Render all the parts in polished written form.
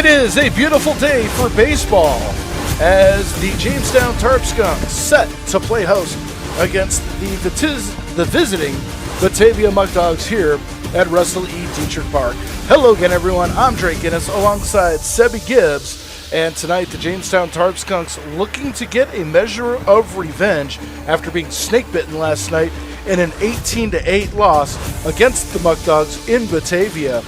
It is a beautiful day for baseball as the Jamestown Tarp Skunks set to play host against the visiting Batavia Muckdogs here at Russell E. Detrick Park. Hello again, everyone. I'm Drake Guinness alongside Sebi Gibbs, and tonight the Jamestown Tarp Skunks looking to get a measure of revenge after being snake-bitten last night in an 18-8 loss against the Muckdogs in Batavia.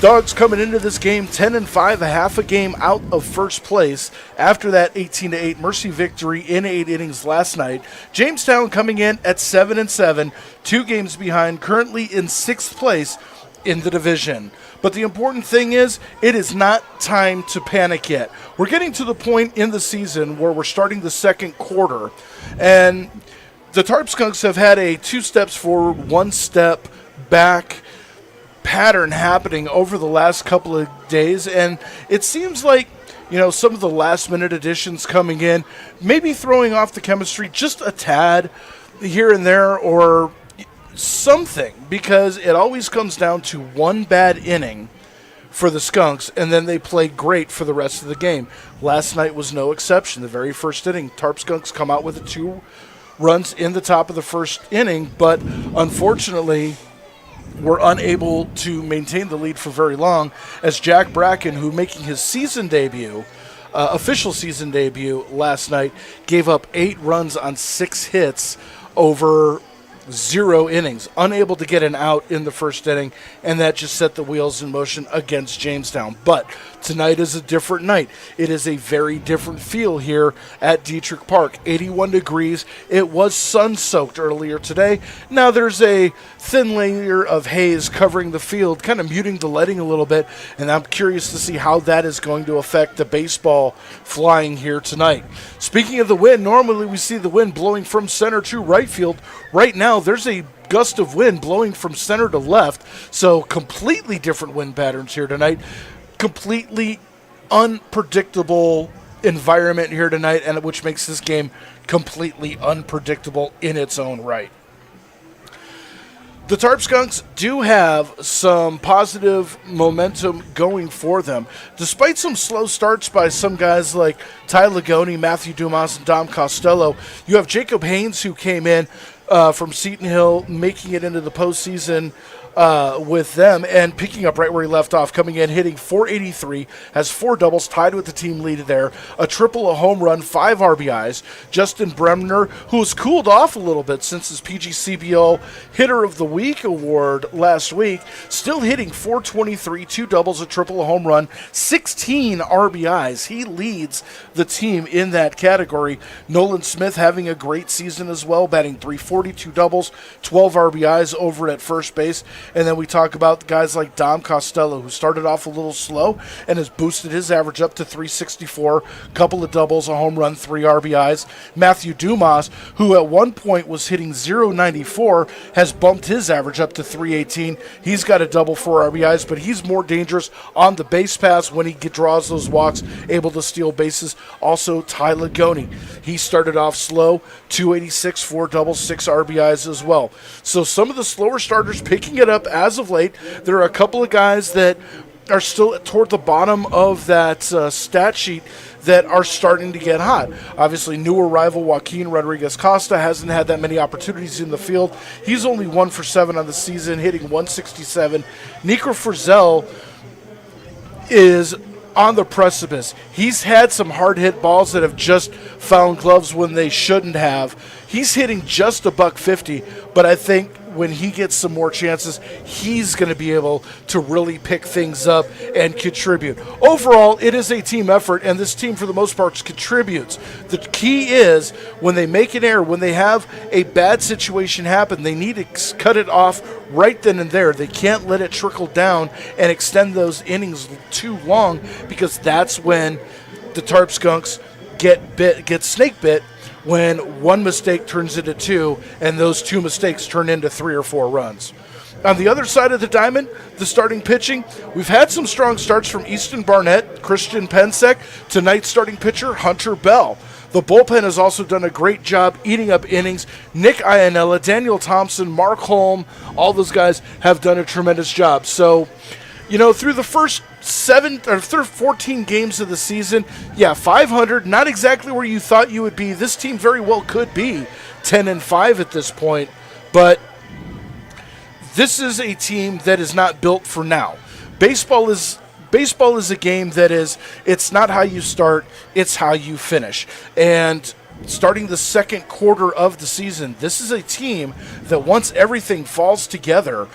Dogs coming into this game 10-5, a half a game out of first place after that 18-8 Mercy victory in 8 innings last night. Jamestown coming in at 7-7, 2 games behind, currently in 6th place in the division. But the important thing is, it is not time to panic yet. We're getting to the point in the season where we're starting the second quarter, and the Tarp Skunks have had a 2 steps forward, 1 step back pattern happening over the last couple of days, and it seems like, some of the last minute additions coming in, maybe throwing off the chemistry just a tad here and there or something, because it always comes down to one bad inning for the Skunks, and then they play great for the rest of the game. Last night was no exception. The very first inning, Tarp Skunks come out with the 2 runs in the top of the first inning, but unfortunately were unable to maintain the lead for very long, as Jack Bracken, who making his season debut, official season debut last night, gave up 8 runs on 6 hits over 0 innings, unable to get an out in the first inning, and that just set the wheels in motion against Jamestown. But tonight is a different night. It is a very different feel here at Detrick Park. 81 degrees. It was sun-soaked earlier today. Now there's a thin layer of haze covering the field, kind of muting the lighting a little bit, and I'm curious to see how that is going to affect the baseball flying here tonight. Speaking of the wind, normally we see the wind blowing from center to right field. Right now, there's a gust of wind blowing from center to left, so completely different wind patterns here tonight. Completely unpredictable environment here tonight, and which makes this game completely unpredictable in its own right. The Tarp Skunks do have some positive momentum going for them. Despite some slow starts by some guys like Ty Lagoni, Matthew Dumas, and Dom Costello, you have Jacob Haynes, who came in from Seton Hill, making it into the postseason with them and picking up right where he left off, coming in, hitting .483, has 4 doubles, tied with the team lead there, a triple, a home run, 5 RBIs. Justin Bremner, who has cooled off a little bit since his PGCBL Hitter of the Week award last week, still hitting .423, 2 doubles, a triple, a home run, 16 RBIs. He leads the team in that category. Nolan Smith having a great season as well, batting .340, 2 doubles, 12 RBIs over at first base. And then we talk about guys like Dom Costello, who started off a little slow and has boosted his average up to .364, couple of doubles, a home run, 3 RBIs. Matthew Dumas, who at one point was hitting .094, has bumped his average up to .318. He's got a double, 4 RBIs, but he's more dangerous on the base pass when he draws those walks, able to steal bases. Also, Ty Lagoni. He started off slow, .286, 4 doubles, 6 RBIs as well. So some of the slower starters picking it up as of late. There are a couple of guys that are still toward the bottom of that stat sheet that are starting to get hot. Obviously, new arrival Joaquin Rodriguez-Costa hasn't had that many opportunities in the field. He's only 1 for 7 on the season, hitting .167. Nico Frizzell is on the precipice. He's had some hard-hit balls that have just found gloves when they shouldn't have. He's hitting just a .150, but I think when he gets some more chances, he's going to be able to really pick things up and contribute. Overall, it is a team effort, and this team, for the most part, contributes. The key is when they make an error, when they have a bad situation happen, they need to cut it off right then and there. They can't let it trickle down and extend those innings too long, because that's when the Tarp Skunks get snake bit, when one mistake turns into 2, and those 2 mistakes turn into 3 or 4 runs. On the other side of the diamond, the starting pitching, we've had some strong starts from Easton Barnett, Christian Pensek, tonight's starting pitcher, Hunter Bell. The bullpen has also done a great job eating up innings. Nick Iannella, Daniel Thompson, Mark Holm, all those guys have done a tremendous job. So through the first 14 games of the season, 500, not exactly where you thought you would be. This team very well could be 10-5 at this point, but this is a team that is not built for now. Baseball is a game that it's not how you start, it's how you finish. And starting the second quarter of the season, this is a team that once everything falls together,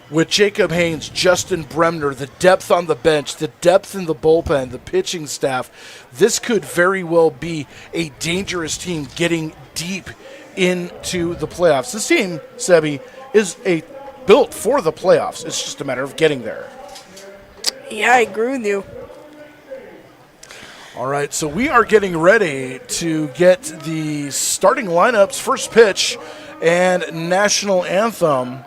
with Jacob Haynes, Justin Bremner, the depth on the bench, the depth in the bullpen, the pitching staff, this could very well be a dangerous team getting deep into the playoffs. This team, Sebi, is built for the playoffs. It's just a matter of getting there. Yeah, I agree with you. All right, so we are getting ready to get the starting lineups, first pitch, and national anthem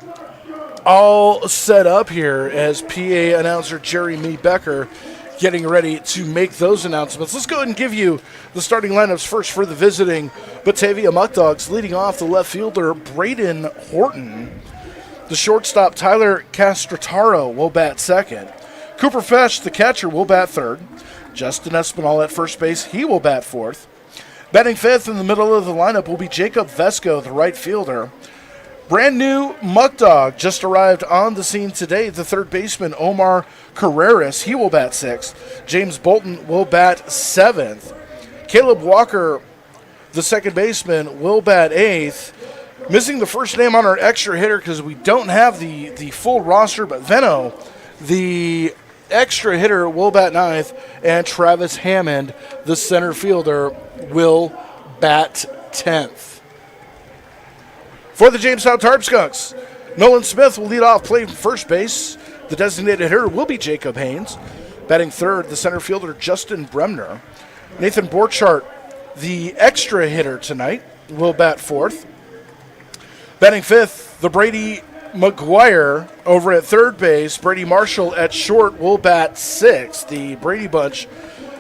all set up here as PA announcer Jeremy Becker getting ready to make those announcements. Let's go ahead and give you the starting lineups first for the visiting Batavia Muckdogs. Leading off, the left fielder Braden Horton. The shortstop Tyler Castrataro will bat second. Cooper Fesh, the catcher, will bat third. Justin Espinal at first base, he will bat fourth. Batting fifth in the middle of the lineup will be Jacob Vesco, the right fielder. Brand new Muckdog just arrived on the scene today. The third baseman, Omar Carreras, he will bat sixth. James Bolton will bat seventh. Caleb Walker, the second baseman, will bat eighth. Missing the first name on our extra hitter because we don't have the full roster, but Venno, the extra hitter, will bat ninth. And Travis Hammond, the center fielder, will bat 10th. For the Jamestown Tarp Skunks, Nolan Smith will lead off, playing first base. The designated hitter will be Jacob Haynes. Batting third, the center fielder, Justin Bremner. Nathan Borchardt, the extra hitter tonight, will bat fourth. Batting fifth, the Brady McGuire over at third base. Brady Marshall at short will bat sixth. The Brady bunch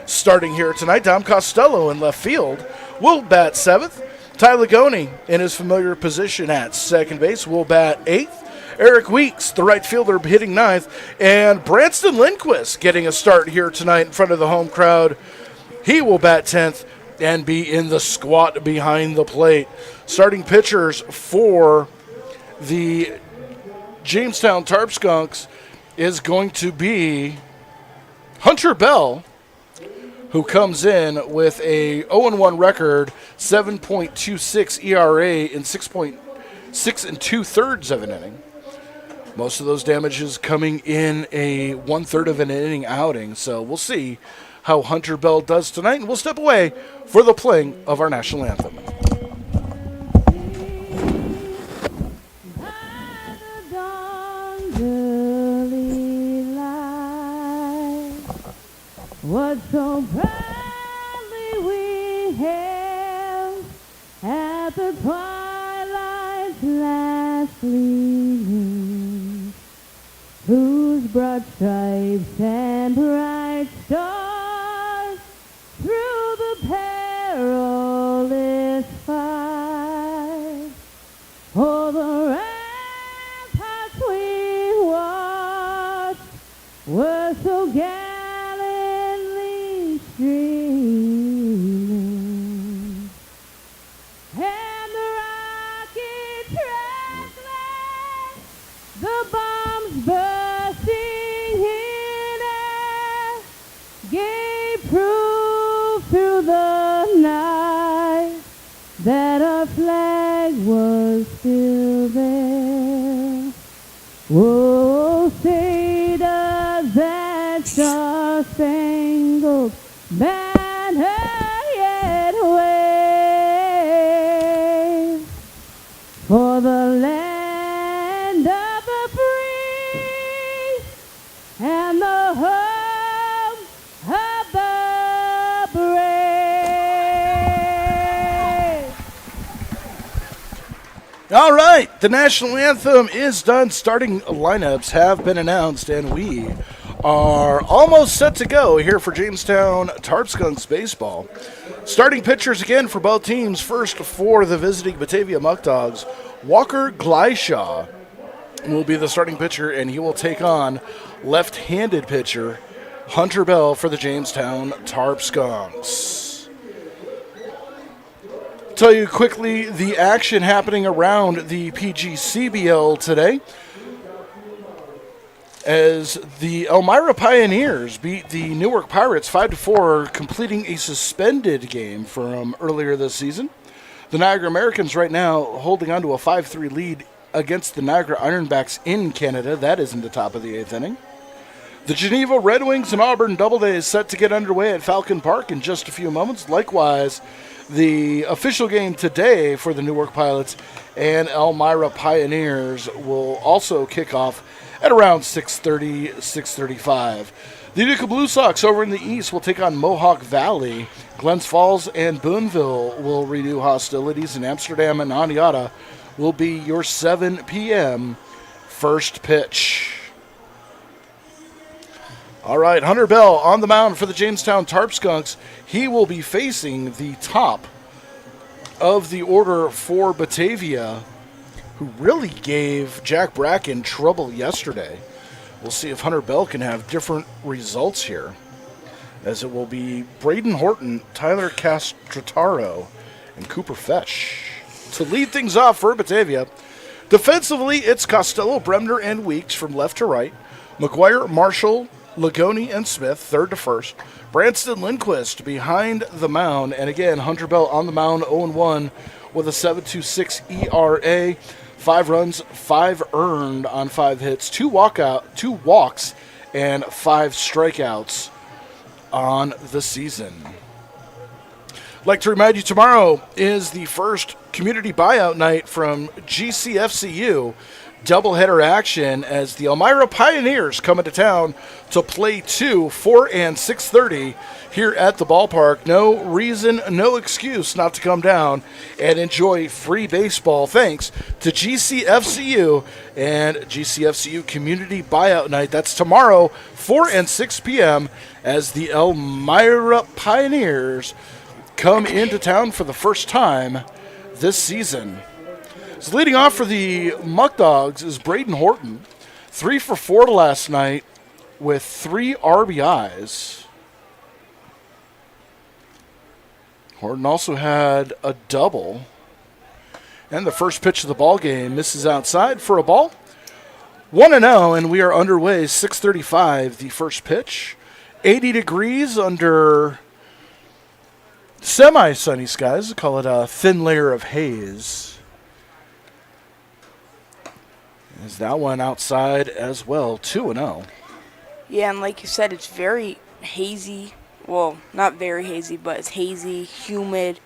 starting here tonight. Dom Costello in left field will bat seventh. Ty Lagoni in his familiar position at second base will bat eighth. Eric Weeks, the right fielder, hitting ninth. And Branston Lindquist getting a start here tonight in front of the home crowd. He will bat 10th and be in the squat behind the plate. Starting pitchers for the Jamestown Tarp Skunks is going to be Hunter Bell, who comes in with a 0-1 record, 7.26 ERA in 6.6 2/3 of an inning. Most of those damages coming in a 1/3 of an inning outing. So we'll see how Hunter Bell does tonight, and we'll step away for the playing of our national anthem. What so proudly we hailed at the twilight's last gleaming, whose broad stripes and bright stars through the perilous fight, o'er the ramparts we watched, were so gallantly streaming, and the rocket trackless, the bombs bursting in air, gave proof through the night that our flag was still there. Oh, say does that star-spangled banner yet wave for the land of the free and the home of the brave? All right, the national anthem is done. Starting lineups have been announced, and we are almost set to go here for Jamestown Tarp Skunks baseball. Starting pitchers again for both teams. First for the visiting Batavia Muckdogs, Walker Gleishaw. will be the starting pitcher, and he will take on left-handed pitcher Hunter Bell for the Jamestown Tarp Skunks. Tell you quickly the action happening around the PGCBL today, as the Elmira Pioneers beat the Newark Pirates 5-4, completing a suspended game from earlier this season. The Niagara Americans right now holding on to a 5-3 lead against the Niagara Ironbacks in Canada. That is in the top of the 8th inning. The Geneva Red Wings and Auburn Doubleday is set to get underway at Falcon Park in just a few moments. Likewise, the official game today for the Newark Pilots and Elmira Pioneers will also kick off at around 6:30, 6:35. The Utica Blue Sox over in the east will take on Mohawk Valley. Glens Falls and Boonville will renew hostilities, and Amsterdam and Aniata will be your 7 p.m. first pitch. All right, Hunter Bell on the mound for the Jamestown Tarp Skunks. He will be facing the top of the order for Batavia, who really gave Jack Bracken trouble yesterday. We'll see if Hunter Bell can have different results here, as it will be Braden Horton, Tyler Castrataro, and Cooper Fesh to lead things off for Batavia. Defensively, it's Costello, Bremner, and Weeks from left to right. McGuire, Marshall, Lagoni, and Smith, third to first. Branston Lindquist behind the mound. And again, Hunter Bell on the mound, 0-1 with a 7.26 ERA. 5 runs, 5 earned on 5 hits, 2 walks, and 5 strikeouts on the season. I'd like to remind you, tomorrow is the first community buyout night from GCFCU. Doubleheader action as the Elmira Pioneers come into town to play 4 and 6:30 here at the ballpark. No reason, no excuse not to come down and enjoy free baseball thanks to GCFCU and GCFCU Community Buyout Night. That's tomorrow, 4 and 6 p.m. as the Elmira Pioneers come into town for the first time this season. So leading off for the Muckdogs is Braden Horton, 3 for 4 last night with 3 RBIs. Horton also had a double. And the first pitch of the ball game misses outside for a ball. 1-0, and we are underway. 6:35, the first pitch. 80 degrees under semi-sunny skies. Call it a thin layer of haze. Is that one outside as well, 2-0. Yeah, and like you said, it's very hazy. Well, not very hazy, but it's hazy, humid.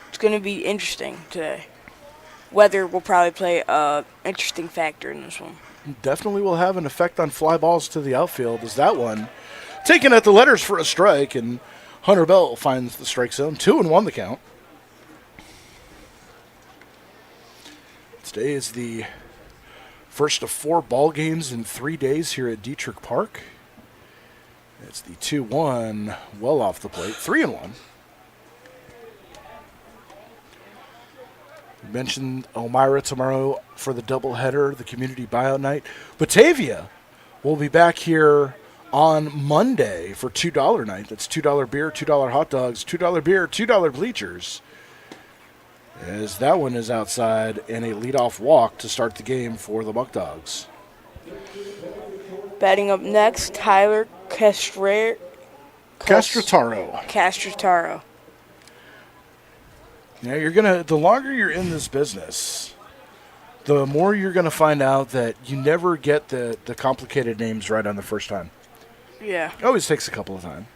It's going to be interesting today. Weather will probably play an interesting factor in this one. Definitely will have an effect on fly balls to the outfield, as that one taken at the letters for a strike, and Hunter Bell finds the strike zone. 2-1 the count. Today is the first of 4 ball games in 3 days here at Detrick Park. It's the 2-1 well off the plate. 3-1. We mentioned Elmira tomorrow for the doubleheader, the community buyout night. Batavia will be back here on Monday for $2 night. That's $2 beer, $2 hot dogs, $2 beer, $2 bleachers. As that one is outside, and a leadoff walk to start the game for the Muckdogs. Batting up next, Tyler Castrataro. Now the longer you're in this business, the more you're gonna find out that you never get the complicated names right on the first time. Yeah. It always takes a couple of times.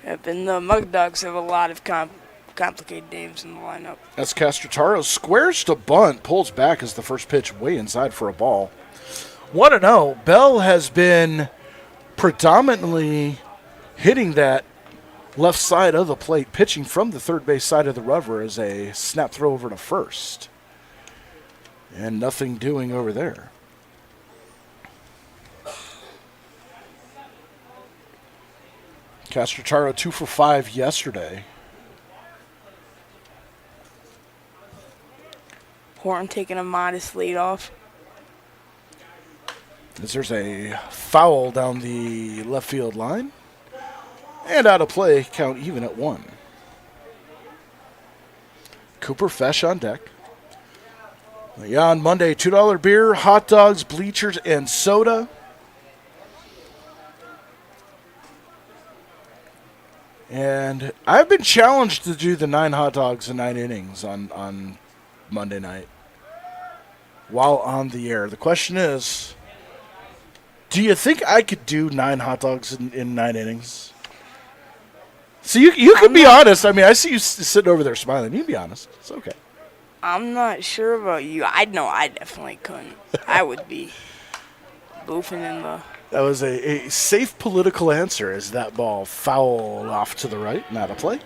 Yep, and the Muckdogs have a lot of complicated names in the lineup. As Castrataro squares to bunt, pulls back as the first pitch way inside for a ball. 1-0. Bell has been predominantly hitting that left side of the plate, pitching from the third base side of the rubber as a snap throw over to first. And nothing doing over there. Castrataro 2 for 5 yesterday. Horton taking a modest lead off. As there's a foul down the left field line. And out of play, count even at 1. Cooper Fesh on deck. Yeah, on Monday, $2 beer, hot dogs, bleachers, and soda. And I've been challenged to do the 9 hot dogs and 9 innings on Monday night while on the air. The question is, do you think I could do 9 hot dogs in 9 innings? So you can be honest. I mean, I see you sitting over there smiling. You can be honest. It's okay. I'm not sure about you. I know I definitely couldn't. I would be boofing in the... That was a safe political answer as that ball fouled off to the right and out of play.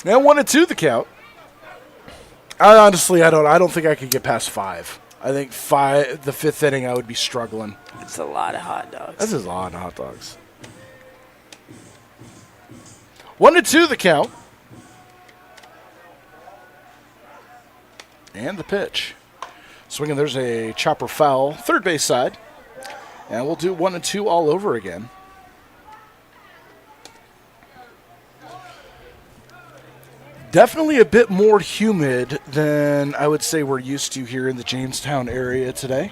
And 1-2 the count. Honestly, I don't think I could get past 5. I think the 5th inning I would be struggling. It's a lot of hot dogs. This is a lot of hot dogs. 1-2 the count. And the pitch. Swinging, there's a chopper foul, third base side. And we'll do 1-2 all over again. Definitely a bit more humid than I would say we're used to here in the Jamestown area today.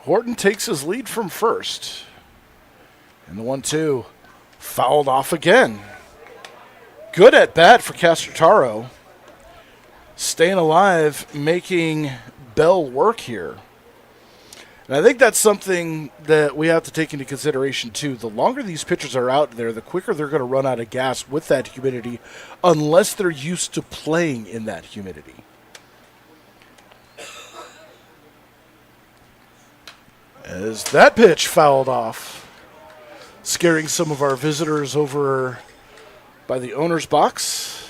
Horton takes his lead from first. And the 1-2 fouled off again. Good at bat for Castrotaro. Staying alive, making Bell work here. And I think that's something that we have to take into consideration, too. The longer these pitchers are out there, the quicker they're going to run out of gas with that humidity, unless they're used to playing in that humidity. As that pitch fouled off, scaring some of our visitors over by the owner's box.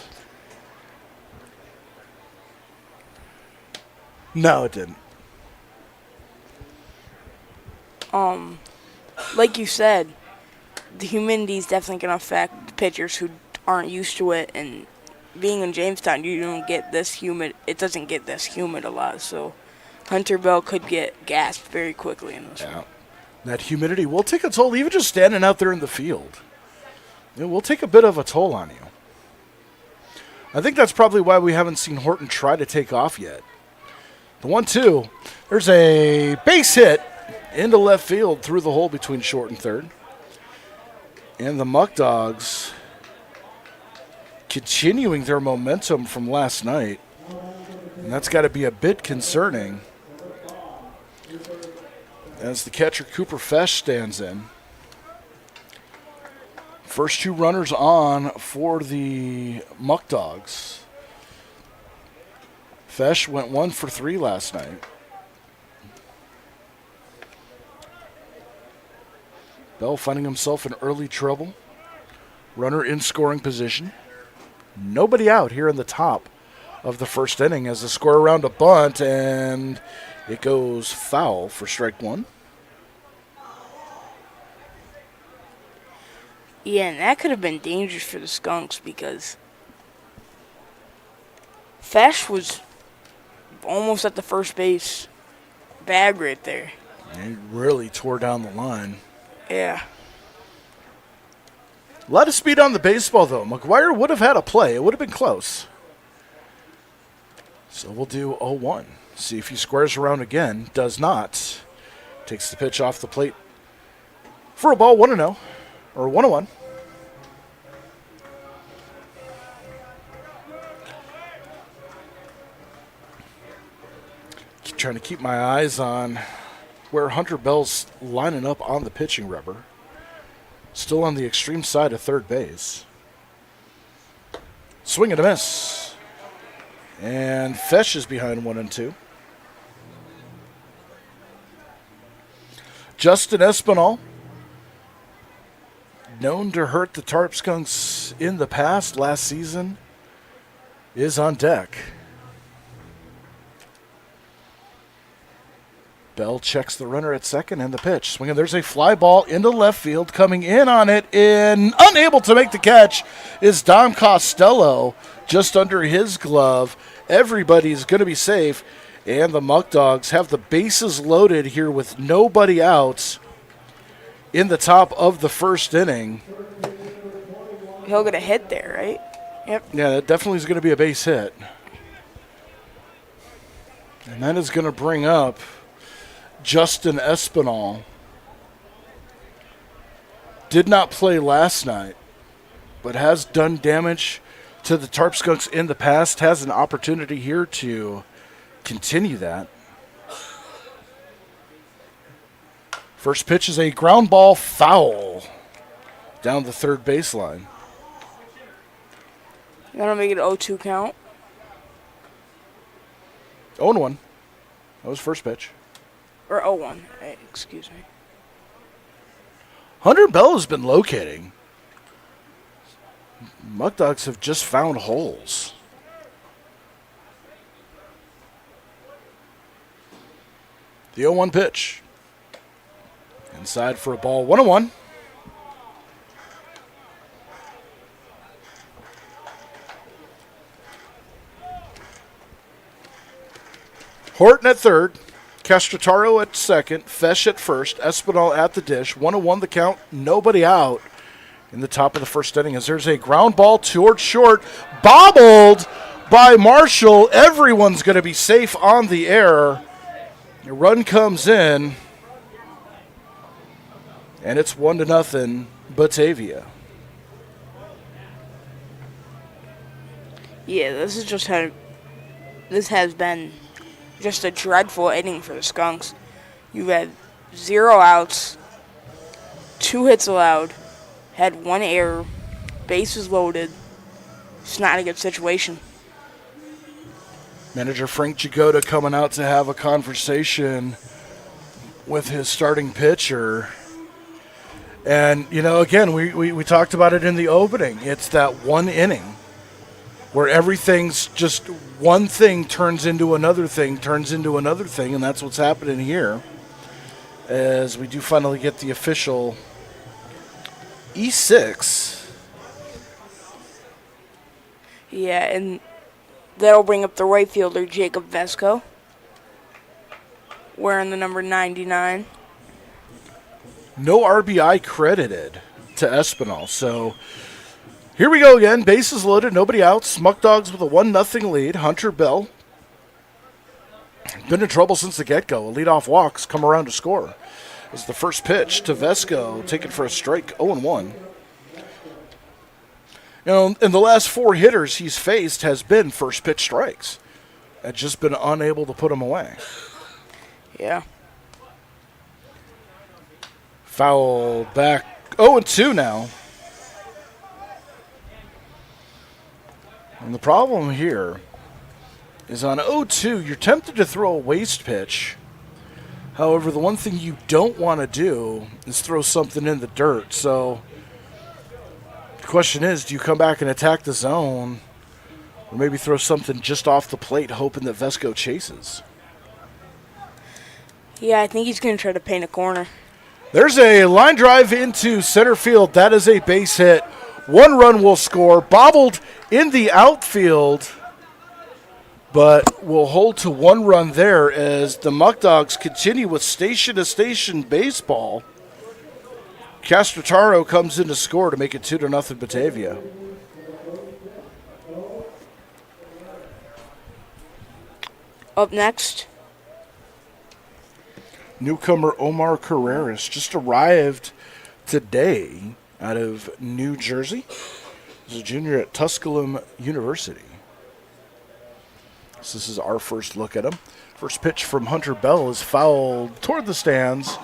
No, it didn't. Like you said, the humidity is definitely going to affect the pitchers who aren't used to it. And being in Jamestown, you don't get this humid. It doesn't get this humid a lot. So Hunter Bell could get gassed very quickly in this one. That humidity will take a toll, even just standing out there in the field. It will take a bit of a toll on you. I think that's probably why we haven't seen Horton try to take off yet. The 1-2, there's a base hit into left field through the hole between short and third. And the Muckdogs continuing their momentum from last night. And that's got to be a bit concerning as the catcher Cooper Fesh stands in. First 2 runners on for the Muckdogs. Fesh went 1 for 3 last night. Bell finding himself in early trouble. Runner in scoring position. Nobody out here in the top of the first inning as the score around a bunt, and it goes foul for strike 1. Yeah, and that could have been dangerous for the Skunks because Fesh was almost at the first base bag right there. He really tore down the line. Yeah. A lot of speed on the baseball, though. McGuire would have had a play. It would have been close. So we'll do 0-1. See if he squares around again. Does not. Takes the pitch off the plate for a ball 1-0. Or 1-1. Trying to keep my eyes on where Hunter Bell's lining up on the pitching rubber. Still on the extreme side of third base. Swing and a miss. And Fesh is behind 1-2. Justin Espinal, known to hurt the Tarp Skunks in the past, last season, is on deck. Bell checks the runner at second and the pitch. Swinging, there's a fly ball into left field. Coming in on it, unable to make the catch is Dom Costello, just under his glove. Everybody's going to be safe, and the Muckdogs have the bases loaded here with nobody out in the top of the first inning. He'll get a hit there, right? Yep. Yeah, that definitely is going to be a base hit. And that is going to bring up Justin Espinal. Did not play last night, but has done damage to the Tarp Skunks in the past. Has an opportunity here to continue that. First pitch is a ground ball foul down the third baseline. You want to make it 0-2 count? 0-1. That was first pitch. Or 0-1, excuse me. Hunter Bell has been locating. Muckdogs have just found holes. The 0-1 pitch. Inside for a ball, 1-1. Horton at third, Castrataro at second, Fesh at first, Espinal at the dish. 1-1 the count, nobody out in the top of the first inning as there's a ground ball towards short, bobbled by Marshall. Everyone's going to be safe on the air. A run comes in, and it's 1-0 Batavia. Yeah, this has been just a dreadful inning for the Skunks. You've had 0 outs, 2 hits allowed, had 1 error, bases loaded. It's not a good situation. Manager Frank Jagoda coming out to have a conversation with his starting pitcher. And, again, we talked about it in the opening. It's that one inning where everything's just one thing turns into another thing, and that's what's happening here as we do finally get the official E6. Yeah, and that'll bring up the right fielder, Jacob Vesco, wearing the number 99. No RBI credited to Espinal, so here we go again. Bases loaded, nobody outs. Muckdogs with a 1-0 lead. Hunter Bell been in trouble since the get-go. A leadoff walks come around to score. As the first pitch to Vesco, taken for a strike, 0-1. In the last 4 hitters he's faced has been first pitch strikes. And just been unable to put them away. Yeah. Foul back, 0-2 now. And the problem here is on 0-2, you're tempted to throw a waste pitch. However, the one thing you don't want to do is throw something in the dirt. So the question is, do you come back and attack the zone or maybe throw something just off the plate hoping that Vesco chases? Yeah, I think he's going to try to paint a corner. There's a line drive into center field. That is a base hit. 1 run will score. Bobbled in the outfield, but will hold to 1 run there as the Muckdogs continue with station-to-station baseball. Castrataro comes in to score to make it 2-0 Batavia. Up next, newcomer Omar Carreras just arrived today out of New Jersey. He's a junior at Tusculum University. So this is our first look at him. First pitch from Hunter Bell is fouled toward the stands.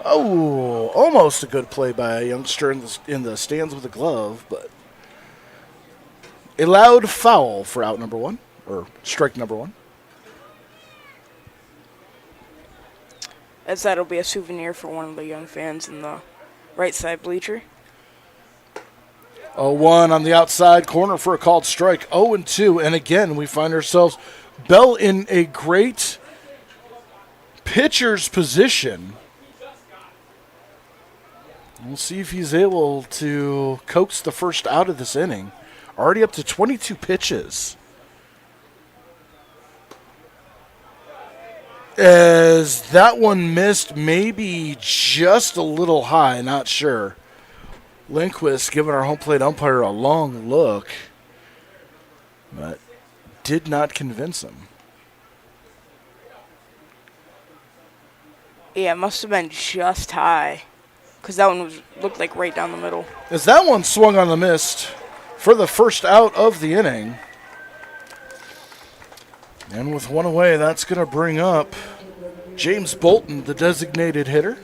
Oh, almost a good play by a youngster in the stands with a glove, but a loud foul for out number 1, or strike number 1. as that'll be a souvenir for one of the young fans in the right side bleacher. 0-1 on the outside corner for a called strike. 0-2, and again we find ourselves Bell in a great pitcher's position. We'll see if he's able to coax the first out of this inning. Already up to 22 pitches. As that one missed maybe just a little high, not sure. Lindquist giving our home plate umpire a long look, but did not convince him. Yeah, it must have been just high, because that one looked like right down the middle. As that one swung on the mist for the first out of the inning. And with one away, that's going to bring up James Bolton, the designated hitter.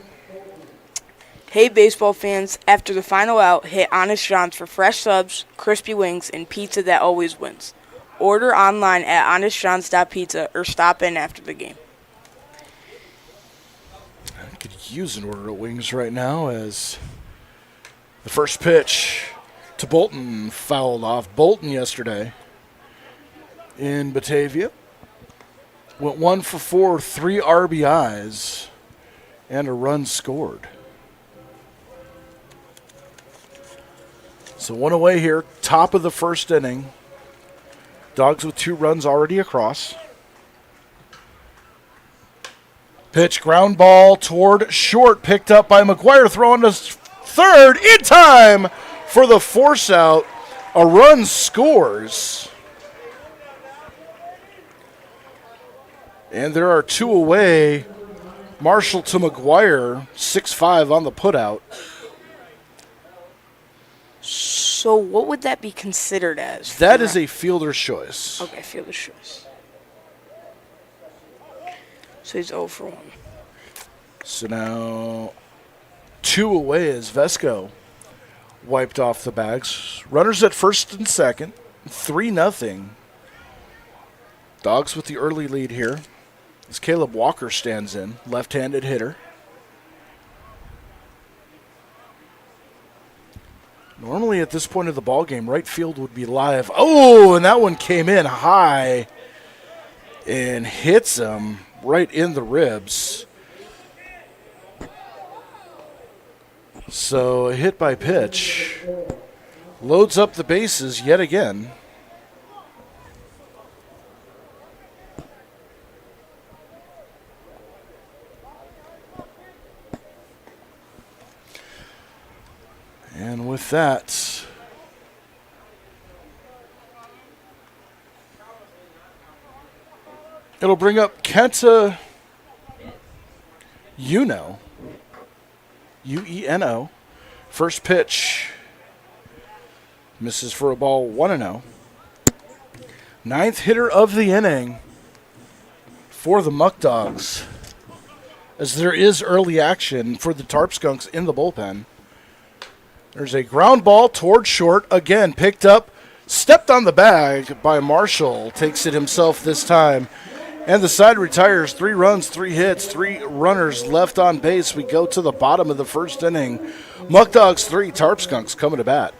Hey, baseball fans, after the final out, hit Honest John's for fresh subs, crispy wings, and pizza that always wins. Order online at honestjohns.pizza or stop in after the game. I could use an order of wings right now as the first pitch to Bolton fouled off. Bolton yesterday in Batavia went 1 for 4, 3 RBIs, and a run scored. So one away here, top of the first inning. Dogs with 2 runs already across. Pitch, ground ball toward short, picked up by McGuire, throwing to third in time for the force out. A run scores. And there are 2 away. Marshall to McGuire, 6-5 on the putout. So what would that be considered as? That is a fielder's choice. Okay, fielder's choice. So he's 0 for 1. So now 2 away as Vesco wiped off the bags. Runners at first and second, 3-0. Dogs with the early lead here as Caleb Walker stands in, left-handed hitter. Normally at this point of the ballgame, right field would be live. Oh, and that one came in high and hits him right in the ribs. So a hit by pitch. Loads up the bases yet again. And with that, it'll bring up Kenta Ueno. U-E-N-O. First pitch. Misses for a ball, 1-0. 9th hitter of the inning for the Muckdogs, as there is early action for the Tarp Skunks in the bullpen. There's a ground ball toward short. Again, picked up, stepped on the bag by Marshall. Takes it himself this time. And the side retires. 3 runs, 3 hits, 3 runners left on base. We go to the bottom of the first inning. Muckdogs 3, Tarp Skunks coming to bat.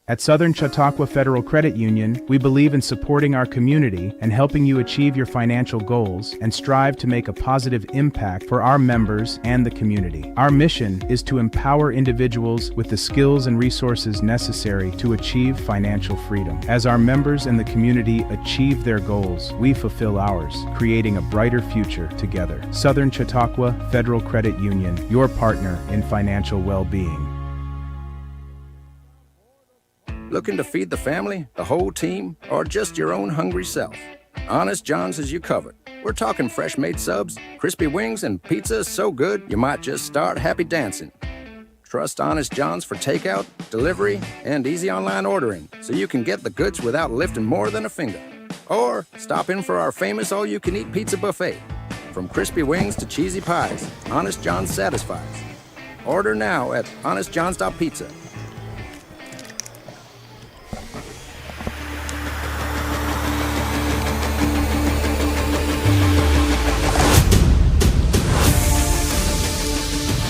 At Southern Chautauqua Federal Credit Union, we believe in supporting our community and helping you achieve your financial goals and strive to make a positive impact for our members and the community. Our mission is to empower individuals with the skills and resources necessary to achieve financial freedom. As our members and the community achieve their goals, we fulfill ours, creating a brighter future together. Southern Chautauqua Federal Credit Union, your partner in financial well-being. Looking to feed the family, the whole team, or just your own hungry self? Honest John's has you covered. We're talking fresh-made subs, crispy wings, and pizza so good you might just start happy dancing. Trust Honest John's for takeout, delivery, and easy online ordering so you can get the goods without lifting more than a finger. Or stop in for our famous all-you-can-eat pizza buffet. From crispy wings to cheesy pies, Honest John's satisfies. Order now at honestjohns.pizza.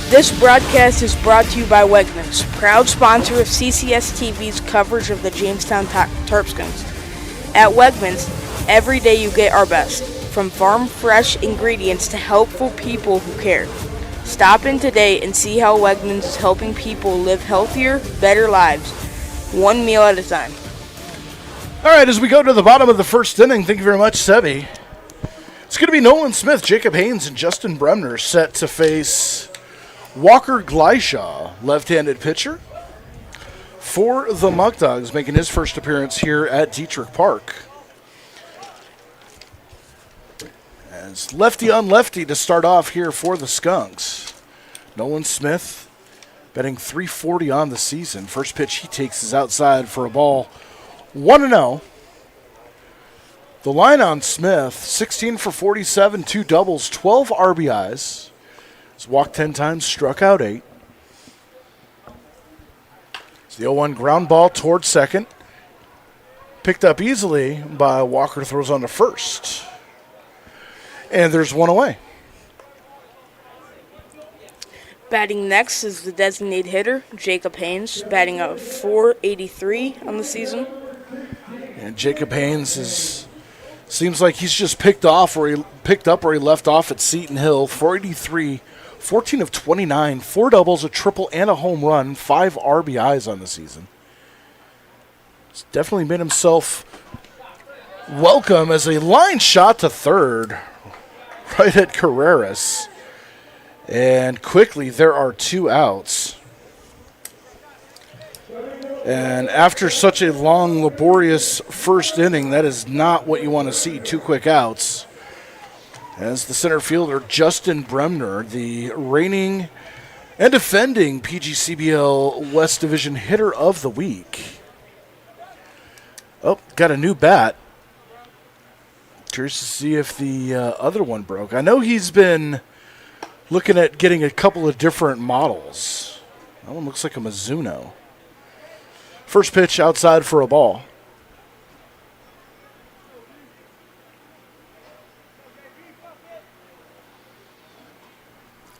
This broadcast is brought to you by Wegmans, proud sponsor of CCS-TV's coverage of the Jamestown Tarp Skunks. At Wegmans, every day you get our best, from farm-fresh ingredients to helpful people who care. Stop in today and see how Wegmans is helping people live healthier, better lives, one meal at a time. All right, as we go to the bottom of the first inning, thank you very much, Sebi. It's going to be Nolan Smith, Jacob Haynes, and Justin Bremner set to face Walker Gleishaw, left-handed pitcher, for the Muckdogs, making his first appearance here at Detrick Park. As lefty on lefty to start off here for the Skunks. Nolan Smith betting .340 on the season. First pitch he takes is outside for a ball. 1-0. The line on Smith, 16 for 47, 2 doubles, 12 RBIs. He's walked 10 times, struck out 8. It's the 0-1 ground ball towards second. Picked up easily by Walker, throws on to first. And there's one away. Batting next is the designated hitter, Jacob Haynes, batting a .483 on the season. And Jacob Haynes seems like he's just picked up where he left off at Seton Hill. .483, 14 of 29, 4 doubles, a triple, and a home run, 5 RBIs on the season. He's definitely made himself welcome as a line shot to third, right at Carreras. And quickly, there are 2 outs. And after such a long, laborious first inning, that is not what you want to see, 2 quick outs. As the center fielder, Justin Bremner, the reigning and defending PGCBL West Division Hitter of the Week. Oh, got a new bat. Curious to see if the other one broke. I know he's been looking at getting a couple of different models. That one looks like a Mizuno. First pitch outside for a ball.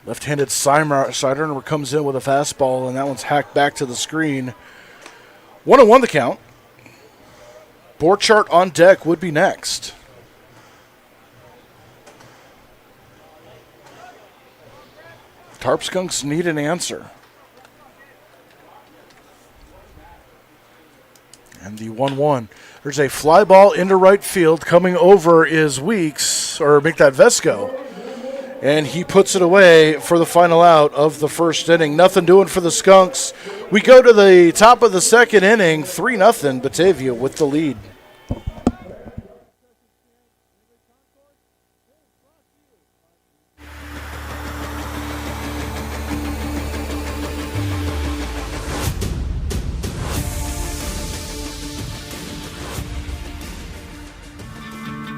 Left-handed sidearmer comes in with a fastball, and that one's hacked back to the screen. 1-1 the count. Board chart on deck would be next. Tarp Skunks need an answer. And the 1-1. There's a fly ball into right field. Coming over is Weeks, or make that Vesco. And he puts it away for the final out of the first inning. Nothing doing for the Skunks. We go to the top of the second inning. 3-0 Batavia with the lead.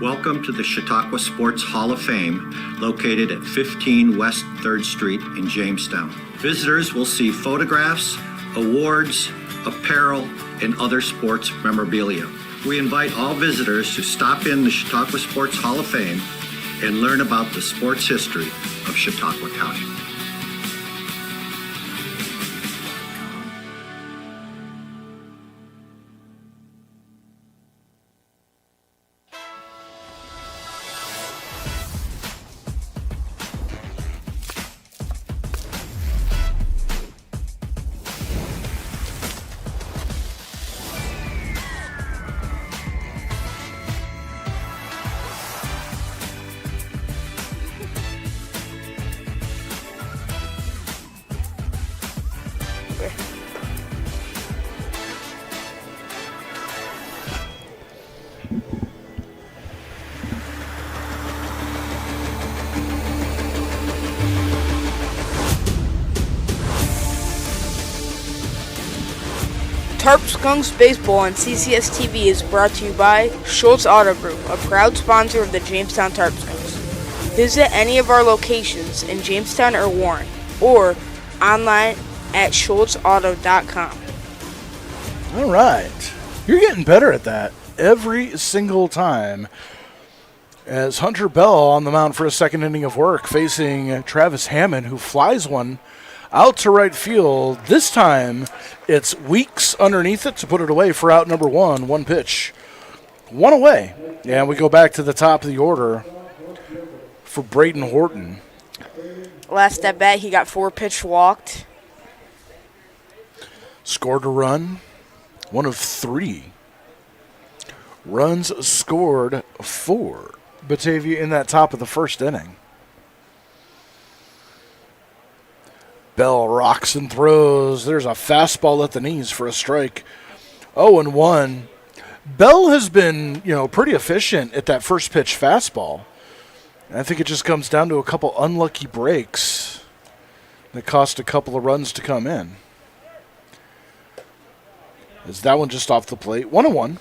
Welcome to the Chautauqua Sports Hall of Fame, located at 15 West 3rd Street in Jamestown. Visitors will see photographs, awards, apparel, and other sports memorabilia. We invite all visitors to stop in the Chautauqua Sports Hall of Fame and learn about the sports history of Chautauqua County. Tarp Skunks Baseball on CCS-TV is brought to you by Schultz Auto Group, a proud sponsor of the Jamestown Tarp Skunks. Visit any of our locations in Jamestown or Warren, or online at schultzauto.com. All right. You're getting better at that every single time. As Hunter Bell on the mound for a second inning of work, facing Travis Hammond, who flies one out to right field. This time, it's Weeks underneath it to put it away for out number one. One pitch, one away. And we go back to the top of the order for Braden Horton. Last at bat, he got 4 pitch walked. Scored a run, one of 3. Runs scored 4. Batavia in that top of the first inning. Bell rocks and throws. There's a fastball at the knees for a strike. 0-1. Bell has been, pretty efficient at that first pitch fastball. And I think it just comes down to a couple unlucky breaks that cost a couple of runs to come in. Is that one just off the plate? 1-1.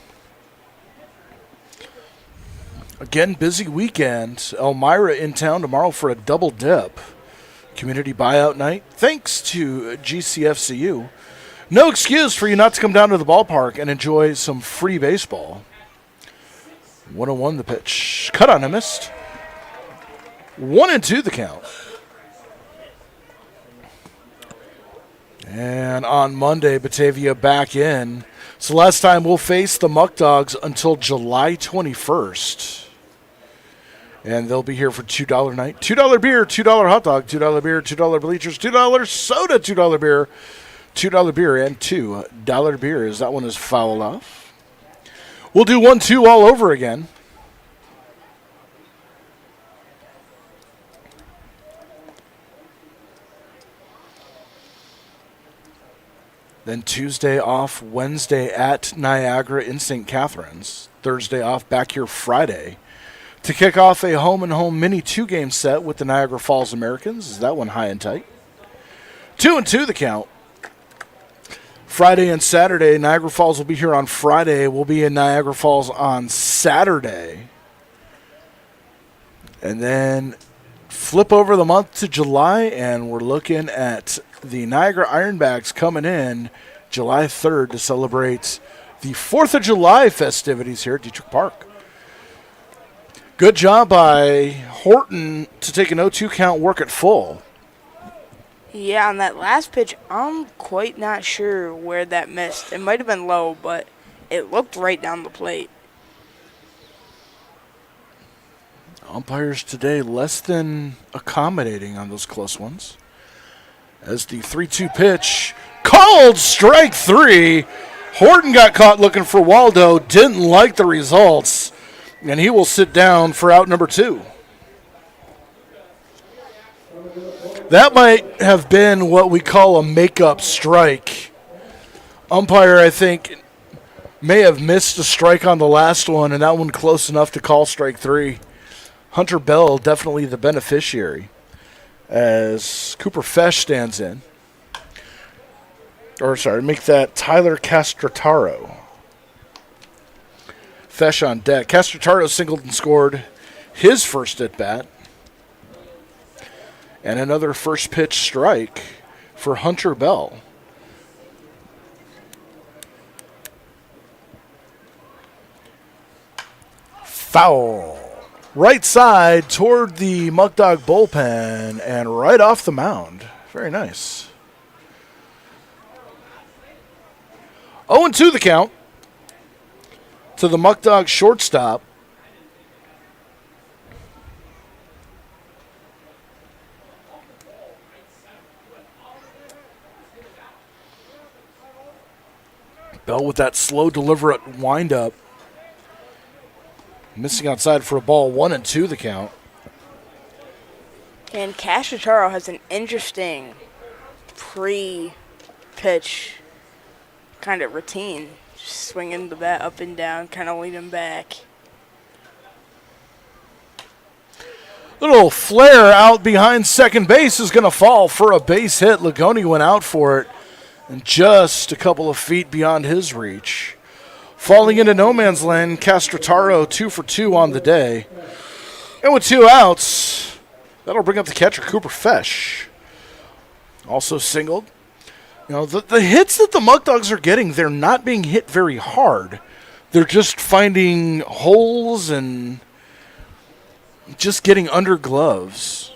Again, busy weekend. Elmira in town tomorrow for a double dip. Community buyout night. Thanks to GCFCU. No excuse for you not to come down to the ballpark and enjoy some free baseball. 1-1 the pitch. Cut on and missed. 1-2 the count. And on Monday, Batavia back in. So last time we'll face the Muckdogs until July 21st. And they'll be here for $2 night. $2 beer, $2 hot dog, $2 beer, $2 bleachers, $2 soda, $2 beer, $2 beer, and $2 beer as that one is fouled off. We'll do 1-2 all over again. Then Tuesday off, Wednesday at Niagara in St. Catharines. Thursday off, back here Friday to kick off a home-and-home mini 2-game set with the Niagara Falls Americans. Is that one high and tight? 2-2 the count. Friday and Saturday, Niagara Falls will be here on Friday. We'll be in Niagara Falls on Saturday. And then flip over the month to July, and we're looking at the Niagara Ironbacks coming in July 3rd to celebrate the 4th of July festivities here at Detrick Park. Good job by Horton to take an 0-2 count, work it full. Yeah, on that last pitch, I'm quite not sure where that missed. It might have been low, but it looked right down the plate. Umpires today less than accommodating on those close ones. As the 3-2 pitch, called strike 3. Horton got caught looking for Waldo, didn't like the results, and he will sit down for out number 2. That might have been what we call a make-up strike. Umpire, I think, may have missed a strike on the last one, and that one close enough to call strike 3. Hunter Bell definitely the beneficiary as Cooper Fesh stands in. Make that Tyler Castrataro. Fesh on deck. Castrataro singled and scored his first at-bat. And another first pitch strike for Hunter Bell. Foul. Right side toward the Muckdog bullpen and right off the mound. Very nice. 0-2 the count to the Muckdog shortstop. Bell with that slow, deliberate windup. Missing outside for a ball. 1-2 the count. And Castrataro has an interesting pre-pitch kind of routine. Swinging the bat up and down, kind of leaning back. Little flare out behind second base is going to fall for a base hit. Lagoni went out for it. And just a couple of feet beyond his reach. Falling into no man's land, Castrataro 2 for 2 on the day. And with 2 outs, that'll bring up the catcher, Cooper Fesh. Also singled. You know, the hits that the Muckdogs are getting, they're not being hit very hard. They're just finding holes and just getting under gloves.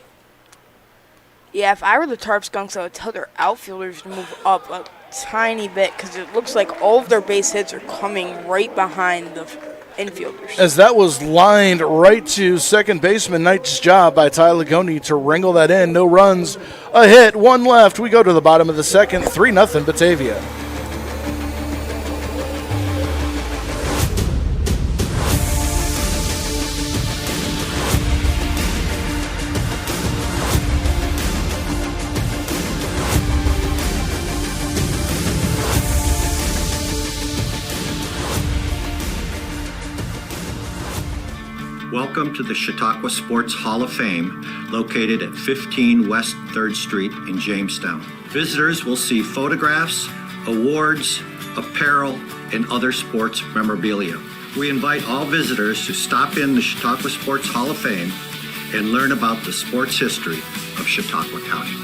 Yeah, if I were the Tarp Skunks, I would tell their outfielders to move up a tiny bit because it looks like all of their base hits are coming right behind the infielders. As that was lined right to second baseman. Nice job by Ty Lagoni to wrangle that in. No runs, a hit, one left. We go to the bottom of the second, 3-0 Batavia. Welcome to the Chautauqua Sports Hall of Fame, located at 15 West 3rd Street in Jamestown. Visitors will see photographs, awards, apparel, and other sports memorabilia. We invite all visitors to stop in the Chautauqua Sports Hall of Fame and learn about the sports history of Chautauqua County.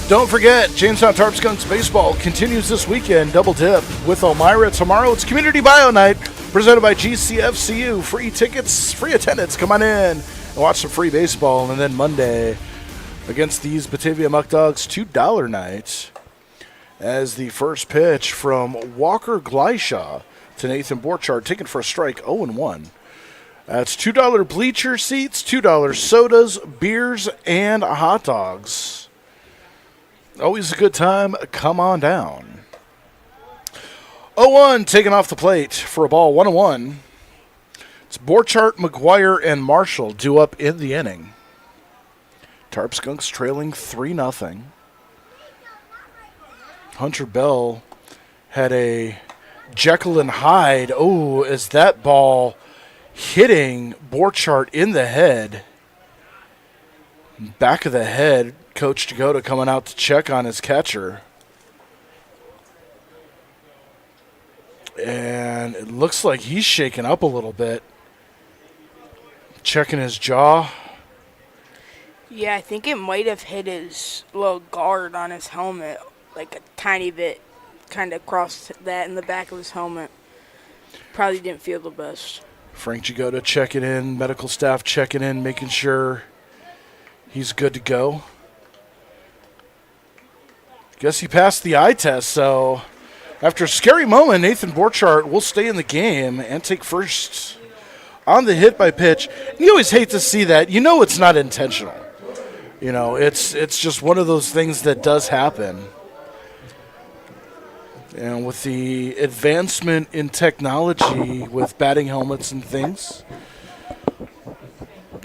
Don't forget, Jamestown Tarp Skunks baseball continues this weekend. Double dip with Elmira. Tomorrow it's Community Bio Night presented by GCFCU. Free tickets, free attendance. Come on in and watch some free baseball. And then Monday against these Batavia Muckdogs, $2 night as the first pitch from Walker Gleishaw to Nathan Borchardt, taken for a strike, 0-1. That's $2 bleacher seats, $2 sodas, beers, and hot dogs. Always a good time. Come on down. 0-1 taken off the plate for a ball, 1-1. It's Borchardt, McGuire, and Marshall due up in the inning. Tarp Skunks trailing 3-0. Hunter Bell had a Jekyll and Hyde. Oh, is that ball hitting Borchardt in the head? Back of the head. Coach Jagoda coming out to check on his catcher. And it looks like he's shaken up a little bit. Checking his jaw. Yeah, I think it might have hit his little guard on his helmet, like a tiny bit, kind of crossed that in the back of his helmet. Probably didn't feel the best. Frank Jagoda checking in, medical staff checking in, making sure he's good to go. Guess he passed the eye test, so after a scary moment, Nathan Borchardt will stay in the game and take first on the hit by pitch. You always hate to see that. You know it's not intentional. You know, it's just one of those things that does happen. And with the advancement in technology with batting helmets and things,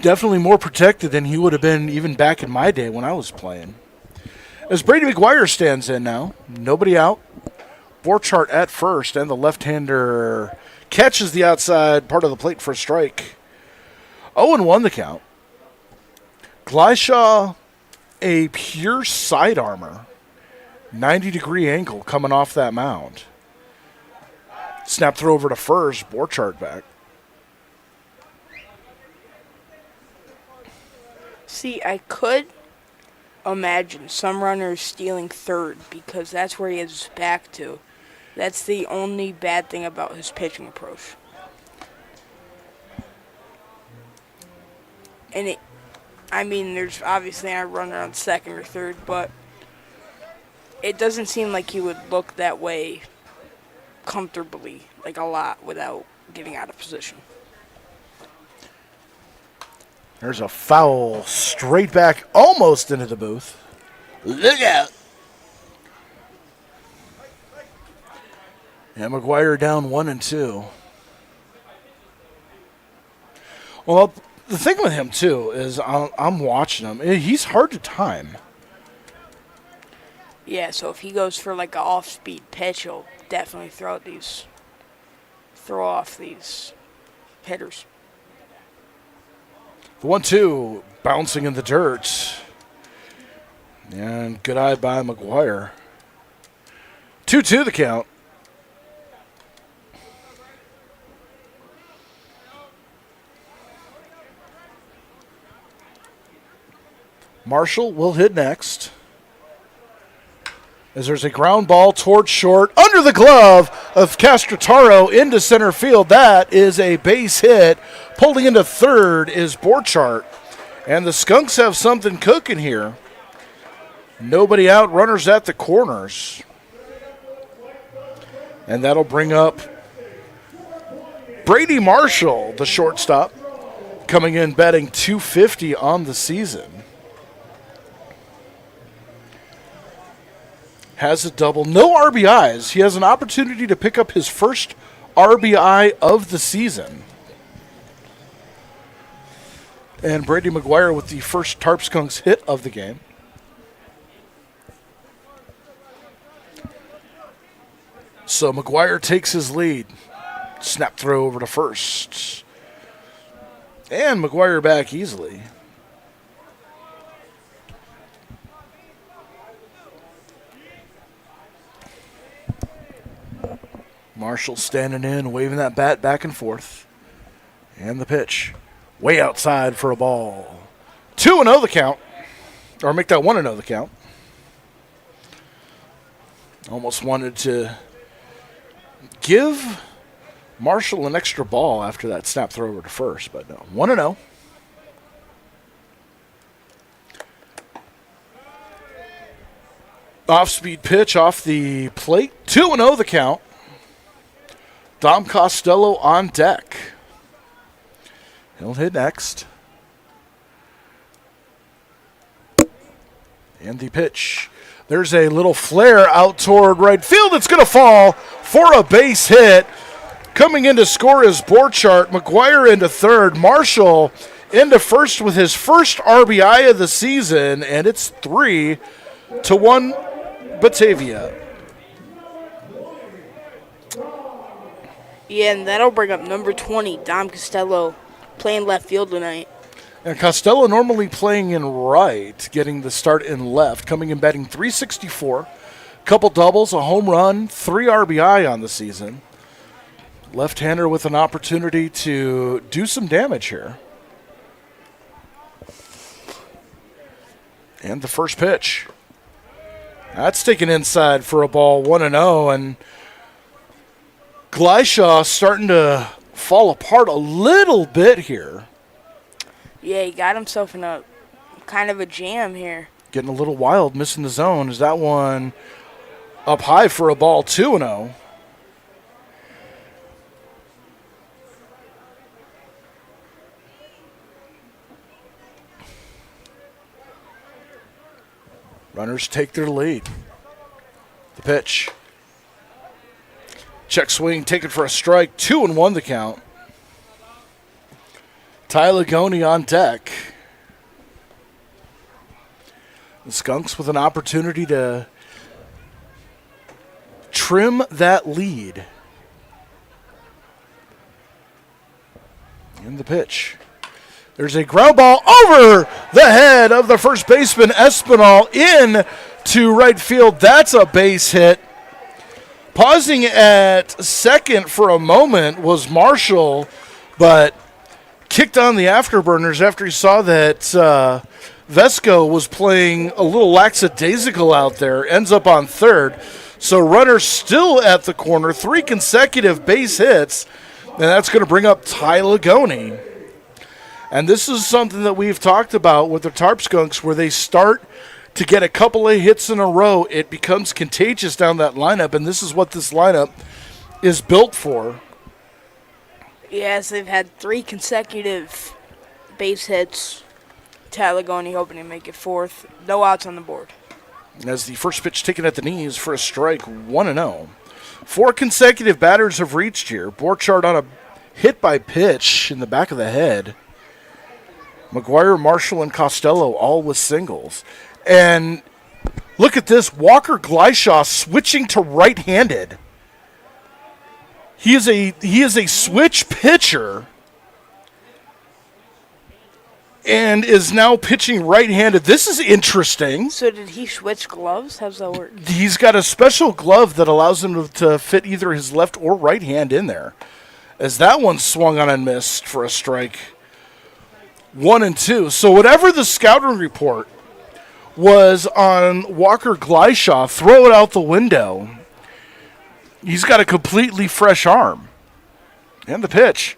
definitely more protected than he would have been even back in my day when I was playing. As Brady McGuire stands in now, nobody out. Borchardt at first, and the left-hander catches the outside part of the plate for a strike. 0-1 the count. Gleishaw, a pure side armor. 90-degree angle coming off that mound. Snap throw over to first, Borchardt back. See, I could imagine some runners stealing third because that's where he has his back to. That's the only bad thing about his pitching approach. And there's obviously a runner on second or third, but it doesn't seem like he would look that way comfortably, like a lot, without getting out of position. There's a foul straight back almost into the booth. Look out. And McGuire down 1-2. Well, the thing with him, too, is I'm watching him. He's hard to time. Yeah, so if he goes for like an off-speed pitch, he'll definitely throw off these hitters. The 1-2 bouncing in the dirt. And good eye by McGuire. 2-2 the count. Marshall will hit next. As there's a ground ball towards short, under the glove of Castrataro into center field. That is a base hit. Pulling into third is Borchardt. And the Skunks have something cooking here. Nobody out, runners at the corners. And that'll bring up Brady Marshall, the shortstop, coming in batting .250 on the season. Has a double, no RBIs. He has an opportunity to pick up his first RBI of the season. And Brady McGuire with the first Tarp Skunks hit of the game. So McGuire takes his lead. Snap throw over to first. And McGuire back easily. Marshall standing in, waving that bat back and forth. And the pitch. Way outside for a ball. 2-0 the count. Or make that 1-0 the count. Almost wanted to give Marshall an extra ball after that snap throw over to first, but no. 1-0. Off-speed pitch off the plate. 2-0 the count. Dom Costello on deck. He'll hit next. And the pitch. There's a little flare out toward right field. It's going to fall for a base hit. Coming in to score is Borchardt. McGuire into third. Marshall into first with his first RBI of the season. And it's 3-1 Batavia. Yeah, and that'll bring up number 20, Dom Costello, playing left field tonight. And Costello normally playing in right, getting the start in left, coming in batting .364. Couple doubles, a home run, 3 RBI on the season. Left-hander with an opportunity to do some damage here. And the first pitch. That's taken inside for a ball, 1-0, and Gleishaw starting to fall apart a little bit here. Yeah, he got himself in a kind of a jam here. Getting a little wild, missing the zone. Is that one up high for a ball, 2-0? Runners take their lead. The pitch. Check swing, taken for a strike. 2-1 the count. Ty Lagoni on deck. The Skunks with an opportunity to trim that lead. In the pitch. There's a ground ball over the head of the first baseman, Espinal, in to right field. That's a base hit. Pausing at second for a moment was Marshall, but kicked on the afterburners after he saw that Vesco was playing a little lackadaisical out there. Ends up on third. So runners still at the corner, 3 consecutive base hits, and that's going to bring up Ty Lagoni. And this is something that we've talked about with the Tarp Skunks, where they start to get a couple of hits in a row. It becomes contagious down that lineup, and this is what this lineup is built for. Yes, they've had 3 consecutive base hits. Ty Lagoni hoping to make it 4th. No outs on the board. As the first pitch taken at the knees for a strike, 1-0. 4 consecutive batters have reached here. Borchardt on a hit by pitch in the back of the head. McGuire, Marshall, and Costello all with singles. And look at this. Walker Gleishaw switching to right-handed. He is a switch pitcher and is now pitching right-handed. This is interesting. So did he switch gloves? How's that work? He's got a special glove that allows him to fit either his left or right hand in there. As that one swung on and missed for a strike. 1-2. So whatever the scouting report was on Walker Gleishaw, throw it out the window. He's got a completely fresh arm. And the pitch.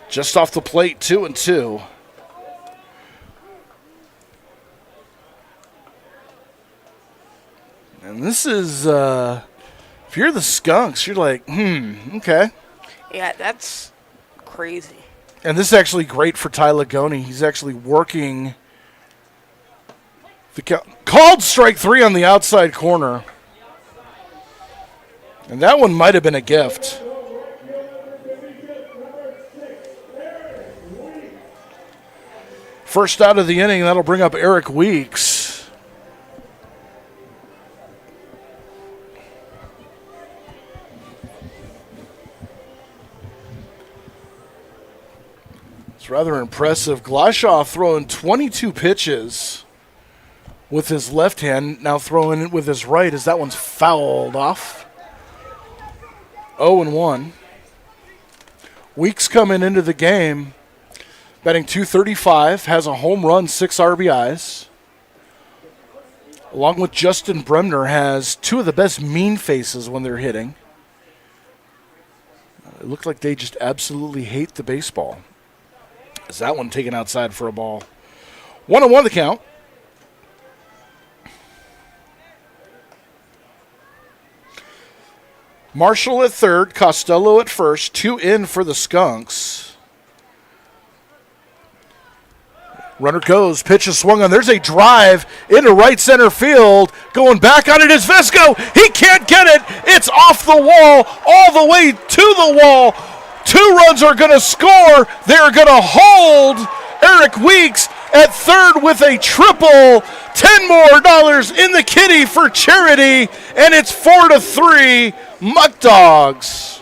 Just off the plate, 2-2. And this is, if you're the Skunks, you're like, okay. Yeah, that's crazy. And this is actually great for Ty Lagoni. He's actually working the called strike 3 on the outside corner. And that one might have been a gift. First out of the inning, that'll bring up Eric Weeks. It's rather impressive. Gleishaw throwing 22 pitches with his left hand, now throwing it with his right as that one's fouled off. 0-1. Weeks coming into the game, batting .235, has a home run, 6 RBIs. Along with Justin Bremner, has 2 of the best mean faces when they're hitting. It looked like they just absolutely hate the baseball. Is that one taken outside for a ball? 1-1 the count. Marshall at third, Costello at first, 2 in for the Skunks. Runner goes, pitch is swung on. There's a drive into right center field. Going back on it is Vesco. He can't get it. It's off the wall, all the way to the wall. 2 runs are going to score. They're going to hold Eric Weeks at third with a triple. $10 more in the kitty for charity, and it's 4-3 Muckdogs.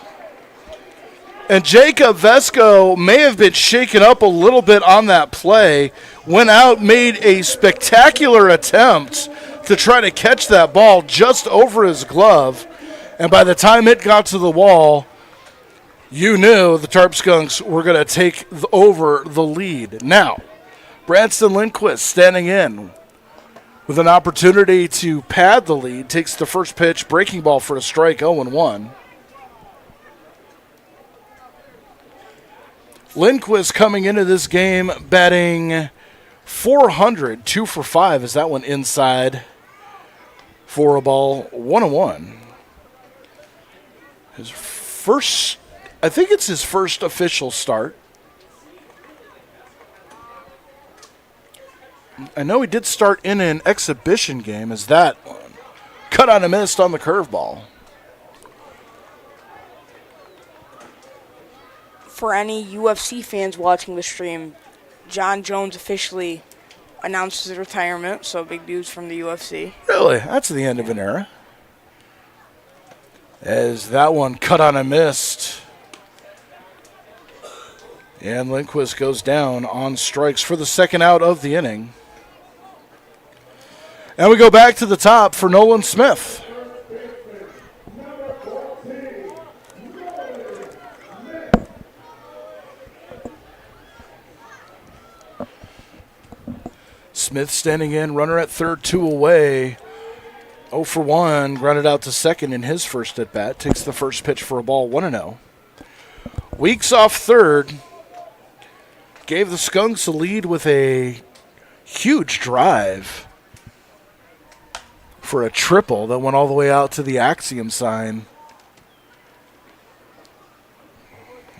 And Jacob Vesco may have been shaken up a little bit on that play. Went out, made a spectacular attempt to try to catch that ball just over his glove. And by the time it got to the wall, you knew the Tarp Skunks were going to take over the lead. Now, Branston Lindquist standing in with an opportunity to pad the lead. Takes the first pitch, breaking ball for a strike, 0-1. Lindquist coming into this game batting .400, 2 for 5. Is that one inside for a ball, 1-1. His first, I think it's his first official start. I know he did start in an exhibition game. Is that one cut on a miss on the curveball? For any UFC fans watching the stream, John Jones officially announced his retirement, so big news from the UFC. Really? That's the end of an era. As that one cut on a miss. And Lindquist goes down on strikes for the second out of the inning. And we go back to the top for Nolan Smith. Smith standing in, runner at third, 2 away. 0 for 1, grounded out to second in his first at bat. Takes the first pitch for a ball, 1-0. Weeks off third. Gave the Skunks a lead with a huge drive for a triple that went all the way out to the Axiom sign.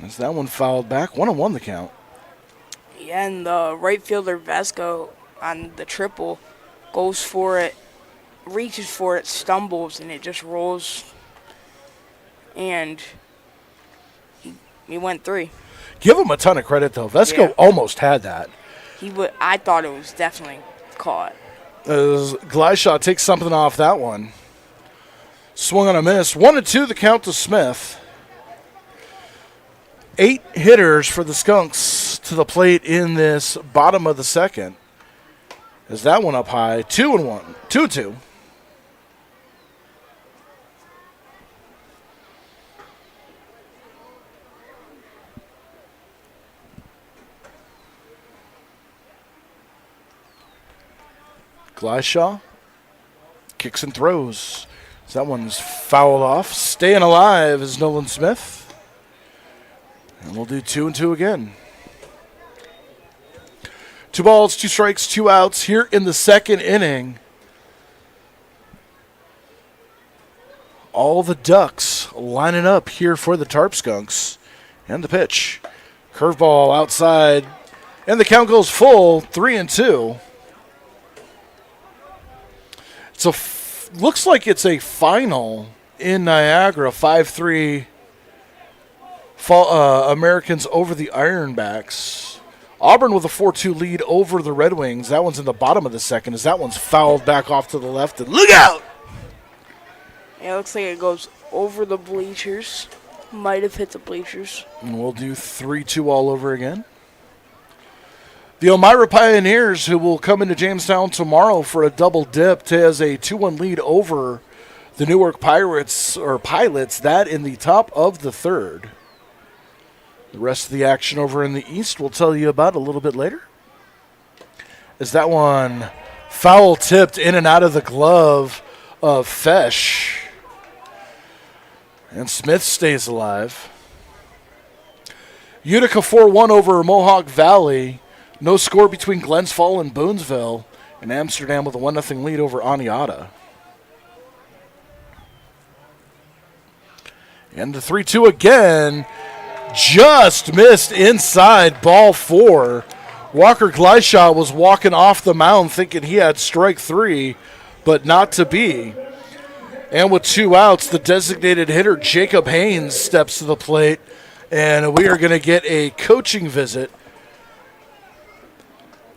As that one fouled back, 1-1 the count. Yeah, and the right fielder Vesco on the triple goes for it, reaches for it, stumbles, and it just rolls. And he went 3. Give him a ton of credit, though. Vesco almost had that. I thought it was definitely caught. As Glyshaw takes something off that one. Swung on a miss. 1-2 the count to Smith. 8 hitters for the Skunks to the plate in this bottom of the second. As that one up high. 2-1. 2-2. Glyshaw kicks and throws. That one's fouled off. Staying alive is Nolan Smith. And we'll do 2-2 again. 2 balls, 2 strikes, 2 outs here in the second inning. All the Ducks lining up here for the Tarp Skunks. And the pitch. Curveball outside. And the count goes full, 3-2. Looks like it's a final in Niagara, 5-3 Americans over the Ironbacks. Auburn with a 4-2 lead over the Red Wings. That one's in the bottom of the second as that one's fouled back off to the left. And look out! Yeah, it looks like it goes over the bleachers. Might have hit the bleachers. And we'll do 3-2 all over again. The Elmira Pioneers, who will come into Jamestown tomorrow for a double dip, has a 2-1 lead over the Newark Pilots, that in the top of the third. The rest of the action over in the east we'll tell you about a little bit later. As that one foul tipped in and out of the glove of Fesh. And Smith stays alive. Utica 4-1 over Mohawk Valley. No score between Glens Fall and Boonesville. And Amsterdam with a 1-0 lead over Aniata. And the 3-2 again. Just missed inside ball 4. Walker Glyshaw was walking off the mound thinking he had strike 3, but not to be. And with 2 outs, the designated hitter Jacob Haynes steps to the plate. And we are going to get a coaching visit.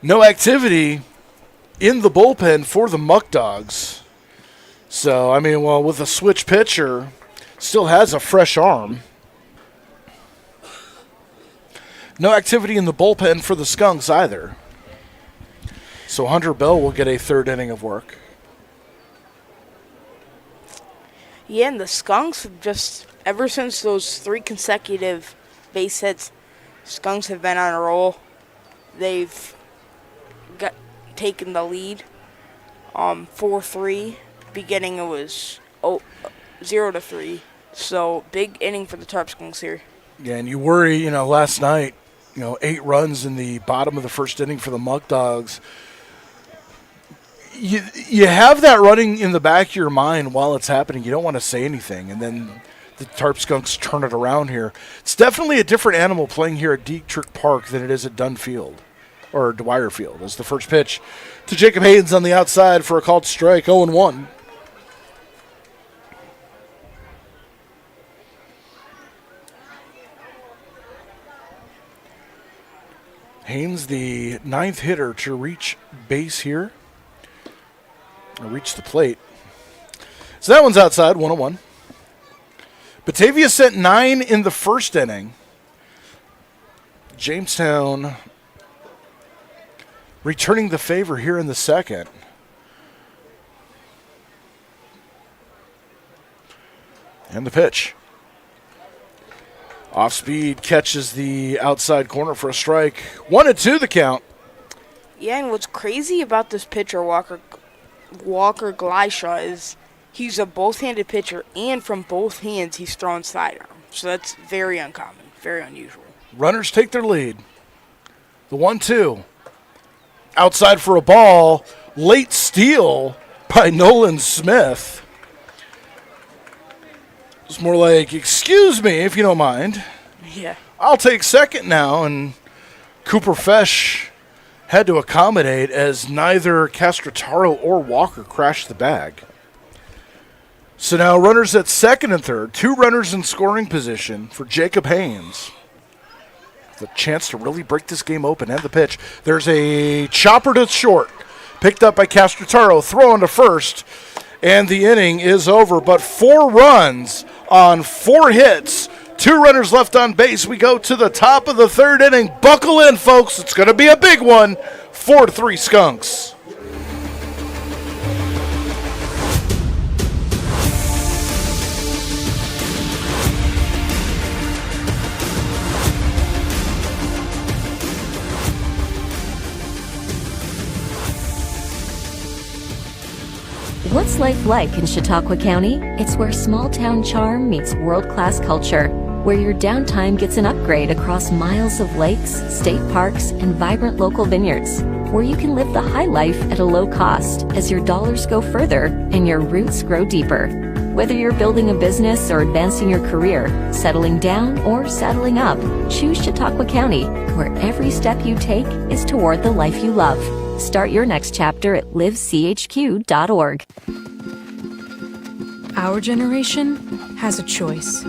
No activity in the bullpen for the Muckdogs. So, with a switch pitcher, still has a fresh arm. No activity in the bullpen for the Skunks either. So Hunter Bell will get a 3rd inning of work. Yeah, and the Skunks have just, ever since those 3 consecutive base hits, Skunks have been on a roll. They've taken the lead 4-3. Beginning it was 0-3. So big inning for the Tarp Skunks here. Yeah, and you worry, last night, 8 runs in the bottom of the first inning for the Muckdogs. You have that running in the back of your mind while it's happening. You don't want to say anything, and then the Tarp Skunks turn it around here. It's definitely a different animal playing here at Detrick Park than it is at Dunn Field. Or Dwyer Field, as the first pitch to Jacob Haynes on the outside for a called strike, 0-1. Haynes, the 9th hitter to reach base here, or reach the plate. So that one's outside, 1-1. Batavia sent 9 in the first inning. Jamestown returning the favor here in the second. And the pitch. Off speed, catches the outside corner for a strike. 1-2 the count. Yeah, and what's crazy about this pitcher, Walker Glyshaw, is he's a both-handed pitcher, and from both hands he's throwing sidearm. So that's very uncommon, very unusual. Runners take their lead. The 1-2. Outside for a ball. Late steal by Nolan Smith. It's more like, excuse me, if you don't mind. Yeah. I'll take second now. And Cooper Fesh had to accommodate as neither Castrataro or Walker crashed the bag. So now runners at second and third. 2 runners in scoring position for Jacob Haynes. the chance to really break this game open. And the pitch. There's a chopper to short. Picked up by Castrotaro. Throw into first. And the inning is over. But 4 runs on 4 hits. 2 runners left on base. We go to the top of the 3rd inning. Buckle in, folks. It's going to be a big one. 4-3 Skunks. What's life like in Chautauqua County? It's where small-town charm meets world-class culture, where your downtime gets an upgrade across miles of lakes, state parks, and vibrant local vineyards, where you can live the high life at a low cost as your dollars go further and your roots grow deeper. Whether you're building a business or advancing your career, settling down or settling up, choose Chautauqua County, where every step you take is toward the life you love. Start your next chapter at livechq.org. Our generation has a choice.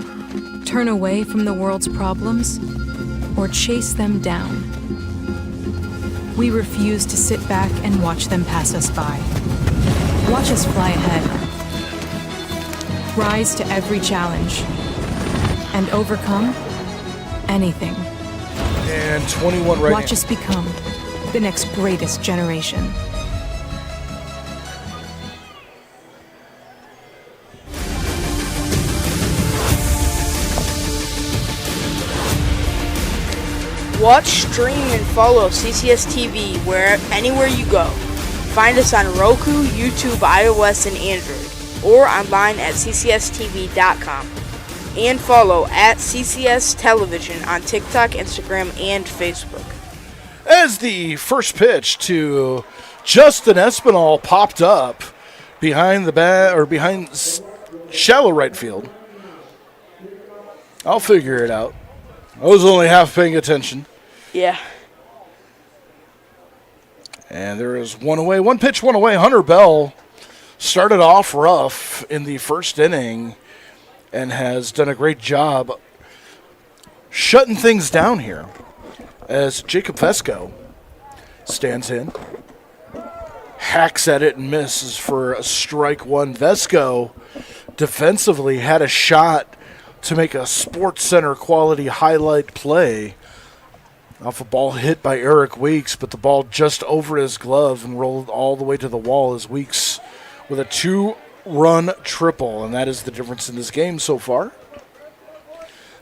Turn away from the world's problems or chase them down. We refuse to sit back and watch them pass us by. Watch us fly ahead. Rise to every challenge and overcome anything. And 21 right. Watch us become the next greatest generation. Watch, stream, and follow CCS-TV anywhere you go. Find us on Roku, YouTube, iOS, and Android, or online at CCS-TV.com. And follow at CCS Television on TikTok, Instagram, and Facebook. As the first pitch to Justin Espinal popped up behind behind shallow right field. I'll figure it out. I was only half paying attention. Yeah. And there is one away. One pitch, one away. Hunter Bell started off rough in the first inning and has done a great job shutting things down here as Jacob Vesco stands in, hacks at it and misses for a strike one. Vesco defensively had a shot to make a Sports Center quality highlight play off a ball hit by Eric Weeks, but the ball just over his glove and rolled all the way to the wall as Weeks with a 2-run triple, and that is the difference in this game so far.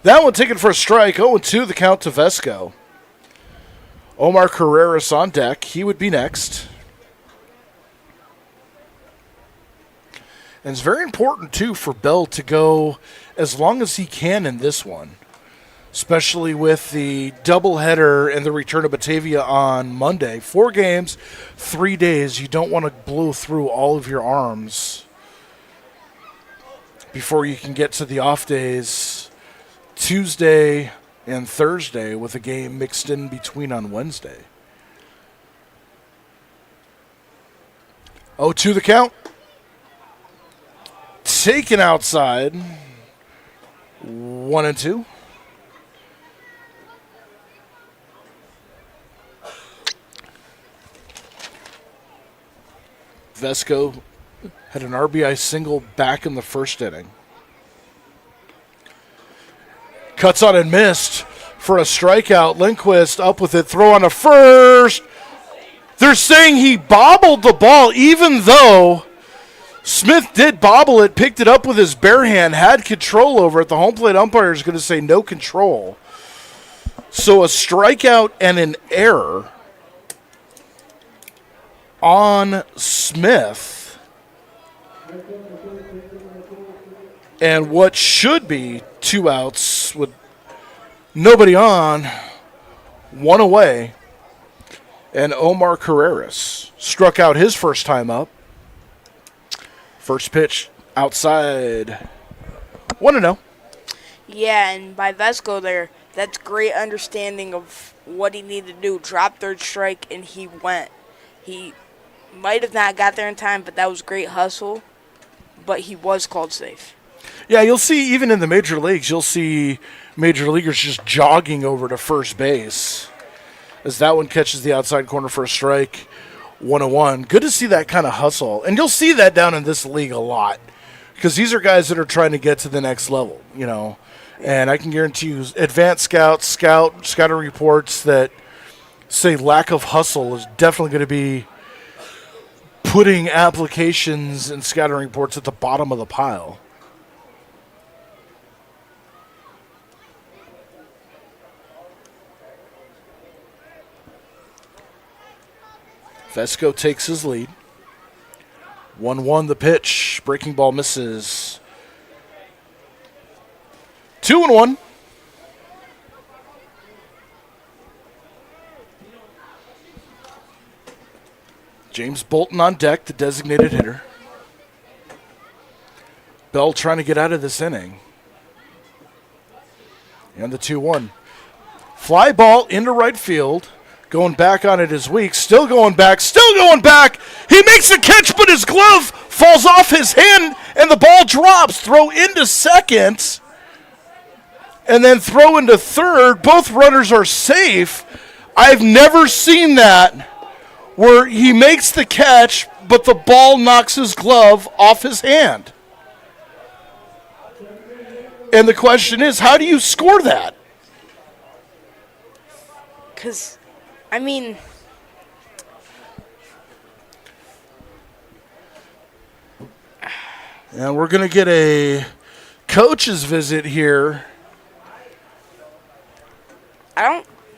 That one taken for a strike. 0-2 the count to Vesco. Omar Carreras on deck. He would be next. And it's very important, too, for Bell to go as long as he can in this one, especially with the doubleheader and the return of Batavia on Monday. 4 games, 3 days. You don't want to blow through all of your arms before you can get to the off days Tuesday and Thursday with a game mixed in between on Wednesday. 0-2 the count. Taken outside. 1-2. Vesco had an RBI single back in the first inning. Cuts on and missed for a strikeout. Lindquist up with it. Throw on to first. They're saying he bobbled the ball, even though Smith did bobble it, picked it up with his bare hand, had control over it. The home plate umpire is going to say no control. So a strikeout and an error on Smith. And what should be 2 outs with nobody on, 1 away. And Omar Carreras struck out his first time up. First pitch outside. 1-0. Yeah, and by Vesco there, that's great understanding of what he needed to do. Drop third strike, and he went. He might have not got there in time, but that was great hustle. But he was called safe. Yeah, you'll see even in the major leagues, you'll see major leaguers just jogging over to first base as that one catches the outside corner for a strike. 1-1. Good to see that kind of hustle. And you'll see that down in this league a lot because these are guys that are trying to get to the next level, you know. And I can guarantee you advanced scouting reports that say lack of hustle is definitely going to be putting applications and scouting reports at the bottom of the pile. Vesco takes his lead. 1-1 the pitch. Breaking ball misses. 2-1. James Bolton on deck, the designated hitter. Bell trying to get out of this inning. And the 2-1. Fly ball into right field. Going back on it is weak. Still going back. He makes a catch, but his glove falls off his hand, and the ball drops. Throw into second, and then throw into third. Both runners are safe. I've never seen that where he makes the catch, but the ball knocks his glove off his hand. And the question is, how do you score that? Because, I mean, and we're going to get a coach's visit here.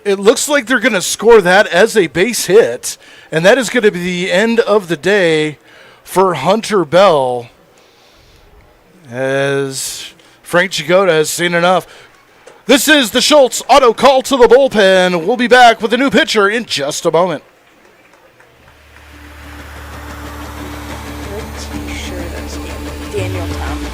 It looks like they're going to score that as a base hit, and that is going to be the end of the day for Hunter Bell, as Frank Chigoda has seen enough. This is the Schultz auto call to the bullpen. We'll be back with a new pitcher in just a moment. pretty sure that's Daniel Thomas.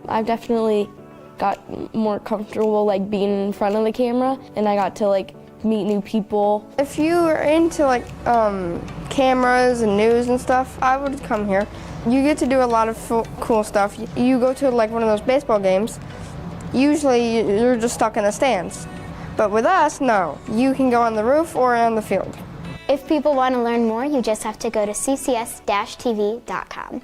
I've definitely got more comfortable like being in front of the camera, and I got to like meet new people. If you are into like cameras and news and stuff, I would come here. You get to do a lot of cool stuff. You go to like one of those baseball games, usually you're just stuck in the stands. But with us, no. You can go on the roof or on the field. If people want to learn more, you just have to go to CCS-TV.com.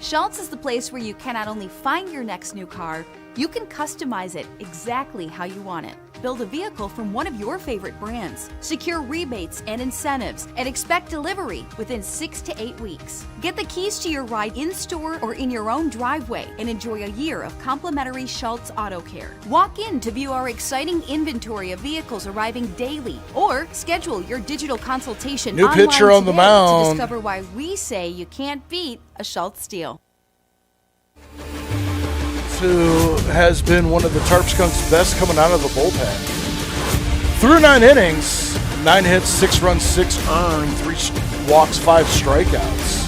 Schultz is the place where you can not only find your next new car, you can customize it exactly how you want it. Build a vehicle from one of your favorite brands, secure rebates and incentives, and expect delivery within 6 to 8 weeks. Get the keys to your ride in-store or in your own driveway and enjoy a year of complimentary Schultz Auto Care. Walk in to view our exciting inventory of vehicles arriving daily, or schedule your digital consultation new online pitcher on the today mound to discover why we say you can't beat a Schultz deal. Who has been one of the Tarp Skunks' best coming out of the bullpen. Through 9 innings, 9 hits, 6 runs, 6 earned, 3 walks, 5 strikeouts.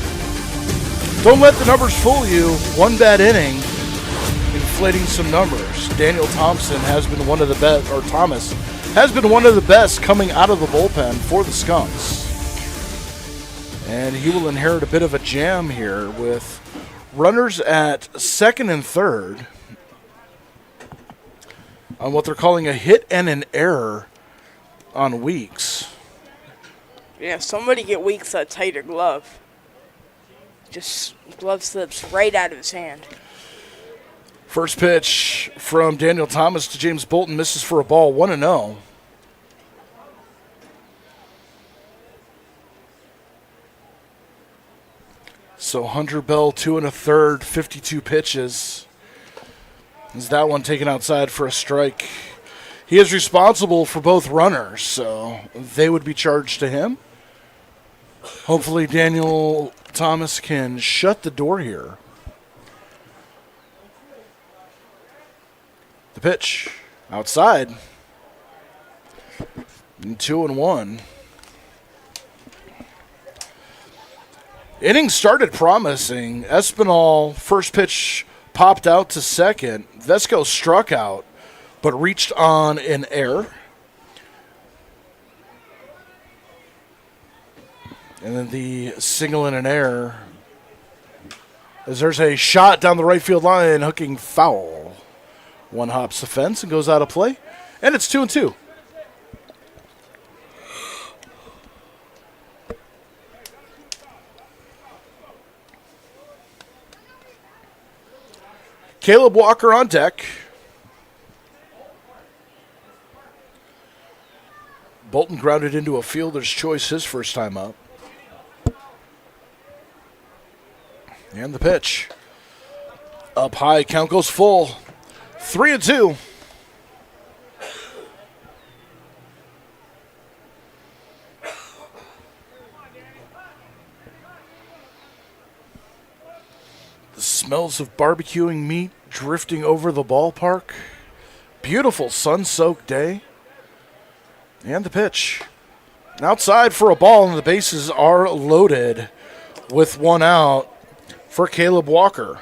Don't let the numbers fool you. 1 bad inning, inflating some numbers. Daniel Thompson has been one of the best, or Thomas has been one of the best coming out of the bullpen for the Skunks. And he will inherit a bit of a jam here with runners at second and third on what they're calling a hit and an error on Weeks. Yeah, somebody get Weeks a tighter glove. Just glove slips right out of his hand. First pitch from Daniel Thomas to James Bolton misses for a ball, 1-0. So Hunter Bell, 2 1/3, 52 pitches. Is that one taken outside for a strike? He is responsible for both runners, so they would be charged to him. Hopefully Daniel Thomas can shut the door here. The pitch outside. And 2-1. Inning started promising. Espinal, first pitch popped out to second. Vesco struck out, but reached on an error. And then the single and an error, as there's a shot down the right field line, hooking foul. One hops the fence and goes out of play, and it's 2-2. Caleb Walker on deck. Bolton grounded into a fielder's choice his first time up. And the pitch. Up high, count goes full. 3-2. The smells of barbecuing meat drifting over the ballpark. Beautiful sun-soaked day. And the pitch. Outside for a ball, and the bases are loaded with one out for Caleb Walker.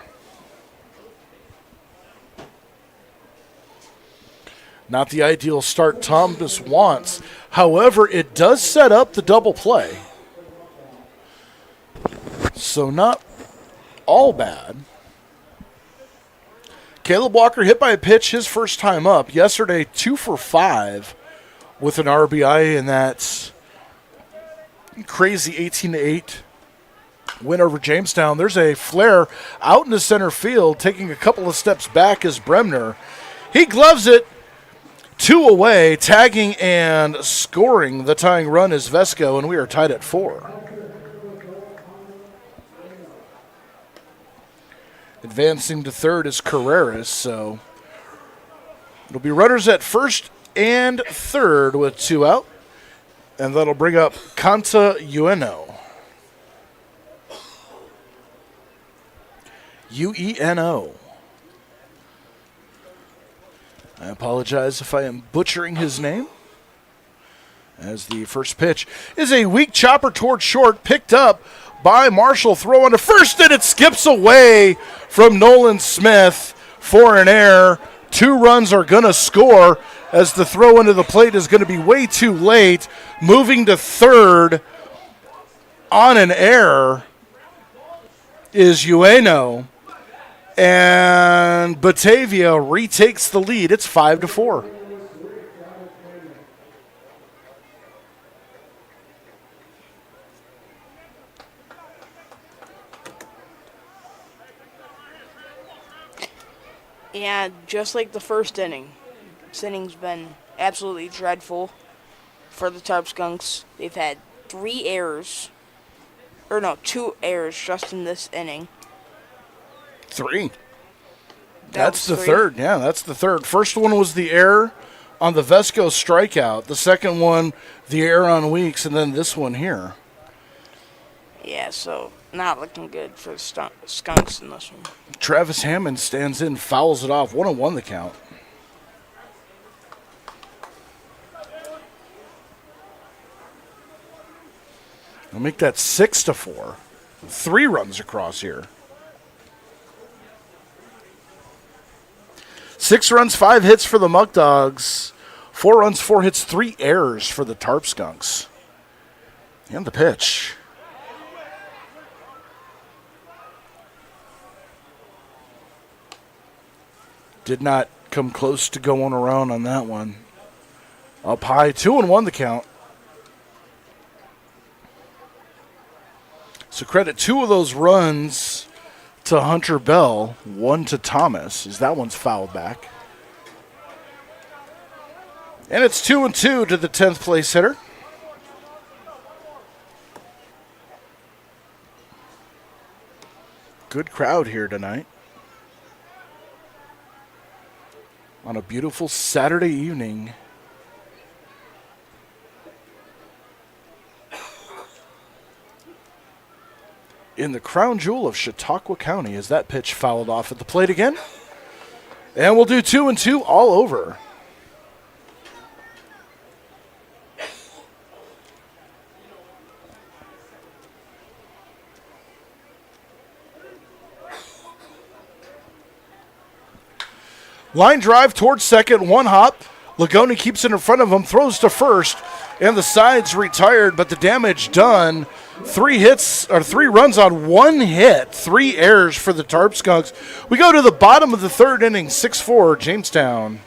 Not the ideal start Thomas wants. However, it does set up the double play. So not all bad. Caleb Walker hit by a pitch his first time up. Yesterday, 2 for 5 with an RBI, and that's crazy 18-8 win over Jamestown. There's a flare out into center field, taking a couple of steps back is Bremner. He gloves it. 2 away, tagging and scoring the tying run is Vesco, and we are tied at 4. Advancing to third is Carreras, so it'll be runners at first and third with 2 out, and that'll bring up Kanta Ueno. U-E-N-O. I apologize if I am butchering his name. As the first pitch is a weak chopper toward short, picked up by Marshall. Throw on to first, and it skips away from Nolan Smith for an error. 2 runs are going to score as the throw into the plate is going to be way too late. Moving to third on an error is Ueno. And Batavia retakes the lead. It's 5-4. Yeah, just like the first inning. This inning's been absolutely dreadful for the Tarp Skunks. They've had 2 errors just in this inning. 3. That's the 3? third. Yeah, that's the third. First one was the error on the Vesco strikeout. The second one, the error on Weeks, and then this one here. Yeah, so not looking good for the Skunks in this one. Travis Hammond stands in, fouls it off. 1-1 the count. I'll make that 6-4. 3 runs across here. 6 runs, 5 hits for the Muckdogs. 4 runs, 4 hits, 3 errors for the Tarp Skunks. And the pitch. Did not come close to going around on that one. Up high, 2-1 the count. So credit 2 of those runs to Hunter Bell, 1 to Thomas, as that one's fouled back. And it's 2-2 to the 10th place hitter. Good crowd here tonight. On a beautiful Saturday evening. In the crown jewel of Chautauqua County, as that pitch fouled off at the plate again. And we'll do 2-2 all over. Line drive towards second, one hop. Lagoni keeps it in front of him, throws to first, and the side's retired, but the damage done. 3 runs on 1 hit, 3 errors for the Tarp Skunks. We go to the bottom of the third inning, 6-4 Jamestown.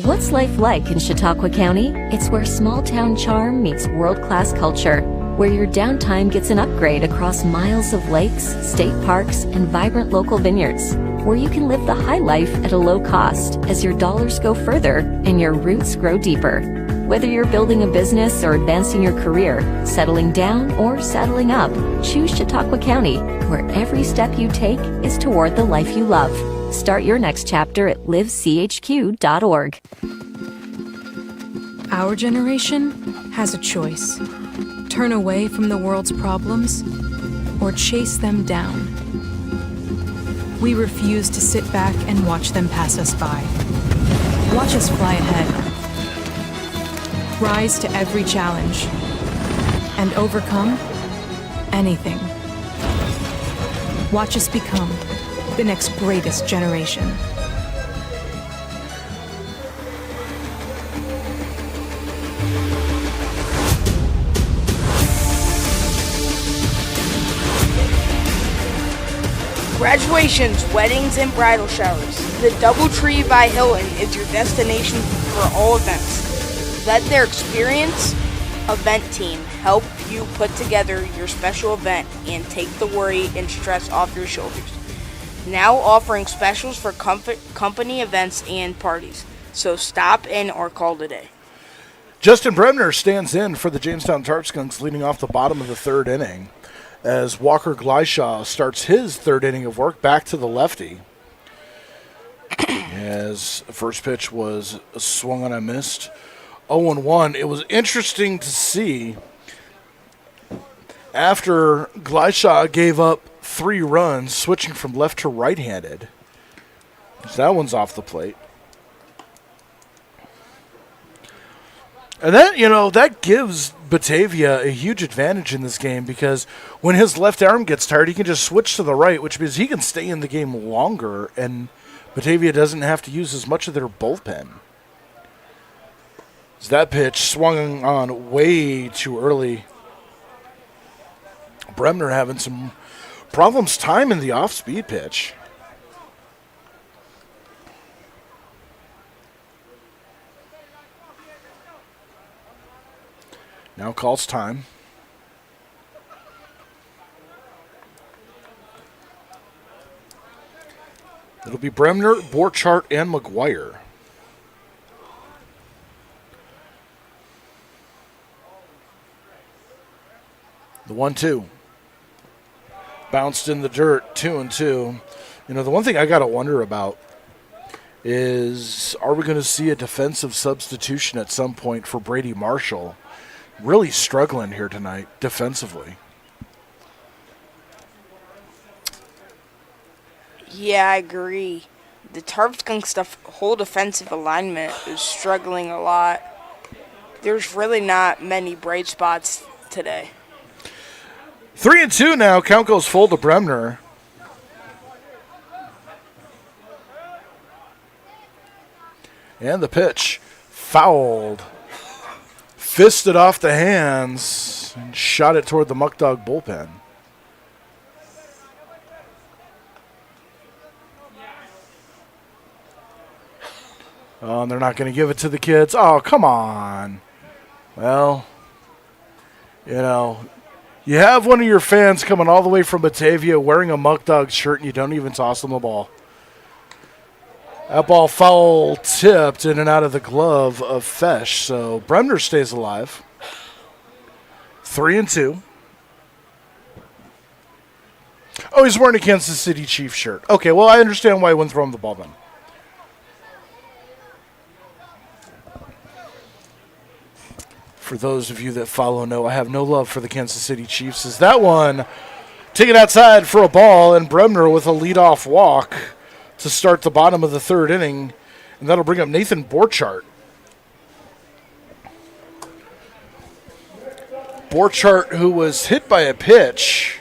What's life like in Chautauqua County? It's where small-town charm meets world-class culture, where your downtime gets an upgrade across miles of lakes, state parks, and vibrant local vineyards, where you can live the high life at a low cost as your dollars go further and your roots grow deeper. Whether you're building a business or advancing your career, settling down or settling up, choose Chautauqua County, where every step you take is toward the life you love. Start your next chapter at livechq.org. Our generation has a choice. Turn away from the world's problems or chase them down. We refuse to sit back and watch them pass us by. Watch us fly ahead. Rise to every challenge and overcome anything. Watch us become the next greatest generation. Graduations, weddings, and bridal showers. The DoubleTree by Hilton is your destination for all events. Let their experienced event team help you put together your special event and take the worry and stress off your shoulders. Now offering specials for company events and parties. So stop in or call today. Justin Bremner stands in for the Jamestown Tarp Skunks, leading off the bottom of the third inning, as Walker Glyshaw starts his third inning of work back to the lefty. As the first pitch was swung on and missed. 0-1. It was interesting to see after Glyshaw gave up 3 runs, switching from left to right-handed. So that one's off the plate. And that, that gives Batavia a huge advantage in this game, because when his left arm gets tired, he can just switch to the right, which means he can stay in the game longer, and Batavia doesn't have to use as much of their bullpen. So that pitch swung on way too early. Bremner having some problems timing the off-speed pitch. Now calls time. It'll be Bremner, Borchardt, and McGuire. The 1-2. Bounced in the dirt, 2-2. The one thing I got to wonder about is, are we going to see a defensive substitution at some point for Brady Marshall? Really struggling here tonight defensively. Yeah, I agree. The Tarp Skunks' whole defensive alignment is struggling a lot. There's really not many bright spots today. 3-2 now. Count goes full to Bremner. And the pitch fouled. Fisted off the hands and shot it toward the Muckdog bullpen. Oh, and they're not going to give it to the kids. Oh, come on. Well, you have one of your fans coming all the way from Batavia wearing a Muckdog shirt, and you don't even toss them the ball. That ball foul tipped in and out of the glove of Fesh. So Bremner stays alive. 3-2. Oh, he's wearing a Kansas City Chiefs shirt. Okay, well, I understand why he wouldn't throw him the ball then. For those of you that follow know, I have no love for the Kansas City Chiefs, as that one Taken outside for a ball, and Bremner with a leadoff walk to start the bottom of the third inning, and that'll bring up Nathan Borchardt. Borchardt, who was hit by a pitch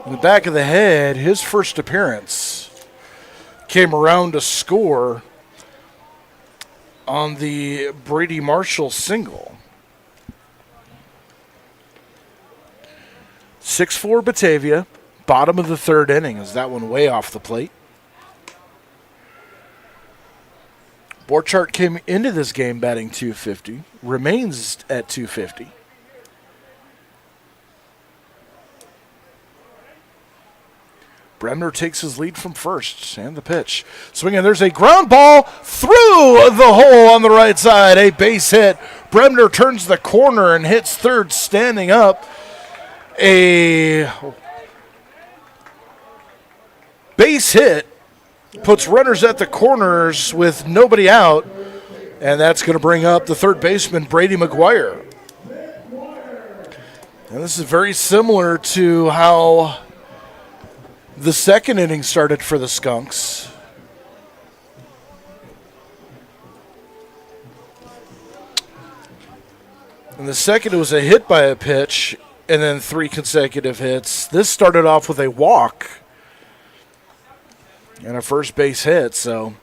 in the back of the head, his first appearance, came around to score on the Brady Marshall single. 6-4 Batavia, bottom of the third inning. Is that one way off the plate? Borchardt came into this game batting .250, remains at .250. Bremner takes his lead from first, and the pitch. Swinging, there's a ground ball through the hole on the right side. A base hit. Bremner turns the corner and hits third standing up. A base hit puts runners at the corners with nobody out, and that's going to bring up the third baseman, Brady McGuire. And this is very similar to how the second inning started for the Skunks. In the second, it was a hit by a pitch, and then 3 consecutive hits. This started off with a walk and a first base hit. So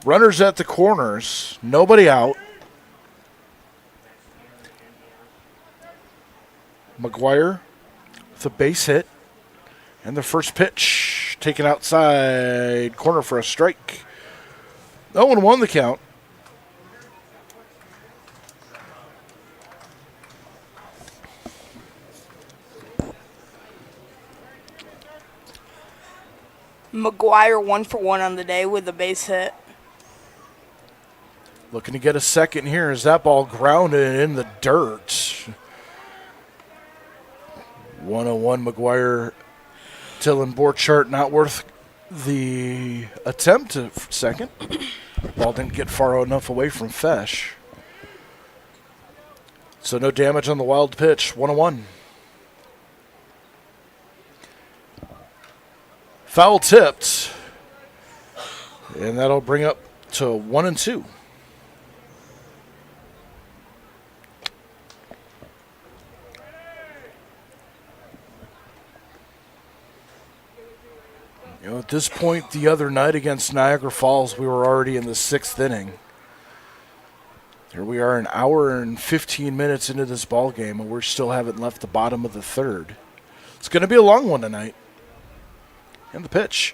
runners at the corners, nobody out. McGuire with a base hit. And the first pitch taken outside corner for a strike. 0-1 the count. McGuire 1 for 1 on the day with a base hit. Looking to get a second here as that ball grounded in the dirt. 1-1 McGuire. Dylan Borchardt not worth the attempt to second. Ball didn't get far enough away from Fesh. So no damage on the wild pitch. 1-1. Foul tipped. And that'll bring up to 1-2. You know, at this point, the other night against Niagara Falls, we were already in the 6th inning. Here we are, an hour and 15 minutes into this ball game, and we still haven't left the bottom of the third. It's going to be a long one tonight. And the pitch.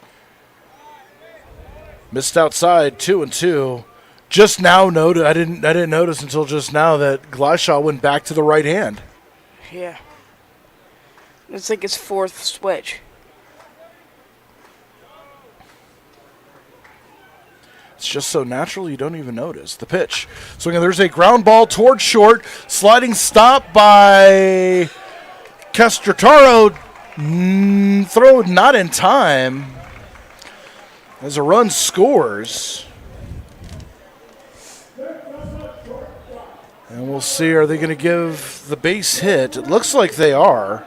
Missed outside, 2-2. Just now noted, I didn't notice until just now that Glashaw went back to the right hand. Yeah. It's like his 4th switch. It's just so natural you don't even notice. The pitch. Swinging, there's a ground ball towards short. Sliding stop by Castrataro. Throw not in time. As a run scores. And we'll see, are they going to give the base hit? It looks like they are.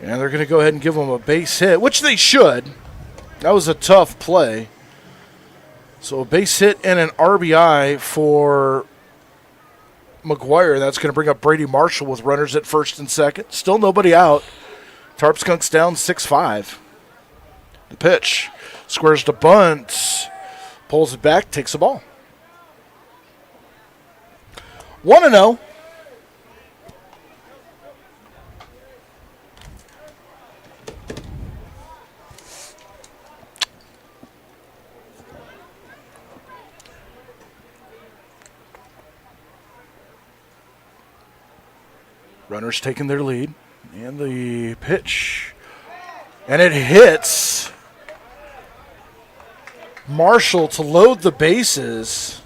And they're going to go ahead and give them a base hit, which they should. That was a tough play. So a base hit and an RBI for McGuire. That's going to bring up Brady Marshall with runners at first and second. Still nobody out. Tarp Skunks down 6-5. The pitch. Squares to bunt. Pulls it back. Takes the ball. 1-0. Runners taking their lead. And the pitch. And it hits Marshall to load the bases.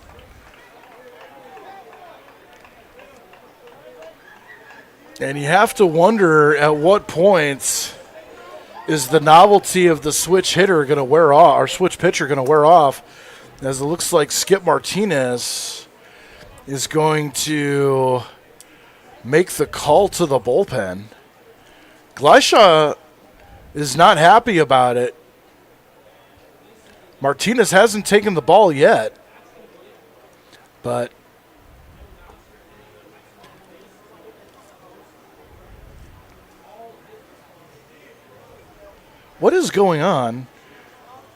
And you have to wonder at what point is the novelty of the switch hitter going to wear off, or switch pitcher going to wear off, as it looks like Skip Martinez is going to make the call to the bullpen. Gleishaw is not happy about it. Martinez hasn't taken the ball yet, but what is going on?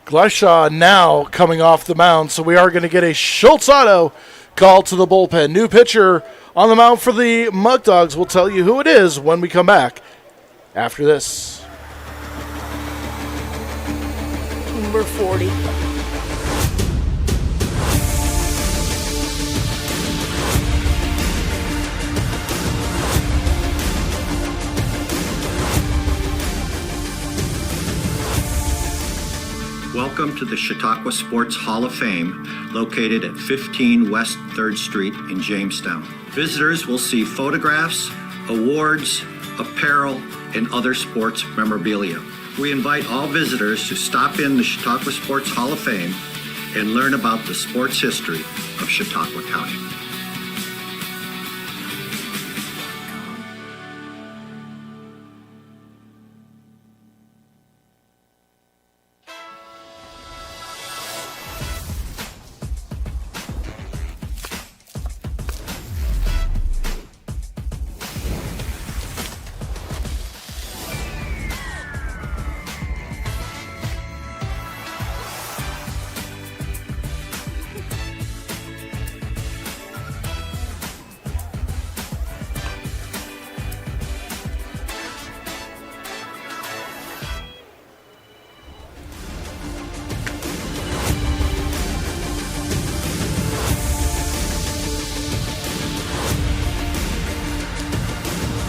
Gleishaw now coming off the mound, so we are going to get a Schultz Auto call to the bullpen. New pitcher on the mound for the Muckdogs. We'll tell you who it is when we come back after this. Number 40. Welcome to the Chautauqua Sports Hall of Fame, located at 15 West 3rd Street in Jamestown. Visitors will see photographs, awards, apparel, and other sports memorabilia. We invite all visitors to stop in the Chautauqua Sports Hall of Fame and learn about the sports history of Chautauqua County.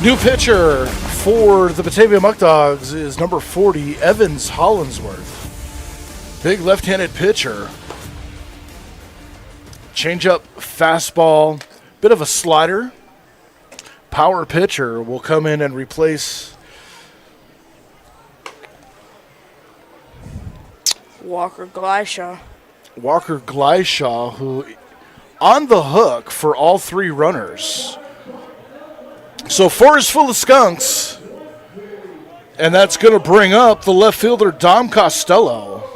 New pitcher for the Batavia Muckdogs is number 40, Evans Hollinsworth. Big left-handed pitcher. Changeup, fastball, bit of a slider. Power pitcher will come in and replace Walker Gleishaw. Walker Gleishaw, who on the hook for all three runners. So 4 is full of Skunks, and that's going to bring up the left fielder, Dom Costello.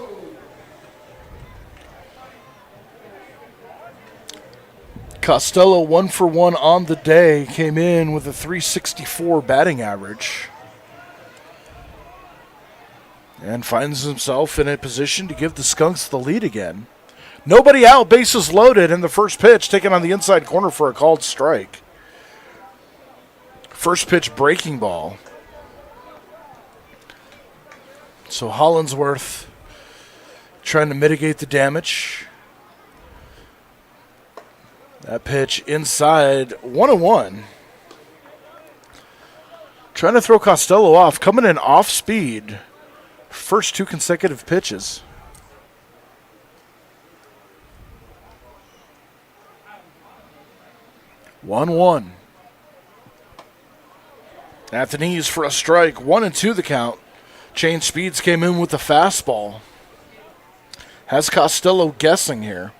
Costello 1 for 1 on the day, came in with a .364 batting average, and finds himself in a position to give the Skunks the lead again. Nobody out, bases loaded, and the first pitch taken on the inside corner for a called strike. First pitch breaking ball. So Hollinsworth trying to mitigate the damage. That pitch inside, 1-1. Trying to throw Costello off, coming in off speed. First 2 consecutive pitches. One. At the knees for a strike. 1-2 the count. Change speeds came in with the fastball. Has Costello guessing here.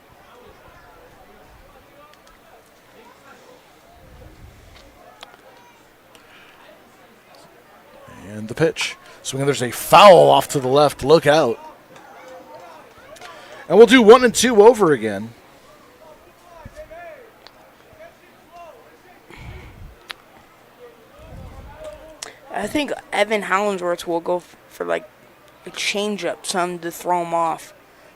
And the pitch. Swinging, there's a foul off to the left. Look out. And we'll do 1-2 over again. I think Evan Hollinsworth will go for like a changeup, something to throw him off.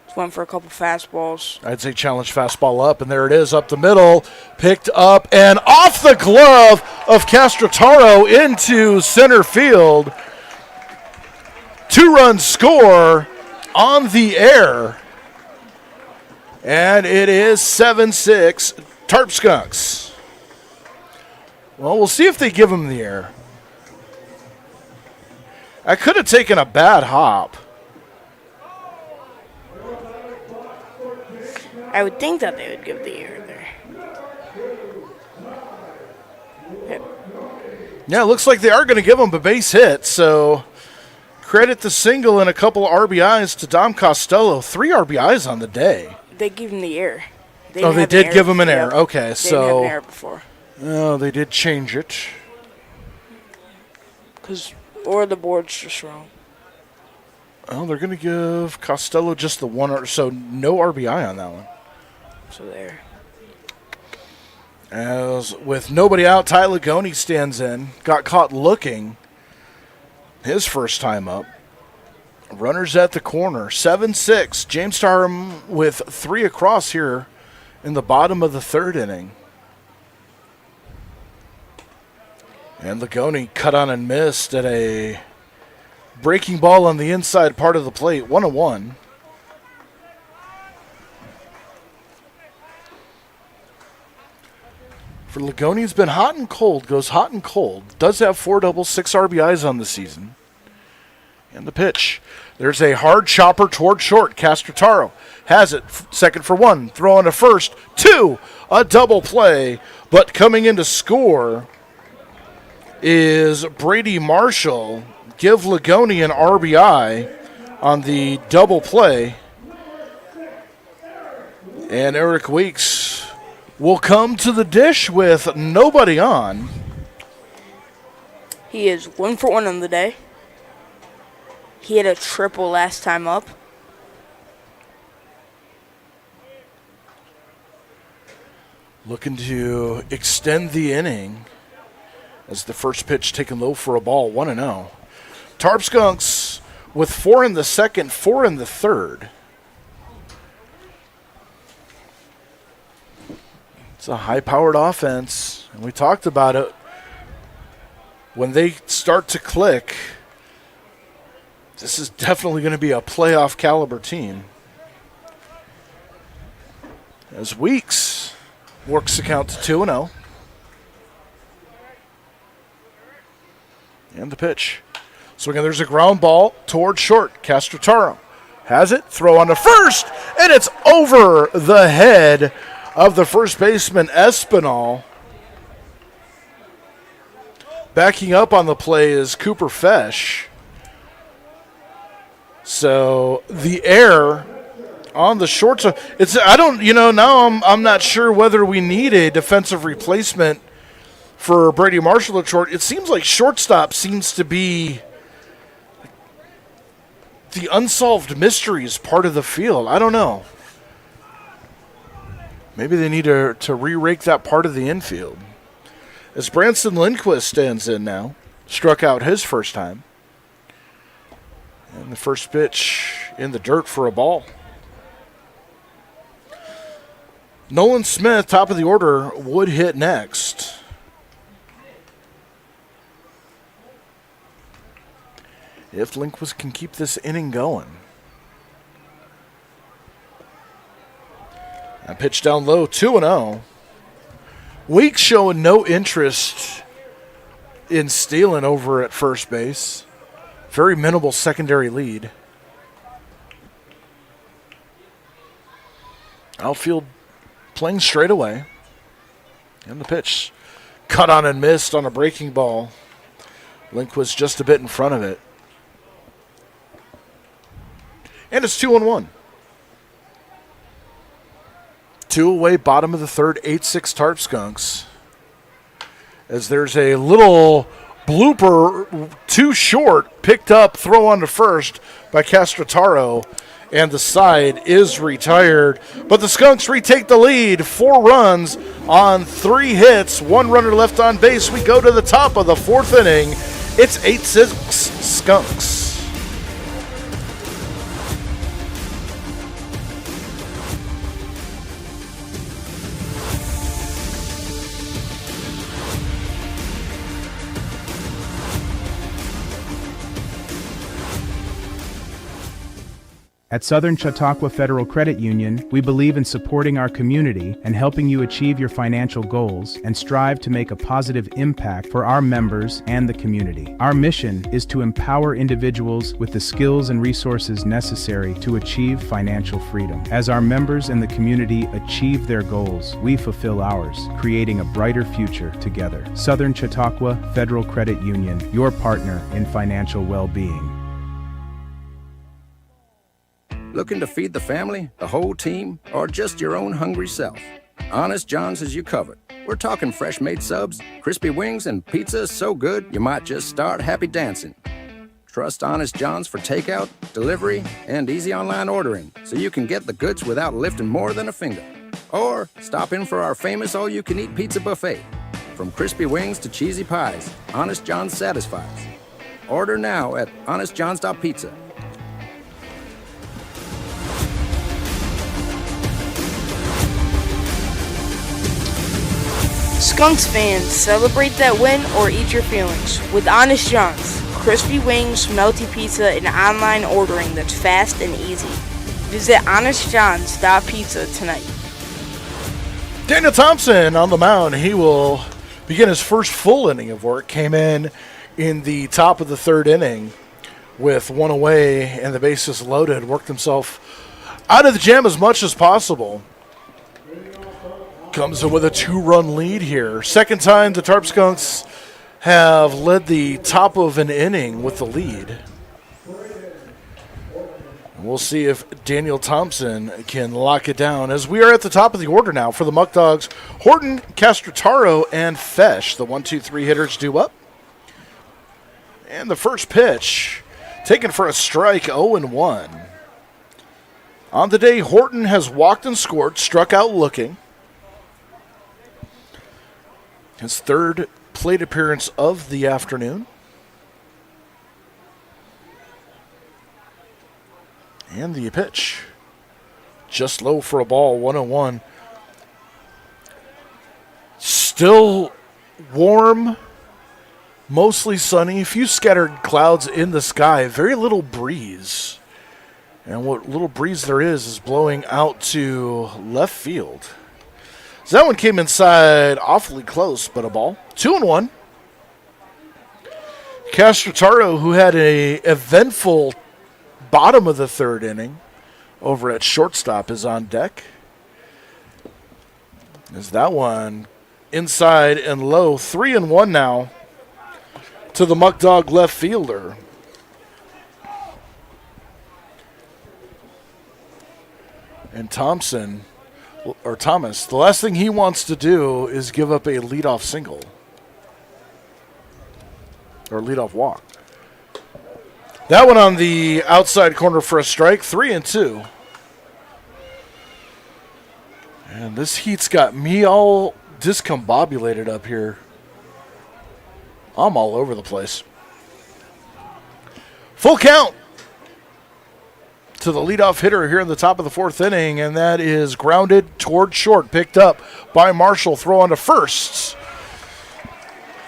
Just went for a couple fastballs. I'd say challenge fastball up, and there it is up the middle. Picked up and off the glove of Castrotaro into center field. 2-run score on the air. And it is 7-6 Tarp Skunks. Well, we'll see if they give him the air. I could have taken a bad hop. I would think that they would give the air there. Yeah, it looks like they are going to give him a base hit, so credit the single and a couple of RBIs to Dom Costello. 3 RBIs on the day. They give him the air. They did give him an air. Okay, they so didn't have an air before. Oh, they did change it. Or the board's just wrong. Oh, they're going to give Costello just the one, so no RBI on that one. So there. As with nobody out, Ty Lagoni stands in. Got caught looking his first time up. Runners at the corner. 7-6. Jamestown with 3 across here in the bottom of the third inning. And Lagoni cut on and missed at a breaking ball on the inside part of the plate. 1-1. For Lagoni, it's been hot and cold. Goes hot and cold. Does have 4 doubles, 6 RBIs on the season. And the pitch. There's a hard chopper toward short. Castrataro has it. Second for 1. Throw on to first. 2. A double play. But coming in to score is Brady Marshall. Give Lagoni an RBI on the double play. And Eric Weeks will come to the dish with nobody on. He is 1 for 1 on the day. He had a triple last time up. Looking to extend the inning as the first pitch taken low for a ball, 1-0. Tarp Skunks with 4 in the second, 4 in the third. It's a high-powered offense, and we talked about it. When they start to click, this is definitely going to be a playoff caliber team. As Weeks works the count to 2-0. And the pitch. So again, there's a ground ball toward short. Castrataro has it. Throw on to first, and it's over the head of the first baseman, Espinal. Backing up on the play is Cooper Fesh. So the error on the short side. Now I'm not sure whether we need a defensive replacement for Brady Marshall at short. It seems like shortstop seems to be the unsolved mysteries part of the field. I don't know. Maybe they need to re-rake that part of the infield. As Branson Lindquist stands in now, struck out his first time. And the first pitch in the dirt for a ball. Nolan Smith, top of the order, would hit next. If Lindquist can keep this inning going. A pitch down low, 2-0. Weeks showing no interest in stealing over at first base. Very minimal secondary lead. Outfield playing straight away. And the pitch. Cut on and missed on a breaking ball. Lindquist just a bit in front of it. And it's 2-1. 2 away, bottom of the third, 8-6 Tarp Skunks. As there's a little blooper, too short, picked up, throw on to first by Castrataro, and the side is retired. But the Skunks retake the lead, 4 runs on 3 hits, 1 runner left on base. We go to the top of the 4th inning. It's 8-6 Skunks. At Southern Chautauqua Federal Credit Union, we believe in supporting our community and helping you achieve your financial goals and strive to make a positive impact for our members and the community. Our mission is to empower individuals with the skills and resources necessary to achieve financial freedom. As our members and the community achieve their goals, we fulfill ours, creating a brighter future together. Southern Chautauqua Federal Credit Union, your partner in financial well-being. Looking to feed the family, the whole team, or just your own hungry self? Honest John's has you covered. We're talking fresh-made subs, crispy wings, and pizza so good you might just start happy dancing. Trust Honest John's for takeout, delivery, and easy online ordering so you can get the goods without lifting more than a finger. Or stop in for our famous all-you-can-eat pizza buffet. From crispy wings to cheesy pies, Honest John's satisfies. Order now at honestjohns.pizza. Skunks fans, celebrate that win or eat your feelings with Honest John's. Crispy wings, melty pizza, and online ordering that's fast and easy. Visit honestjohns.pizza tonight. Daniel Thompson on the mound. He will begin his first full inning of work. Came in the top of the third inning with one away and the bases loaded. Worked himself out of the jam as much as possible. Comes in with a 2-run lead here. Second time the Tarp Skunks have led the top of an inning with the lead. We'll see if Daniel Thompson can lock it down as we are at the top of the order now for the Muckdogs. Horton, Castrotaro, and Fesh, the 1-2-3 hitters, due up. And the first pitch taken for a strike, 0-1. On the day, Horton has walked and scored, struck out looking. His third plate appearance of the afternoon. And the pitch. Just low for a ball, 1-1. Still warm, mostly sunny, a few scattered clouds in the sky, very little breeze. And what little breeze there is blowing out to left field. So that one came inside awfully close, but a ball. 2-1. Castrotaro, who had a eventful bottom of the third inning over at shortstop, is on deck. Is that one inside and low. 3-1 now to the Muckdog left fielder. And Thomas, the last thing he wants to do is give up a leadoff single or leadoff walk. That one on the outside corner for a strike, 3-2. And this heat's got me all discombobulated up here. I'm all over the place. Full count to the leadoff hitter here in the top of the fourth inning, and that is grounded toward short, picked up by Marshall, throw on to first.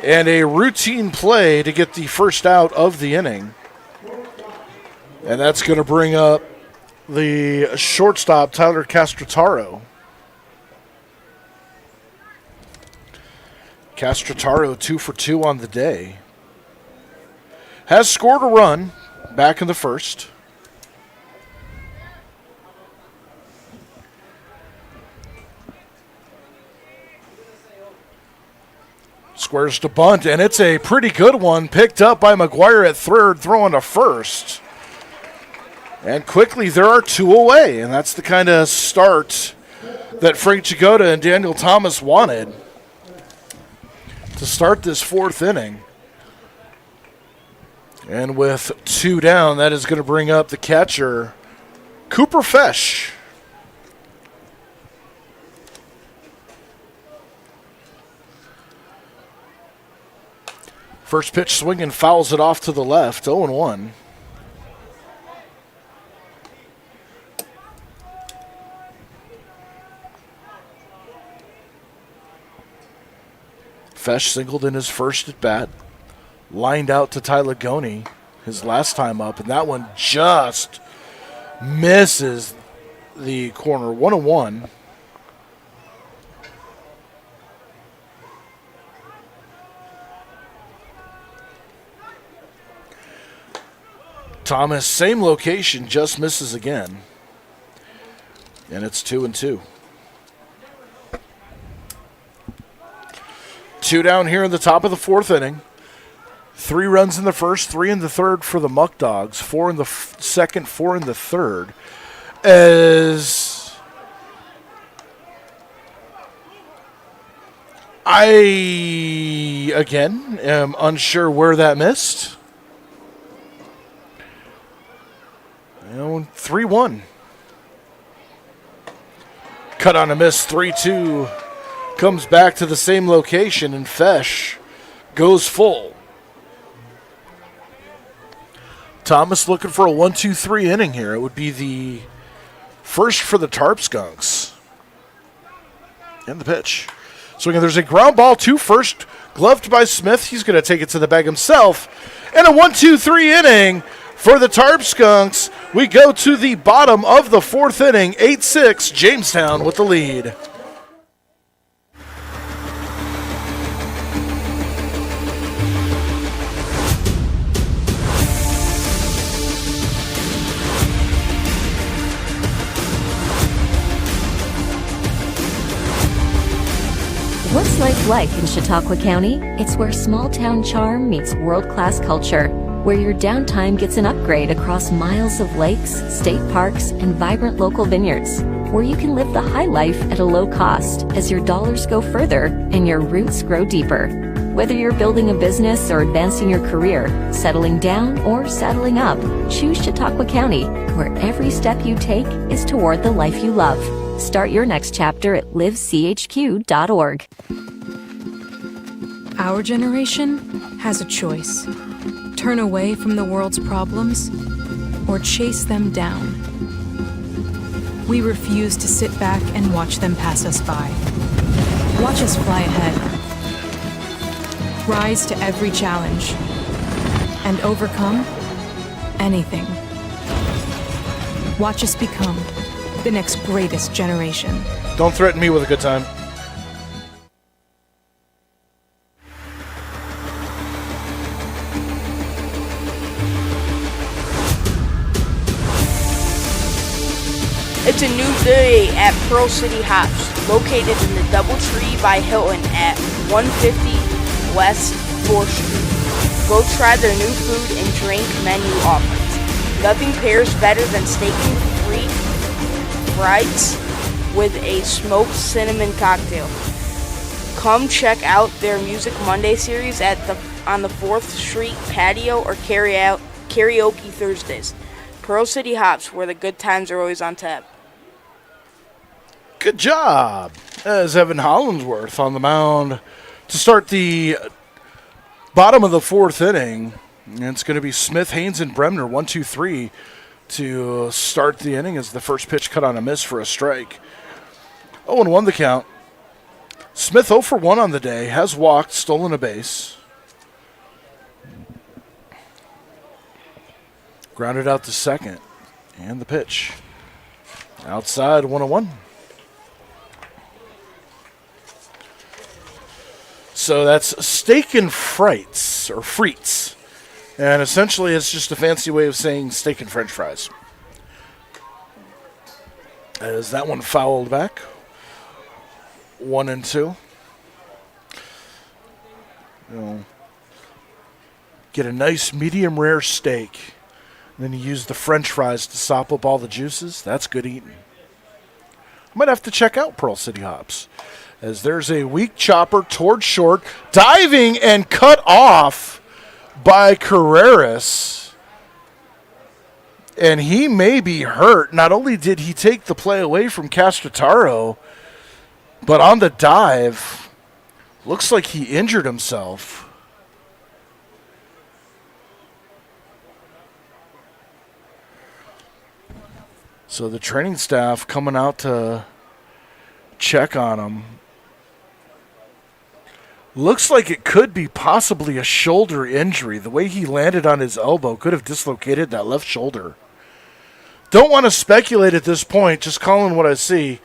And a routine play to get the first out of the inning. And that's going to bring up the shortstop, Tyler Castrotaro. Castrotaro 2 for 2 on the day. Has scored a run back in the first. Squares to bunt, and it's a pretty good one. Picked up by McGuire at third, throwing to first. And quickly, there are two away, and that's the kind of start that Frank Chigota and Daniel Thomas wanted to start this fourth inning. And with two down, that is going to bring up the catcher, Cooper Fesh. First pitch swinging, fouls it off to the left, 0-1. Fesh singled in his first at bat, lined out to Tyler Goney his last time up, and that one just misses the corner, 1-1. Thomas, same location, just misses again. And it's 2-2. Two down here in the top of the fourth inning. 3 runs in the first, 3 in the third for the Muckdogs. 4 in the second, 4 in the third. As I, again, am unsure where that missed. 3-1. Cut on a miss, 3-2. Comes back to the same location, and Fesh goes full. Thomas looking for a 1-2-3 inning here. It would be the first for the Tarp Skunks. And the pitch. So again, there's a ground ball to first, gloved by Smith. He's going to take it to the bag himself. And a 1-2-3 inning for the Tarp Skunks. We go to the bottom of the fourth inning, 8-6, Jamestown with the lead. What's life like in Chautauqua County? It's where small-town charm meets world-class culture, where your downtime gets an upgrade across miles of lakes, state parks, and vibrant local vineyards, where you can live the high life at a low cost as your dollars go further and your roots grow deeper. Whether you're building a business or advancing your career, settling down or settling up, choose Chautauqua County, where every step you take is toward the life you love. Start your next chapter at livechq.org. Our generation has a choice. Turn away from the world's problems or chase them down. We refuse to sit back and watch them pass us by. Watch us fly ahead. Rise to every challenge and overcome anything. Watch us become the next greatest generation. Don't threaten me with a good time. It's a new day at Pearl City Hops, located in the Doubletree by Hilton at 150 West 4th Street. Go try their new food and drink menu offerings. Nothing pairs better than steak and frites with a smoked cinnamon cocktail. Come check out their Music Monday series on the 4th Street patio or karaoke Thursdays. Pearl City Hops, where the good times are always on tap. Good job, as Evan Hollingsworth on the mound to start the bottom of the fourth inning. And it's going to be Smith, Haynes, and Bremner, 1-2-3 to start the inning as the first pitch cut on a miss for a strike. 0-1 the count. Smith 0 for 1 on the day, has walked, stolen a base. Grounded out to second, and the pitch. Outside, 1-1. So that's steak and frites, or frites. And essentially it's just a fancy way of saying steak and french fries. As that one fouled back. 1-2. Get a nice medium rare steak. And then you use the french fries to sop up all the juices. That's good eating. I might have to check out Pearl City Hops. As there's a weak chopper towards short. Diving and cut off by Carreras. And he may be hurt. Not only did he take the play away from Castrataro, but on the dive, looks like he injured himself. So the training staff coming out to check on him. Looks like it could be possibly a shoulder injury. The way he landed on his elbow could have dislocated that left shoulder. Don't want to speculate at this point, just calling what I see.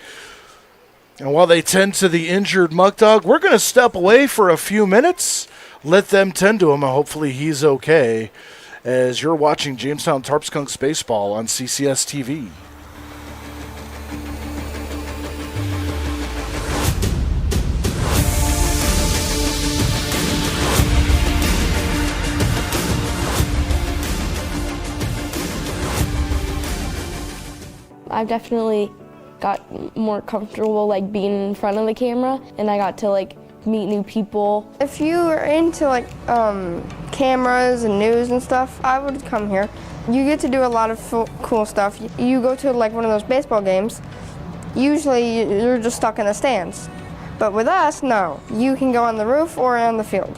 And while they tend to the injured Muckdog, we're going to step away for a few minutes, let them tend to him, and hopefully he's okay, as you're watching Jamestown Tarp Skunks baseball on CCS-TV. I've definitely got more comfortable like being in front of the camera, and I got to like meet new people. If you are into like cameras and news and stuff, I would come here. You get to do a lot of cool stuff. You go to like one of those baseball games. Usually you're just stuck in the stands. But with us, no. You can go on the roof or on the field.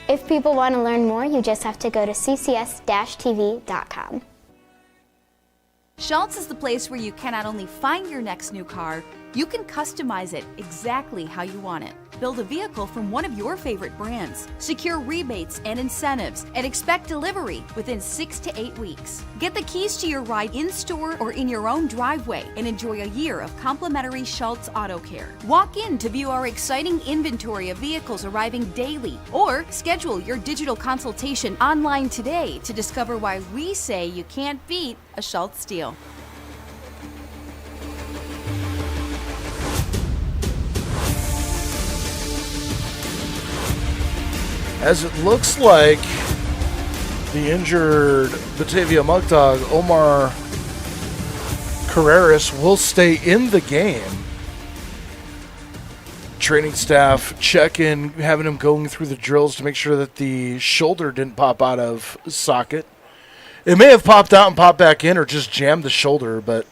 If people want to learn more, you just have to go to CCS-TV.com. Schultz is the place where you can not only find your next new car, you can customize it exactly how you want it. Build a vehicle from one of your favorite brands, secure rebates and incentives, and expect delivery within 6 to 8 weeks. Get the keys to your ride in-store or in your own driveway and enjoy a year of complimentary Schultz Auto Care. Walk in to view our exciting inventory of vehicles arriving daily, or schedule your digital consultation online today to discover why we say you can't beat a Schultz deal. As it looks like the injured Batavia Muckdog, Omar Carreras, will stay in the game. Training staff checking, having him going through the drills to make sure that the shoulder didn't pop out of socket. It may have popped out and popped back in or just jammed the shoulder, but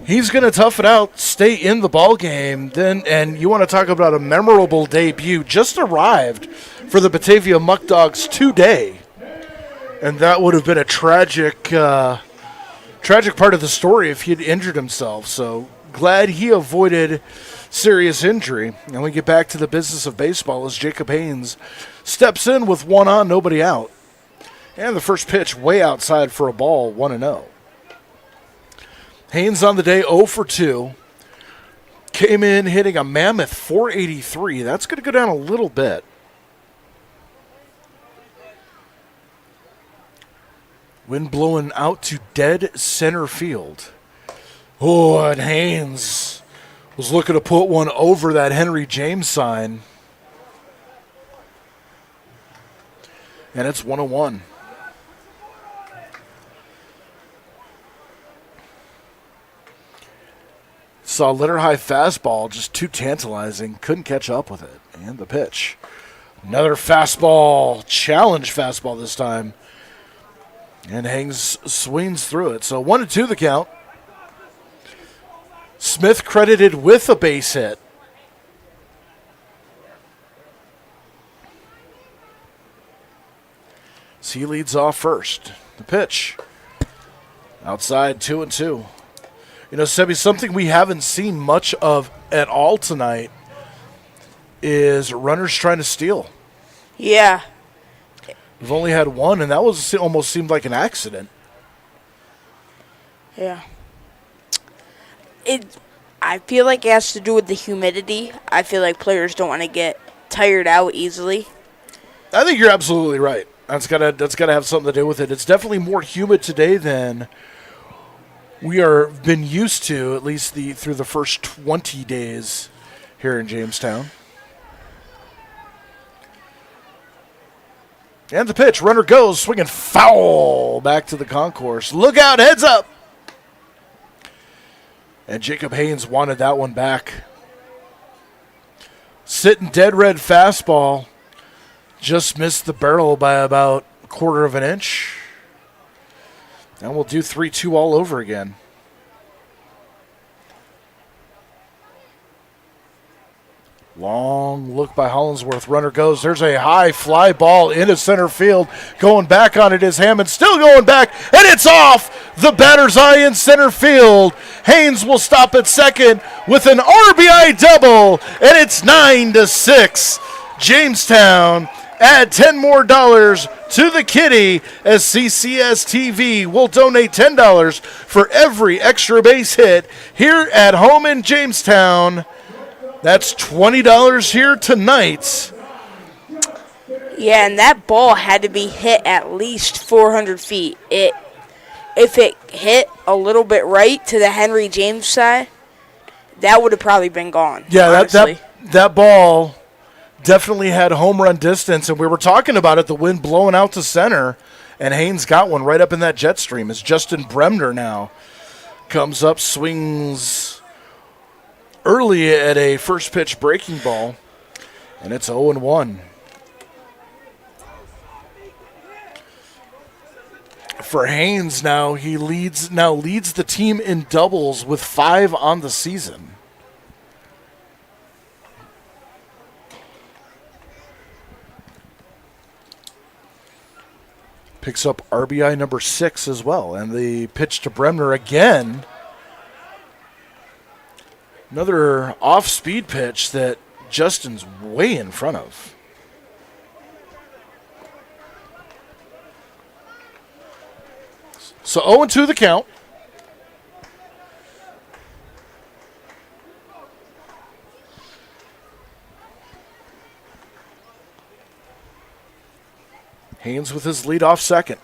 he's going to tough it out, stay in the ball game. Then, and you want to talk about a memorable debut, just arrived for the Batavia Muckdogs today, and that would have been a tragic part of the story if he had injured himself. So glad he avoided serious injury. And we get back to the business of baseball as Jacob Haynes steps in with one on, nobody out, and the first pitch way outside for a ball, 1-0. Haynes on the day 0 for 2. Came in hitting a mammoth 483. That's going to go down a little bit. Wind blowing out to dead center field. Oh, and Haynes was looking to put one over that Henry James sign. And it's 1-1. Saw litter high fastball, just too tantalizing. Couldn't catch up with it. And the pitch. Another fastball, challenge fastball this time. And Haynes swings through it. So 1-2 the count. Smith credited with a base hit. So he leads off first. The pitch. Outside, 2-2. You know, Sebi, something we haven't seen much of at all tonight is runners trying to steal. Yeah. We've only had one, and that was almost seemed like an accident. Yeah. I feel like it has to do with the humidity. I feel like players don't want to get tired out easily. I think you're absolutely right. That's gotta have something to do with it. It's definitely more humid today than we are been used to, at least through the first 20 days here in Jamestown. And the pitch, runner goes, swinging foul back to the concourse. Look out, heads up. And Jacob Haynes wanted that one back. Sitting dead red fastball. Just missed the barrel by about a quarter of an inch. And we'll do 3-2 all over again. Long look by Hollinsworth. Runner goes. There's a high fly ball into center field. Going back on it is Hammond. Still going back. And it's off the batter's eye in center field. Haynes will stop at second with an RBI double. And it's 9-6. Jamestown add $10 more to the kitty as CCS-TV will donate $10 for every extra base hit here at home in Jamestown. That's $20 here tonight. Yeah, and that ball had to be hit at least 400 feet. If it hit a little bit right to the Henry James side, that would have probably been gone. Yeah, that ball definitely had home run distance, and we were talking about it, the wind blowing out to center, and Haynes got one right up in that jet stream. As Justin Bremner now comes up, swings early at a first pitch breaking ball. And it's 0-1. For Haynes now, he leads the team in doubles with 5 on the season. Picks up RBI number 6 as well. And the pitch to Bremner again. Another off-speed pitch that Justin's way in front of. So 0-2 the count. Haynes with his leadoff second.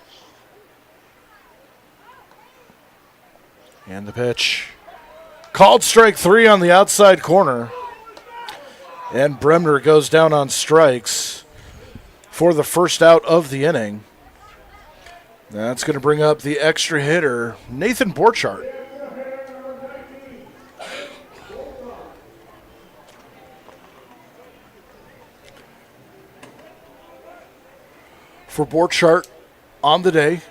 And the pitch. Called strike 3 on the outside corner. And Bremner goes down on strikes for the first out of the inning. That's going to bring up the extra hitter, Nathan Borchardt. For Borchardt on the day,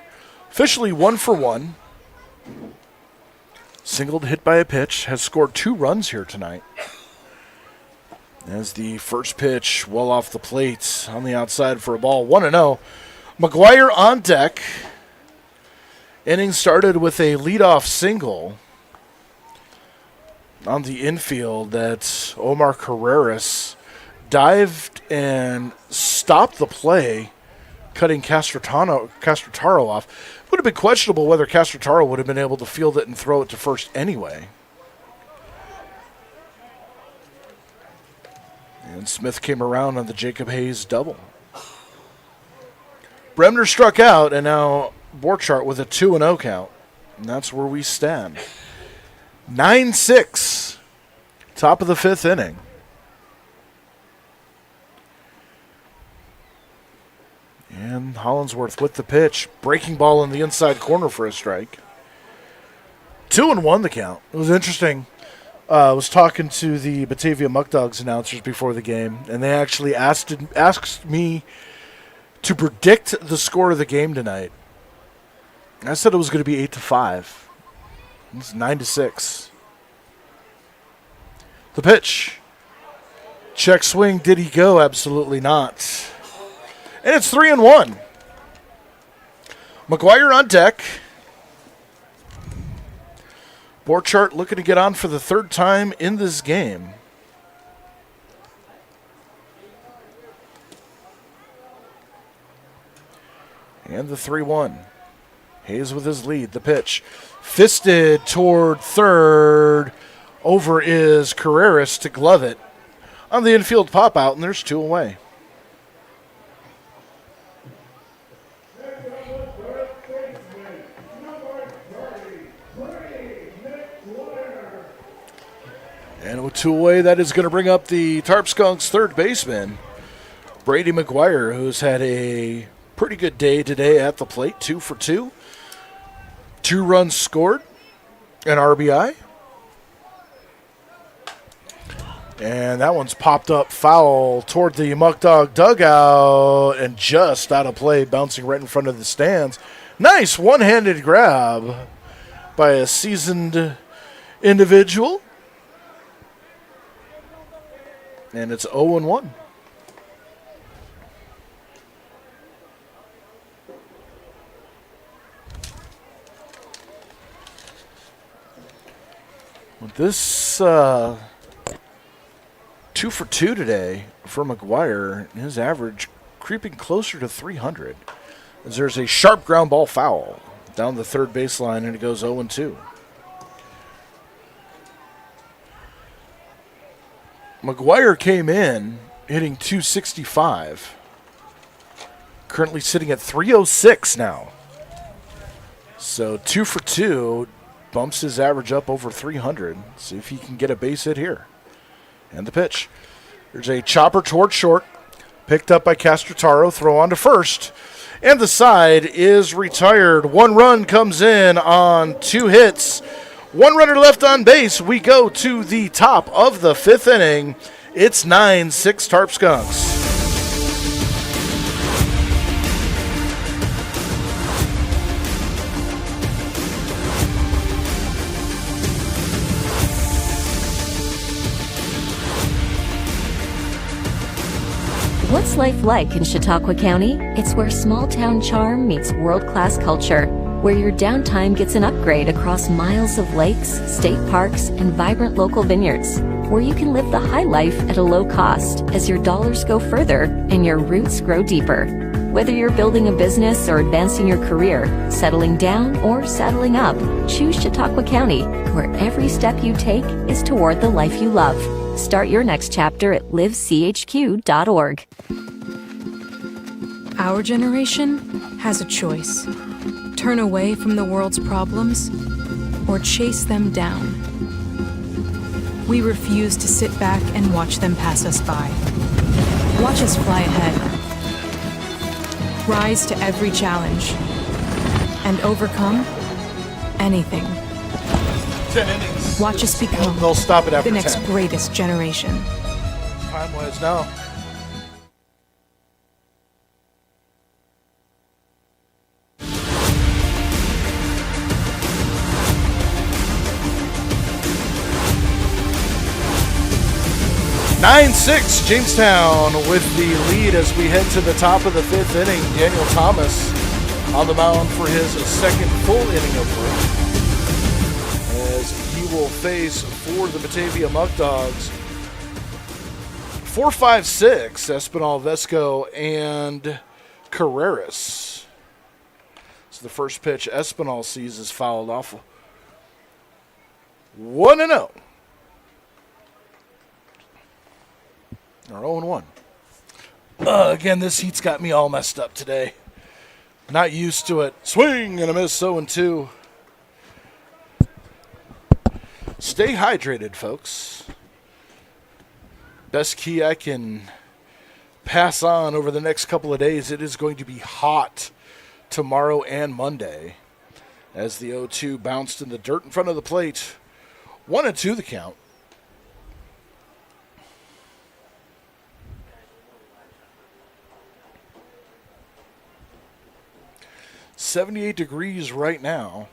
officially 1 for 1. Singled, hit by a pitch, has scored 2 runs here tonight. As the first pitch well off the plate on the outside for a ball, 1-0. McGuire on deck. Inning started with a leadoff single on the infield that Omar Carreras dived and stopped the play, cutting Castrotaro off. It would have been questionable whether Castrotaro would have been able to field it and throw it to first anyway. And Smith came around on the Jacob Hayes double. Bremner struck out, and now Borchardt with a 2-0 count. And that's where we stand. 9-6. Top of the 5th inning. And Hollinsworth with the pitch. Breaking ball in the inside corner for a strike. 2-1 the count. It was interesting. I was talking to the Batavia Muckdogs announcers before the game, and they actually asked me to predict the score of the game tonight. I said it was going to be 8-5. It's 9-6. The pitch. Check swing. Did he go? Absolutely not. And it's 3-1. McGuire on deck. Borchardt looking to get on for the 3rd time in this game. And the 3-1. Hayes with his lead. The pitch. Fisted toward third. Over is Carreras to glove it. On the infield pop out, and there's 2 away. And with 2 away, that is going to bring up the Tarp Skunks' third baseman, Brady McGuire, who's had a pretty good day today at the plate. 2 for 2. 2 runs scored, an RBI. And that one's popped up foul toward the Muckdog dugout and just out of play, bouncing right in front of the stands. Nice one-handed grab by a seasoned individual. And it's 0-1. With this 2 for 2 today for McGuire, his average creeping closer to 300. As there's a sharp ground ball foul down the third baseline, and it goes 0-2. McGuire came in hitting .265. Currently sitting at .306 now. So 2 for 2 bumps his average up over 300. See if he can get a base hit here. And the pitch. There's a chopper toward short. Picked up by Castrotaro. Throw on to first. And the side is retired. 1 run comes in on 2 hits. 1 runner left on base. We go to the top of the 5th inning. It's 9-6 Tarp Skunks. What's life like in Chautauqua County? It's where small-town charm meets world-class culture, where your downtime gets an upgrade across miles of lakes, state parks, and vibrant local vineyards, where you can live the high life at a low cost as your dollars go further and your roots grow deeper. Whether you're building a business or advancing your career, settling down or settling up, choose Chautauqua County, where every step you take is toward the life you love. Start your next chapter at livechq.org. Our generation has a choice. Turn away from the world's problems or chase them down. We refuse to sit back and watch them pass us by. Watch us fly ahead. Rise to every challenge and overcome anything. 10 innings. Watch us become They'll stop it after the next 10. greatest generation. Time-wise now. (9-6) Jamestown with the lead as we head to the top of the 5th inning. Daniel Thomas on the mound for his second full inning of work, as he will face for the Batavia Muckdogs 4-5-6 Espinal, Vesco, and Carreras. So the first pitch Espinal sees is fouled off. 1-0. Or 0-1. Again, this heat's got me all messed up today. Not used to it. Swing and a miss, 0-2. Stay hydrated, folks. Best key I can pass on over the next couple of days. It is going to be hot tomorrow and Monday, as the 0-2 bounced in the dirt in front of the plate. 1-2 the count. .78 degrees right now.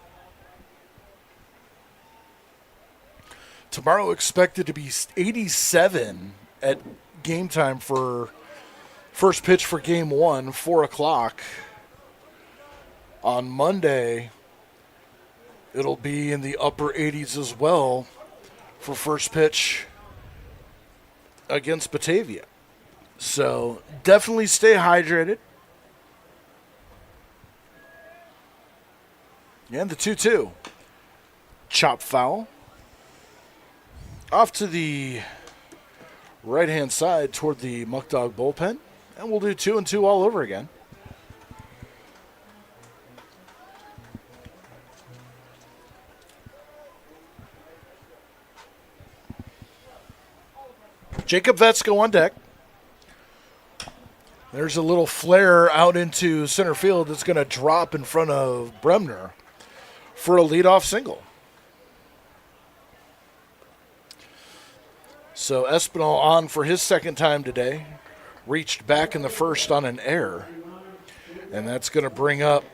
Tomorrow expected to be 87 at game time for first pitch for game 1, 4 o'clock. On Monday, it'll be in the upper 80s as well for first pitch against Batavia. So definitely stay hydrated. And the 2-2. Chop foul. Off to the right-hand side toward the Muckdog bullpen. And we'll do 2-2 all over again. Jacob Vetsko on deck. There's a little flare out into center field that's going to drop in front of Bremner for a leadoff single. So Espinal on for his second time today. Reached back in the first on an error. And that's going to bring up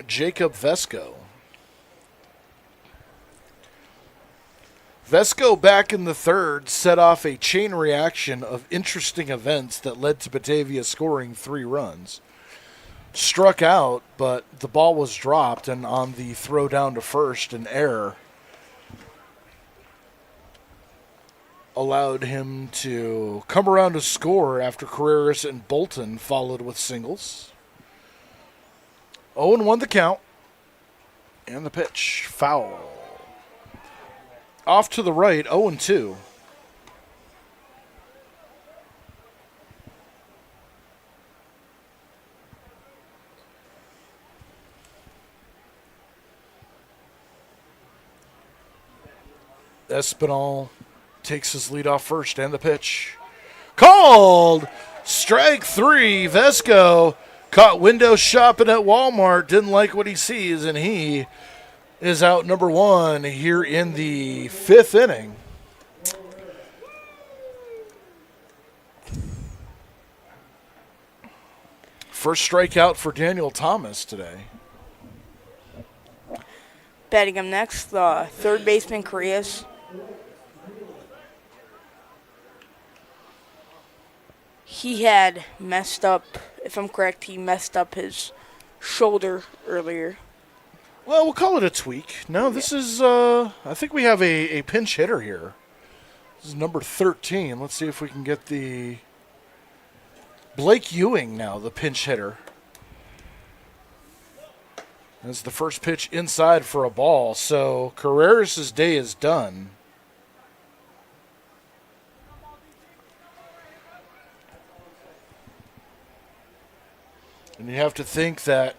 Jacob Vesco. Vesco back in the third set off a chain reaction of interesting events that led to Batavia scoring 3 runs. Struck out, but the ball was dropped, and on the throw down to first, an error allowed him to come around to score after Carreras and Bolton followed with singles. 0-1 the count, and the pitch, foul. Off to the right, 0-2. Espinal takes his lead off first, and the pitch. Called! Strike 3. Vesco caught window shopping at Walmart, didn't like what he sees, and he is out number 1 here in the 5th inning. First strikeout for Daniel Thomas today. Batting him next, the third baseman, Correas. He had messed up, if I'm correct, he messed up his shoulder earlier. Well, we'll call it a tweak. No, this is, I think we have a pinch hitter here. This is number 13. Let's see if we can get the Blake Ewing now, the pinch hitter. That's the first pitch inside for a ball, so Carreras' day is done. And you have to think that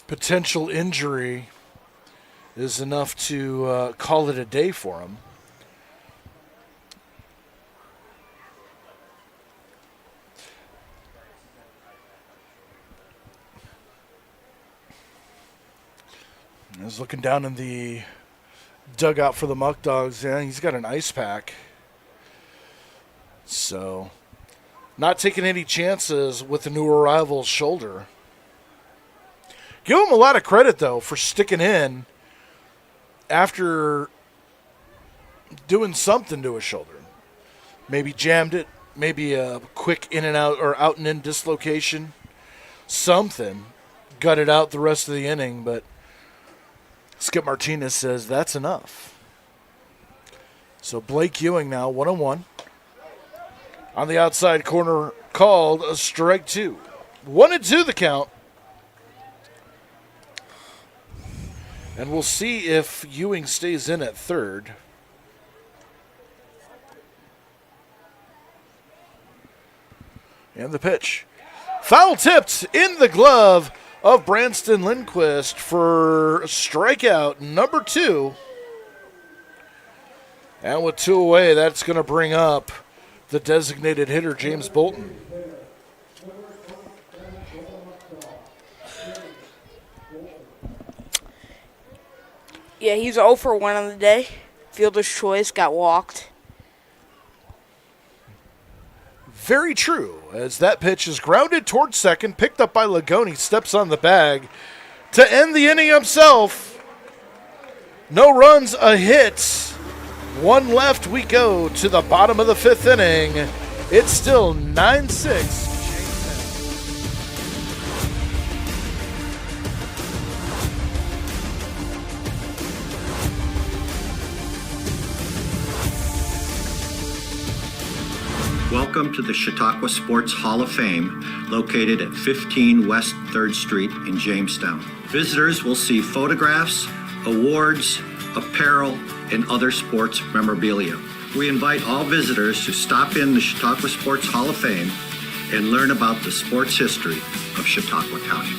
potential injury is enough to call it a day for him. I was looking down in the dugout for the Muckdogs. Yeah, he's got an ice pack. So, not taking any chances with the new arrival's shoulder. Give him a lot of credit, though, for sticking in after doing something to his shoulder. Maybe jammed it, maybe a quick in and out or out and in dislocation. Something. Got it out the rest of the inning, but Skip Martinez says that's enough. So Blake Ewing now 1-1. On the outside corner, called a strike 2. 1-2 the count. And we'll see if Ewing stays in at third. And the pitch. Foul tipped in the glove of Branston Lindquist for strikeout number 2. And with 2 away, that's going to bring up the designated hitter, James Bolton. Yeah, he's 0 for 1 on the day. Fielder's choice, got walked. Very true, as that pitch is grounded towards second, picked up by Lagoni, steps on the bag to end the inning himself. No runs, a hit. 1 left, we go to the bottom of the 5th inning. It's still 9-6. Welcome to the Chautauqua Sports Hall of Fame, located at 15 West 3rd Street in Jamestown. Visitors will see photographs, awards, apparel, and other sports memorabilia. We invite all visitors to stop in the Chautauqua Sports Hall of Fame and learn about the sports history of Chautauqua County.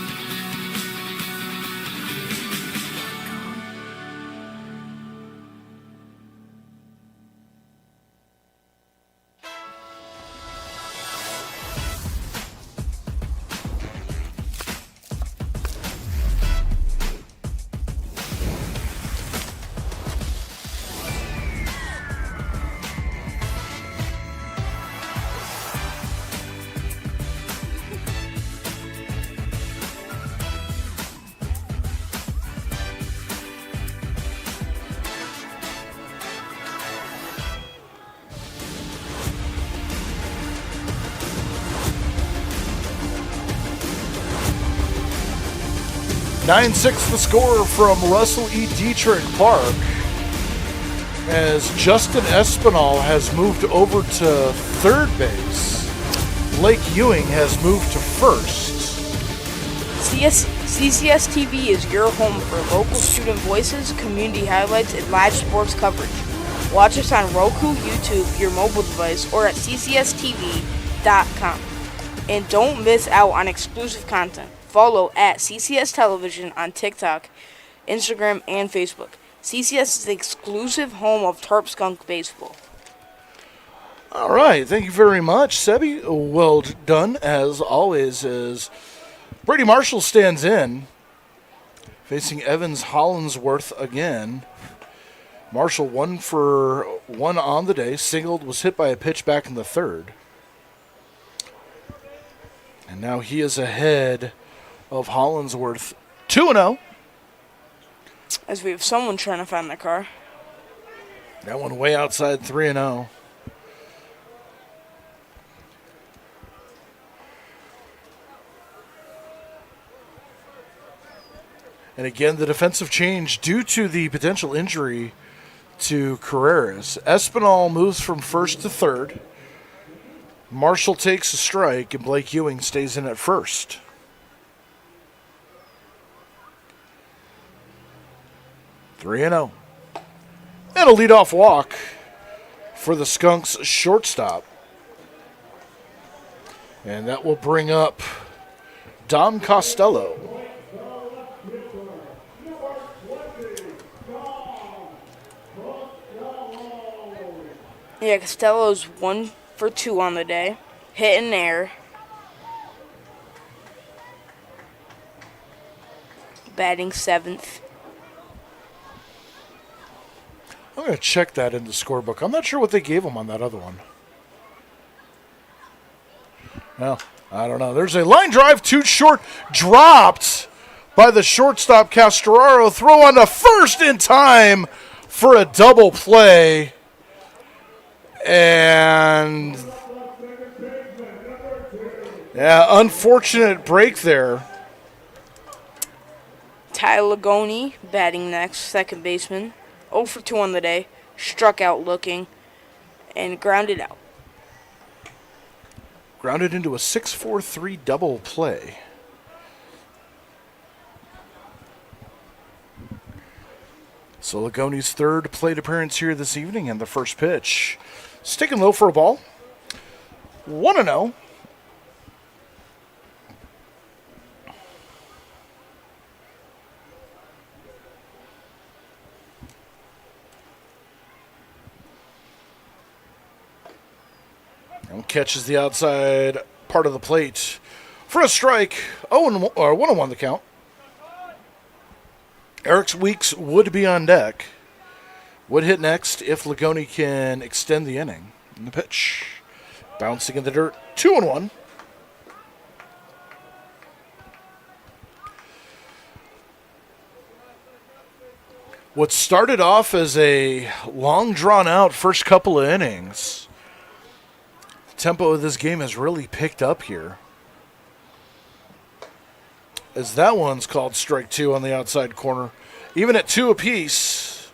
The score from Russell E. Detrick Park, as Justin Espinal has moved over to third base. Blake Ewing has moved to first. CCS-TV is your home for local student voices, community highlights, and live sports coverage. Watch us on Roku, YouTube, your mobile device, or at CCS-TV.com. And don't miss out on exclusive content. Follow at CCS Television on TikTok, Instagram, and Facebook. CCS is the exclusive home of Tarp Skunk Baseball. All right, thank you very much, Sebi. Well done, as always, as Brady Marshall stands in, facing Evans Hollinsworth again. Marshall 1 for 1 on the day. Singled, was hit by a pitch back in the third. And now he is ahead of Hollinsworth 2-0. As we have someone trying to find their car. That one way outside 3-0. And again, the defensive change due to the potential injury to Carreras. Espinal moves from first to third. Marshall takes a strike, and Blake Ewing stays in at first. Three and a leadoff walk for the Skunks shortstop. And that will bring up Dom Costello. Yeah, Costello's 1 for 2 on the day. Hit and air. Batting 7th. I'm going to check that in the scorebook. I'm not sure what they gave him on that other one. Well, I don't know. There's a line drive, too short, dropped by the shortstop Castraro. Throw on to first in time for a double play. And yeah, unfortunate break there. Ty Lagoni batting next, second baseman. 0 for 2 on the day. Struck out looking and grounded out. Grounded into a 6-4-3 double play. So Lagoni's third plate appearance here this evening, and the first pitch. Sticking low for a ball. 1-0. And catches the outside part of the plate for a strike. 1-1 the count. Eric Weeks would be on deck. Would hit next if Lagoni can extend the inning. And the pitch. Bouncing in the dirt. 2-1. What started off as a long drawn-out first couple of innings, the tempo of this game has really picked up here. As that one's called strike 2 on the outside corner. Even at 2 apiece.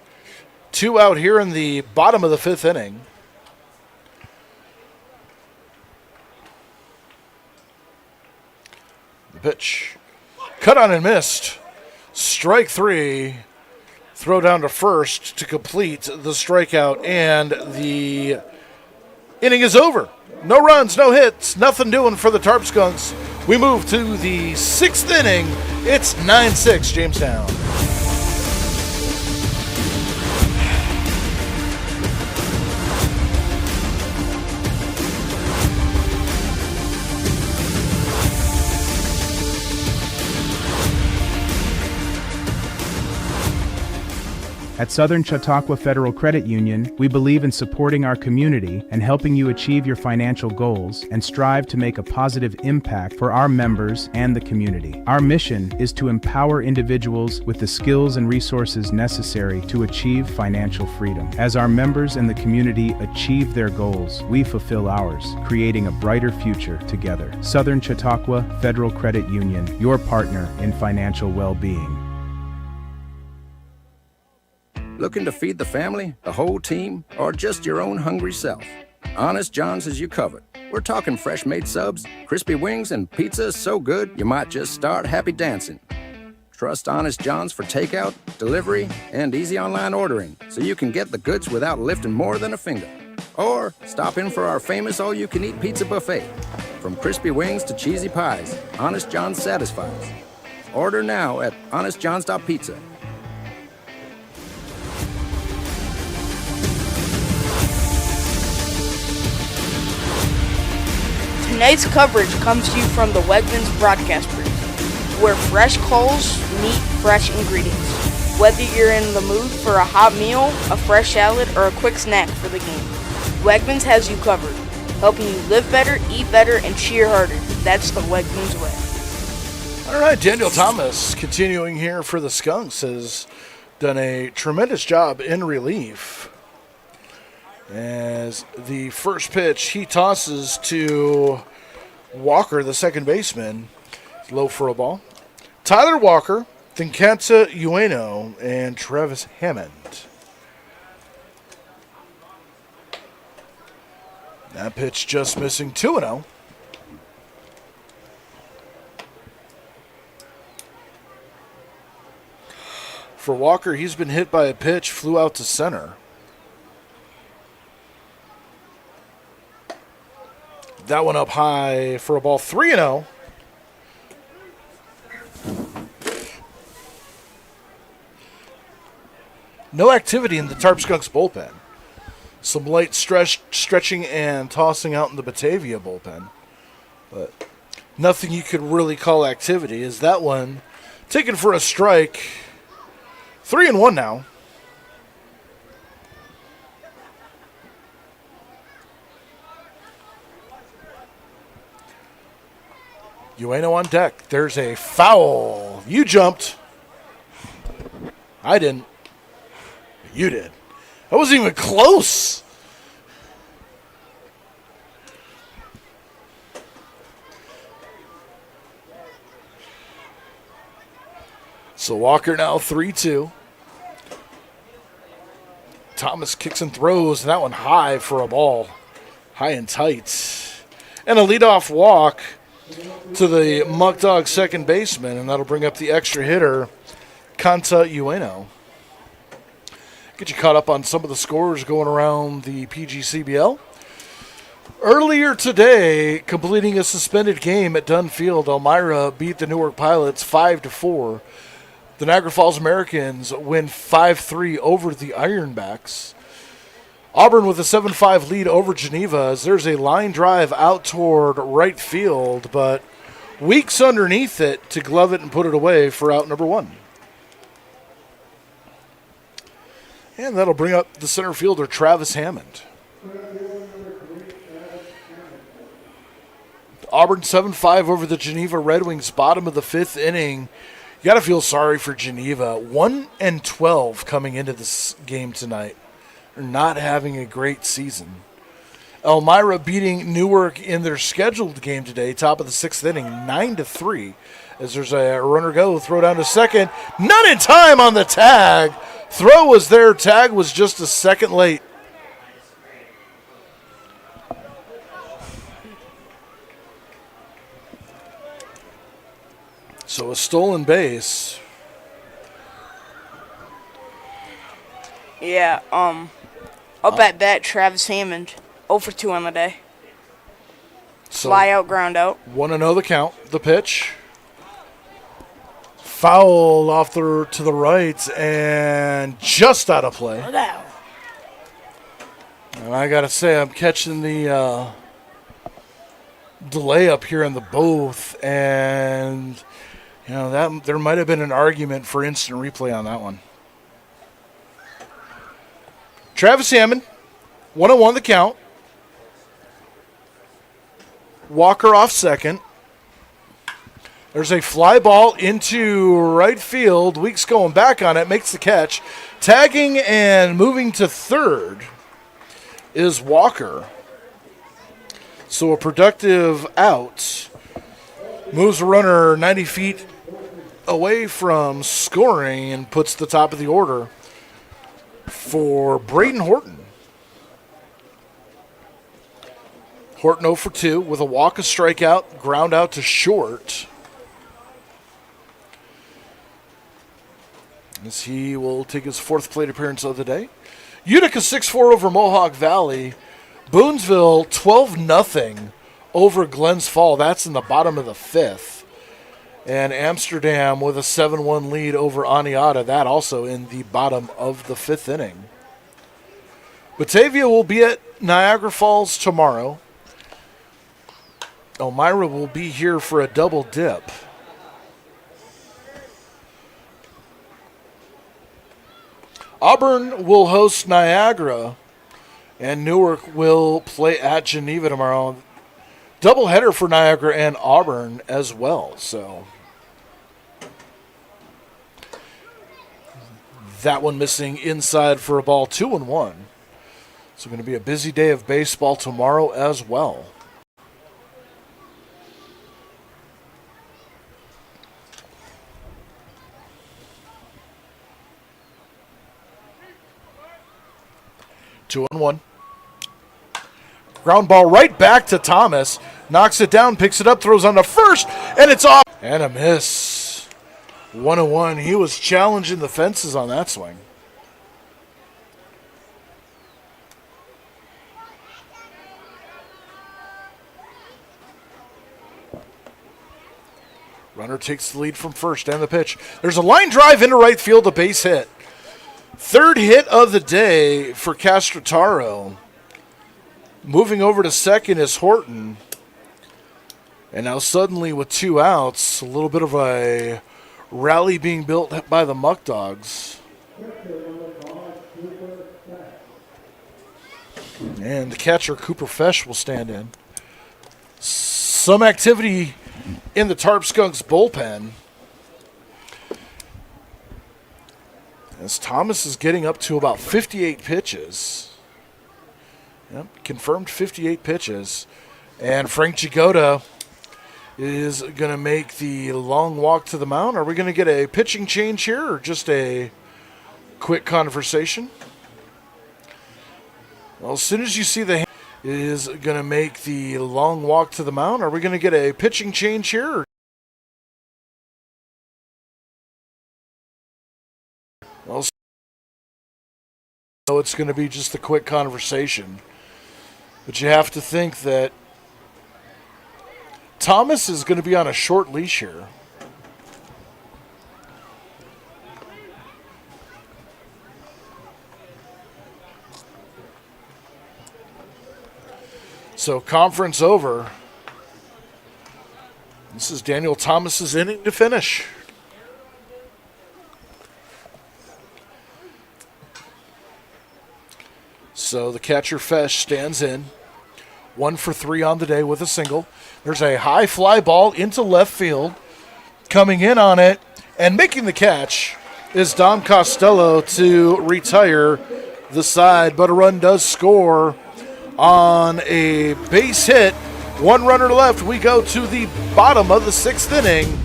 2 out here in the bottom of the 5th inning. The pitch. Cut on and missed. Strike 3. Throw down to first to complete the strikeout, and the inning is over. No runs, no hits, nothing doing for the Tarp Skunks. We move to the 6th inning. It's 9-6 Jamestown. At Southern Chautauqua Federal Credit Union, we believe in supporting our community and helping you achieve your financial goals and strive to make a positive impact for our members and the community. Our mission is to empower individuals with the skills and resources necessary to achieve financial freedom. As our members and the community achieve their goals, we fulfill ours, creating a brighter future together. Southern Chautauqua Federal Credit Union, your partner in financial well-being. Looking to feed the family, the whole team, or just your own hungry self? Honest John's has you covered. We're talking fresh-made subs, crispy wings, and pizza so good you might just start happy dancing. Trust Honest John's for takeout, delivery, and easy online ordering so you can get the goods without lifting more than a finger. Or stop in for our famous all-you-can-eat pizza buffet. From crispy wings to cheesy pies, Honest John's satisfies. Order now at honestjohns.pizza. Tonight's coverage comes to you from the Wegmans broadcast booth, where fresh coals meet fresh ingredients. Whether you're in the mood for a hot meal, a fresh salad, or a quick snack for the game, Wegmans has you covered. helping you live better, eat better, and cheer harder. That's the Wegmans way. All right, Daniel Thomas, continuing here for the Skunks, has done a tremendous job in relief. As the first pitch, he tosses to Walker, the second baseman. Low for a ball. Tyler Walker, then Kenta Ueno, and Travis Hammond. That pitch just missing 2-0. For Walker, he's been hit by a pitch, flew out to center. That one up high for a ball, 3-0. No activity in the Tarp Skunks bullpen. Some light stretching and tossing out in the Batavia bullpen. But nothing you could really call activity. Is that one taken for a strike? 3-1 now. Ueno on deck. There's a foul. You jumped. I didn't. You did. That wasn't even close. So Walker now 3-2. Thomas kicks and throws. That one high for a ball. High and tight. And a leadoff walk to the Muckdog second baseman, and that'll bring up the extra hitter, Kenta Ueno. Get you caught up on some of the scores going around the PGCBL. Earlier today, completing a suspended game at Dunn Field, Elmira beat the Newark Pilots 5-4. The Niagara Falls Americans win 5-3 over the Ironbacks. Auburn with a 7-5 lead over Geneva as there's a line drive out toward right field, but Weeks underneath it to glove it and put it away for out number one. And that'll bring up the center fielder, Travis Hammond. Auburn 7-5 over the Geneva Red Wings, bottom of the fifth inning. You got to feel sorry for Geneva. 1-12 coming into this game tonight. They're not having a great season. Elmira beating Newark in their scheduled game today, top of the sixth inning, 9-3. As there's a runner go, throw down to second. None in time on the tag. Throw was there. Tag was just a second late. So a stolen base. Yeah, up at bat, Travis Hammond, 0 for 2 on the day. So fly out, ground out. 1-0 the count. The pitch. Foul off to the right and just out of play. And I got to say, I'm catching the delay up here in the booth, and you know that there might have been an argument for instant replay on that one. Travis Hammond, 1-1 the count. Walker off second. There's a fly ball into right field. Weeks going back on it, makes the catch. Tagging and moving to third is Walker. So a productive out. Moves the runner 90 feet away from scoring and puts the top of the order for Braden Horton. Horton 0 for 2 with a walk, a strikeout, ground out to short. As he will take his fourth plate appearance of the day. Utica 6-4 over Mohawk Valley. Boonesville 12-0 over Glens Fall. That's in the bottom of the fifth. And Amsterdam with a 7-1 lead over Aniata. That also in the bottom of the fifth inning. Batavia will be at Niagara Falls tomorrow. Elmira will be here for a double dip. Auburn will host Niagara And Newark will play at Geneva tomorrow. Doubleheader for Niagara and Auburn as well. So that one missing inside for a ball, 2-1. So going to be a busy day of baseball tomorrow as well. Two and one. Ground ball right back to Thomas. Knocks it down, picks it up, throws on the first, and it's off. And a miss. 1-1. He was challenging the fences on that swing. Runner takes the lead from first and the pitch. There's a line drive into right field, a base hit. Third hit of the day for Castrotaro. Moving over to second is Horton. And now suddenly with 2 outs, a little bit of a rally being built by the Muckdogs. And the catcher, Cooper Fesh, will stand in. Some activity in the Tarp Skunks bullpen, as Thomas is getting up to about 58 pitches. Yep, confirmed 58 pitches. And Frank Gigotta is going to make the long walk to the mound. Are we going to get a pitching change here or just a quick conversation? Well, as soon as you see the is going to make the long walk to the mound. Are we going to get a pitching change here? Well, so it's going to be just a quick conversation. But you have to think that Thomas is going to be on a short leash here. So conference over. This is Daniel Thomas's inning to finish. So the catcher Fesh stands in. 1 for 3 on the day with a single. There's a high fly ball into left field. Coming in on it and making the catch is Dom Costello to retire the side. But a run does score on a base hit. 1 runner left. We go to the bottom of the 6th inning.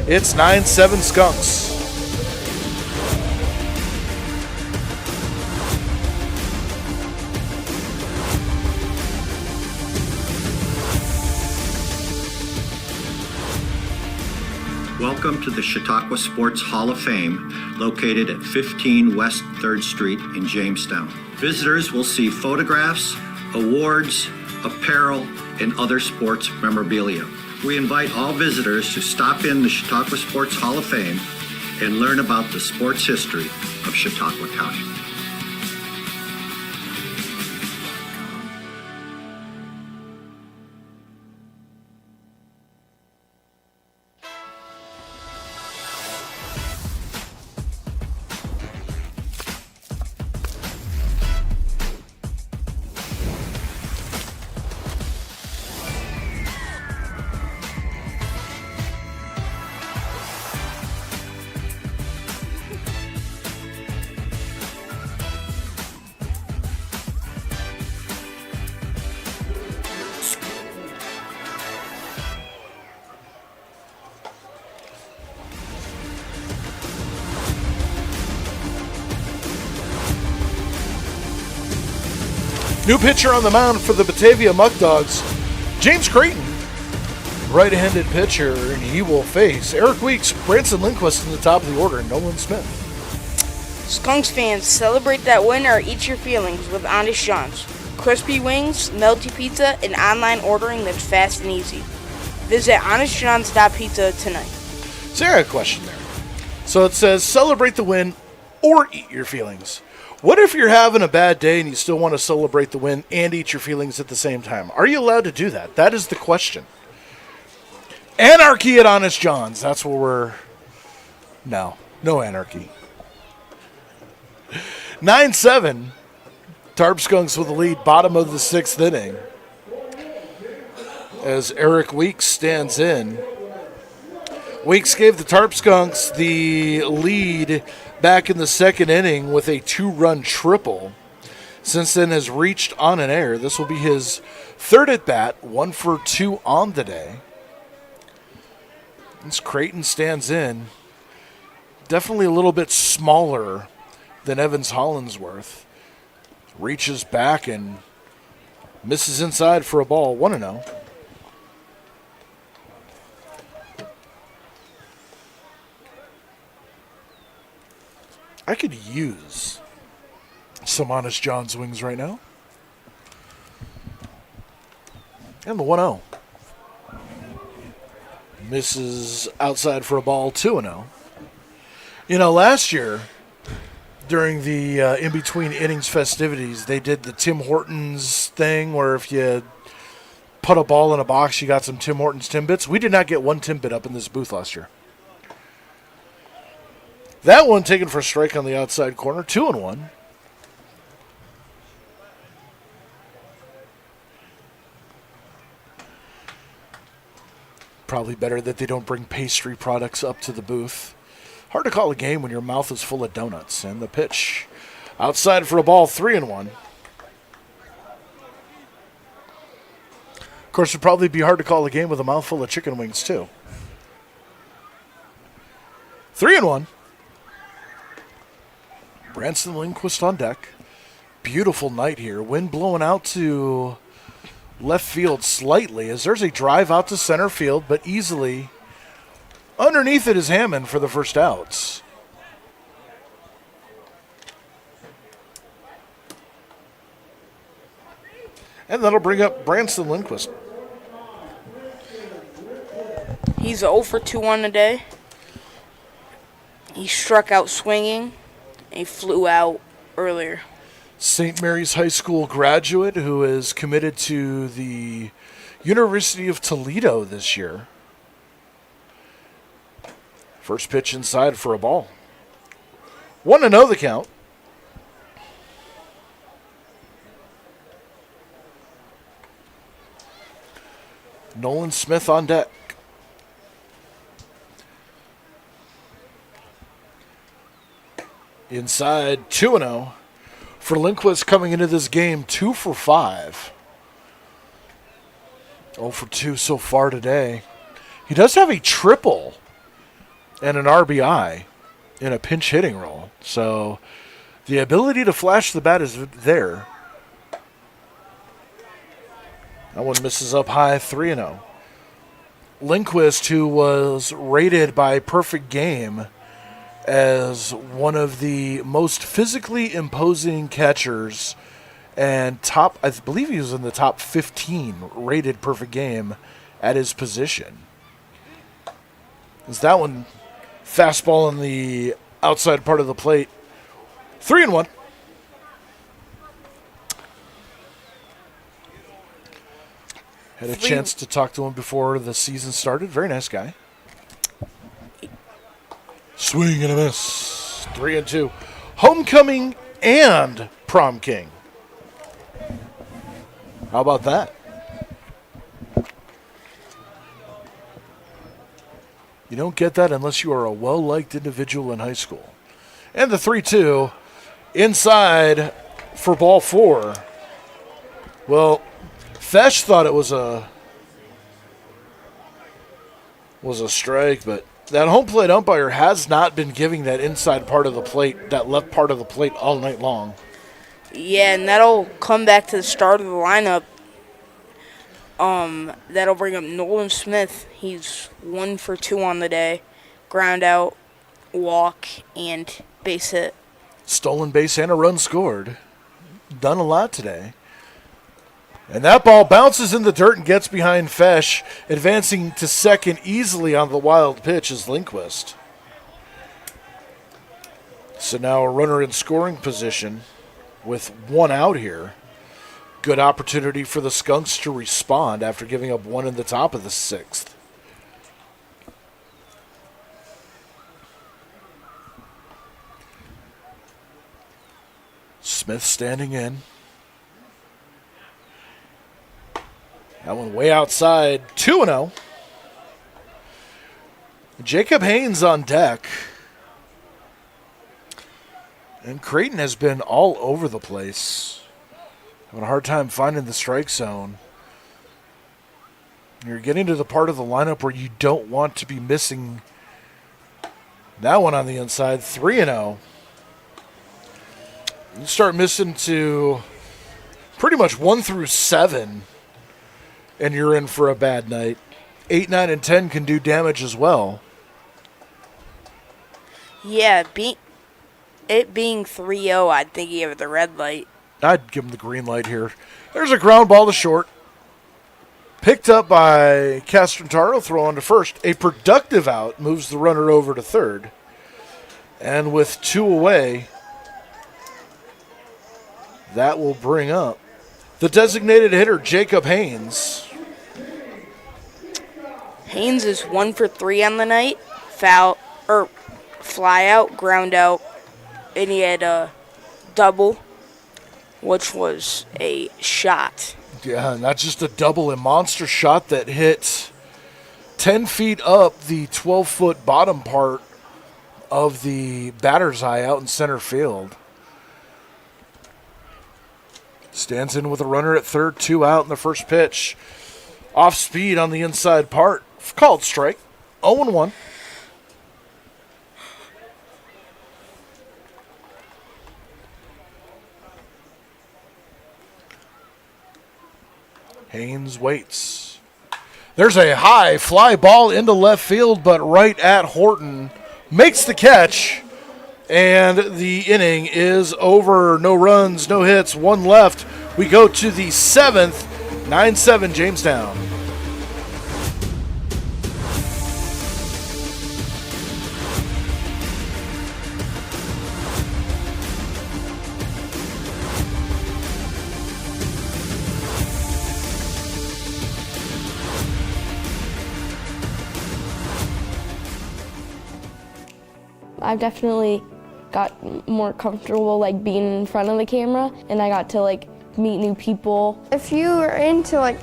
It's 9-7 Skunks. Welcome to the Chautauqua Sports Hall of Fame, located at 15 West 3rd Street in Jamestown. Visitors will see photographs, awards, apparel, and other sports memorabilia. We invite all visitors to stop in the Chautauqua Sports Hall of Fame and learn about the sports history of Chautauqua County. New pitcher on the mound for the Batavia Muckdogs, James Creighton. Right-handed pitcher, and he will face Eric Weeks, Branson Lindquist in the top of the order, and Nolan Smith. Skunks fans, celebrate that win or eat your feelings with Honest John's. Crispy wings, melty pizza, and online ordering that's fast and easy. Visit honestjohns.pizza tonight. So I got a question there. So it says, celebrate the win or eat your feelings. What if you're having a bad day and you still want to celebrate the win and eat your feelings at the same time? Are you allowed to do that? That is the question. Anarchy at Honest John's. That's where we're... No anarchy. 9-7. Tarp Skunks with the lead, bottom of the 6th inning. As Eric Weeks stands in. Weeks gave the Tarp Skunks the lead back in the 2nd inning with a 2-run triple. Since then has reached on an error. This will be his 3rd at bat, 1 for 2 on the day. As Creighton stands in, definitely a little bit smaller than Evans Hollinsworth. Reaches back and misses inside for a ball, 1-0. I could use some Honest John's wings right now. And the 1-0. Misses outside for a ball, 2-0. You know, last year, during the in-between innings festivities, they did the Tim Hortons thing where if you put a ball in a box, you got some Tim Hortons Timbits. We did not get one Timbit up in this booth last year. That one taken for a strike on the outside corner, 2-1. Probably better that they don't bring pastry products up to the booth. Hard to call a game when your mouth is full of donuts. And the pitch outside for a ball, 3-1. Of course, it'd probably be hard to call a game with a mouthful of chicken wings, too. 3-1. Branson Lindquist on deck. Beautiful night here. Wind blowing out to left field slightly as there's a drive out to center field, but easily underneath it is Hammond for the first outs. And that'll bring up Branson Lindquist. He's 0 for 2 on the day. He struck out swinging. He flew out earlier. St. Mary's High School graduate who is committed to the University of Toledo this year. First pitch inside for a ball. 1-0 the count. Nolan Smith on deck. Inside, 2-0. For Lindquist coming into this game, 2 for 5. 0 for 2 so far today. He does have a triple and an RBI in a pinch hitting role. So the ability to flash the bat is there. That one misses up high, 3-0. Lindquist, who was rated by Perfect Game as one of the most physically imposing catchers and top, I believe he was in the top 15 rated Perfect Game at his position. Is that one fastball on the outside part of the plate? 3-1. Had a chance to talk to him before the season started. Very nice guy. Swing and a miss. 3-2. Homecoming and prom king. How about that? You don't get that unless you are a well-liked individual in high school. And the 3-2 inside for ball 4. Well, Fesh thought it was a strike, but that home plate umpire has not been giving that inside part of the plate, that left part of the plate all night long. Yeah, and that'll come back to the start of the lineup. That'll bring up Nolan Smith. He's 1 for 2 on the day. Ground out, walk, and base hit. Stolen base and a run scored. Done a lot today. And that ball bounces in the dirt and gets behind Fesh. Advancing to second easily on the wild pitch is Lindquist. So now a runner in scoring position with 1 out here. Good opportunity for the Skunks to respond after giving up 1 in the top of the 6th. Smith standing in. That one way outside, 2-0. Jacob Haynes on deck. And Creighton has been all over the place. Having a hard time finding the strike zone. You're getting to the part of the lineup where you don't want to be missing that one on the inside, 3-0. You start missing to pretty much 1 through 7, and you're in for a bad night. 8, 9, and 10 can do damage as well. Yeah, it being 3-0, I'd think you have the red light. I'd give him the green light here. There's a ground ball to short. Picked up by Castrantaro, throw on to first. A productive out moves the runner over to third. And with 2 away, that will bring up the designated hitter, Jacob Haynes. Haynes is 1 for 3 on the night. Fly out, ground out, and he had a double, which was a shot. Yeah, not just a double, a monster shot that hit 10 feet up the 12-foot bottom part of the batter's eye out in center field. Stands in with a runner at third, 2 out in the first pitch. Off speed on the inside part. Called strike. 0-1. Haynes waits. There's a high fly ball into left field, but right at Horton. Makes the catch, and the inning is over. No runs, no hits, 1 left. We go to the 7th, 9-7 Jamestown. I've definitely got more comfortable like being in front of the camera, and I got to like meet new people. If you are into like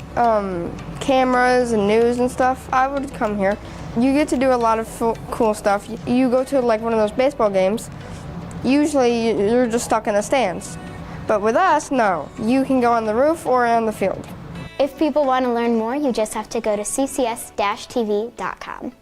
cameras and news and stuff, I would come here. You get to do a lot of cool stuff. You go to like one of those baseball games, usually you're just stuck in the stands. But with us, no. You can go on the roof or on the field. If people want to learn more, you just have to go to CCS-TV.com.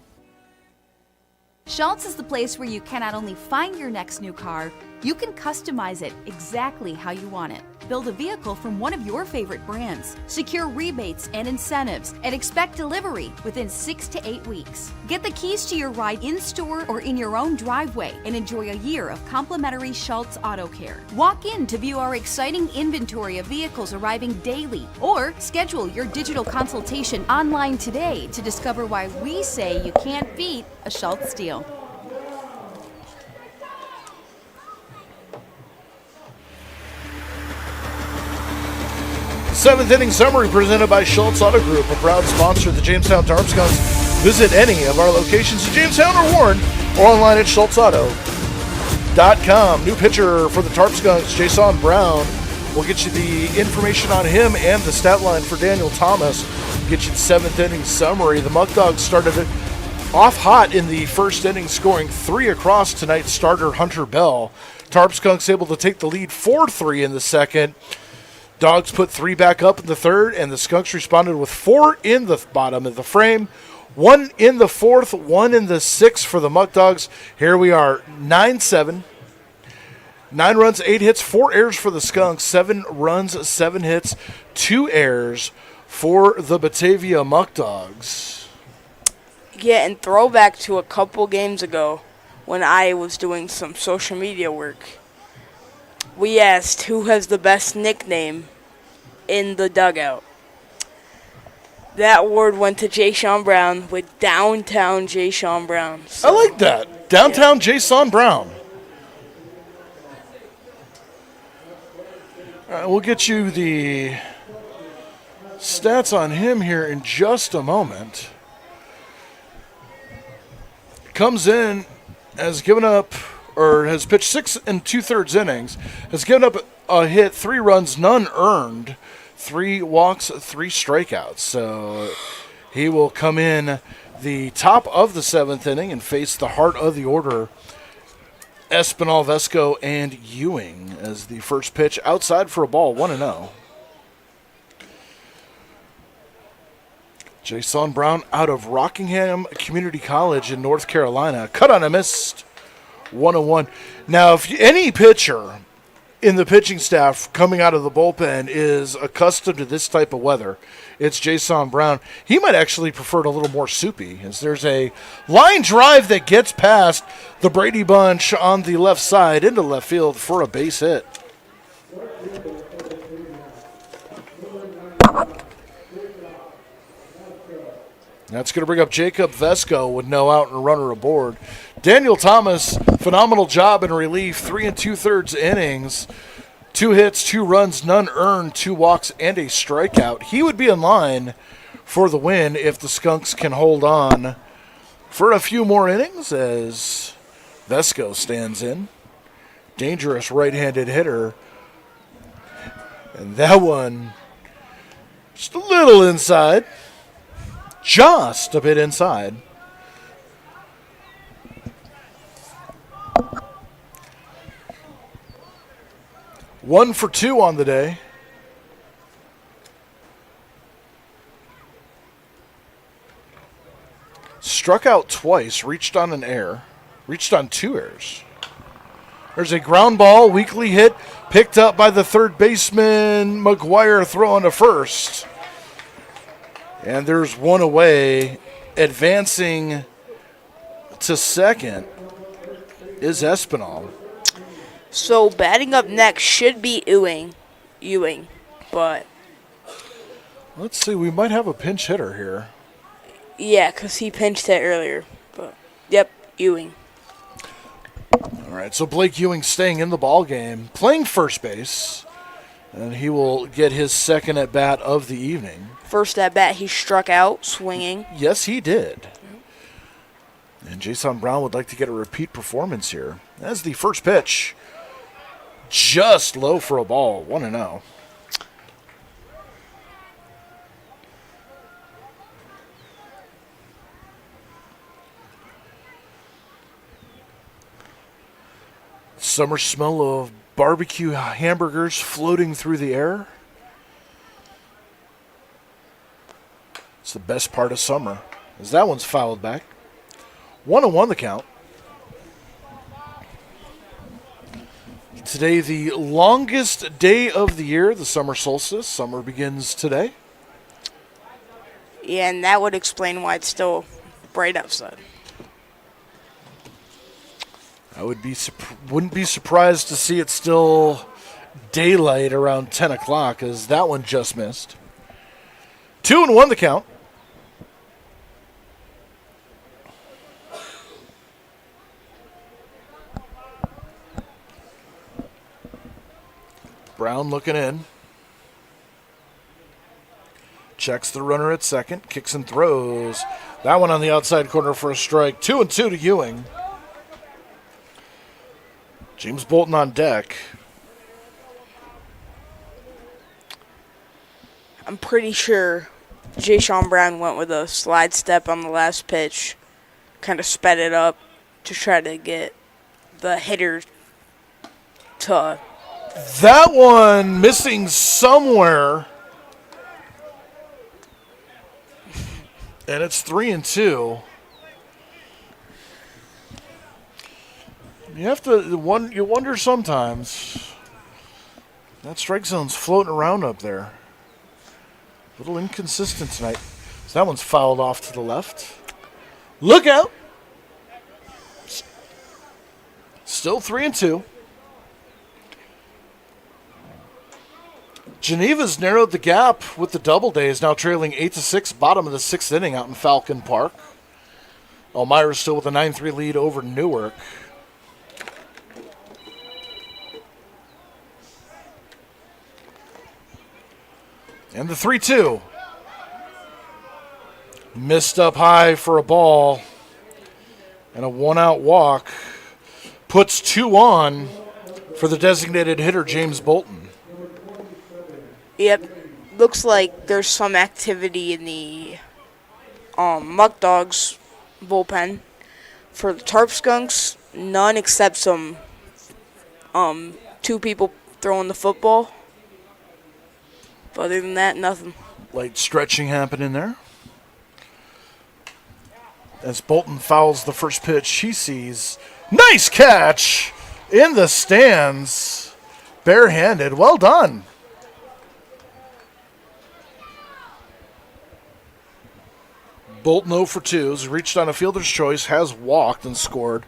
Schultz is the place where you can not only find your next new car, you can customize it exactly how you want it. Build a vehicle from one of your favorite brands. Secure rebates and incentives and expect delivery within 6 to 8 weeks. Get the keys to your ride in-store or in your own driveway and enjoy a year of complimentary Schultz Auto Care. Walk in to view our exciting inventory of vehicles arriving daily, or schedule your digital consultation online today to discover why we say you can't beat a Schultz deal. Seventh inning summary presented by Schultz Auto Group, a proud sponsor of the Jamestown Tarp Skunks. Visit any of our locations in Jamestown or Warren or online at schultzauto.com. New pitcher for the Tarp Skunks, Jason Brown. We'll get you the information on him and the stat line for Daniel Thomas. We'll get you the 7th inning summary. The Muckdogs started it off hot in the first inning, scoring 3 across tonight's starter Hunter Bell. Tarp Skunks able to take the lead 4-3 in the second. Dogs put 3 back up in the third, and the Skunks responded with 4 in the bottom of the frame, 1 in the fourth, 1 in the sixth for the Muckdogs. Here we are, 9-7. 9 runs, 8 hits, 4 errors for the Skunks, 7 runs, 7 hits, 2 errors for the Batavia Muckdogs. Yeah, and throwback to a couple games ago when I was doing some social media work. We asked who has the best nickname in the dugout. That award went to Jay Sean Brown with Downtown Jay Sean Brown. So, I like that. Downtown Jay Sean Brown. All right, we'll get you the stats on him here in just a moment. Comes in, has given up, or has pitched 6 2/3 innings, has given up a hit, 3 runs, none earned, 3 walks, 3 strikeouts. So he will come in the top of the 7th inning and face the heart of the order, Espinal, Vesco, and Ewing, as the first pitch outside for a ball, 1-0. Jason Brown out of Rockingham Community College in North Carolina. Cut on a missed, 1-1. Now, if any pitcher in the pitching staff coming out of the bullpen is accustomed to this type of weather, it's Jason Brown. He might actually prefer it a little more soupy, as there's a line drive that gets past the Brady Bunch on the left side into left field for a base hit. That's going to bring up Jacob Vesco with no out and a runner aboard. Daniel Thomas, phenomenal job in relief, 3 2/3 innings, 2 hits, 2 runs, none earned, 2 walks, and a strikeout. He would be in line for the win if the Skunks can hold on for a few more innings, as Vesco stands in. Dangerous right-handed hitter. And that one just a little inside. Just a bit inside. One for 2 on the day. Struck out twice, reached on 2 errors. There's a ground ball, weakly hit, picked up by the third baseman, McGuire throwing to first. And there's one away. Advancing to second is Espinal. So batting up next should be Ewing, but let's see, we might have a pinch hitter here. Yeah, because he pinched hit earlier. But yep, Ewing. All right, so Blake Ewing staying in the ball game, playing first base, and he will get his second at bat of the evening. First at bat, he struck out swinging. Yes, he did. And Jason Brown would like to get a repeat performance here. As the first pitch, just low for a ball, 1-0. Summer smell of barbecue hamburgers floating through the air. It's the best part of summer, as that one's fouled back. 1-1 the count. Today, the longest day of the year, the summer solstice. Summer begins today. Yeah, and that would explain why it's still bright outside. I wouldn't be surprised to see it still daylight around 10 o'clock, as that one just missed. 2-1 the count. Brown looking in. Checks the runner at second. Kicks and throws. That one on the outside corner for a strike. 2-2 to Ewing. James Bolton on deck. I'm pretty sure Jason Brown went with a slide step on the last pitch. Kind of sped it up to try to get the hitter to... That one missing somewhere. And it's 3-2. You have to you wonder sometimes. That strike zone's floating around up there. A little inconsistent tonight. So that one's fouled off to the left. Look out. Still 3-2. Geneva's narrowed the gap with the Doubleday, is now trailing 8-6, bottom of the 6th inning out in Falcon Park. Elmira's still with a 9-3 lead over Newark. And the 3-2. Missed up high for a ball. And a 1-out walk puts 2 on for the designated hitter, James Bolton. Yep. looks like there's some activity in the Muckdogs bullpen. For the Tarp Skunks, none except some 2 people throwing the football. But other than that, nothing. Light stretching happening there. As Bolton fouls the first pitch, he sees. Nice catch in the stands. Barehanded. Well done. Bolton 0 for 2 has reached on a fielder's choice, has walked and scored,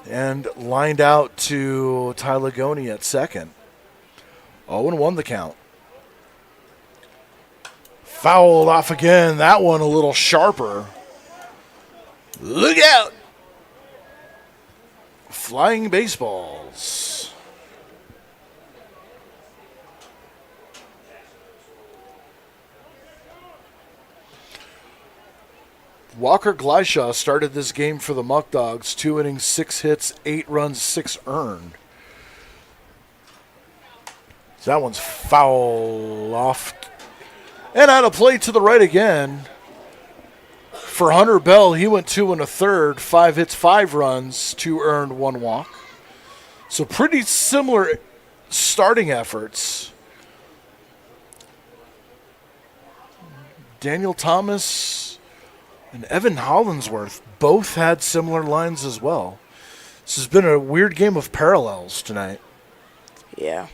and lined out to Tylagoni at second. 0-1 the count. Fouled off again. That one a little sharper. Look out! Flying baseballs. Walker Gleishaw started this game for the Muckdogs. 2 innings, 6 hits, 8 runs, 6 earned. So that one's foul off. And out of play to the right again. For Hunter Bell, he went 2 1/3, 5 hits, 5 runs, 2 earned, 1 walk. So pretty similar starting efforts. Daniel Thomas and Evan Hollinsworth both had similar lines as well. This has been a weird game of parallels tonight. Yeah.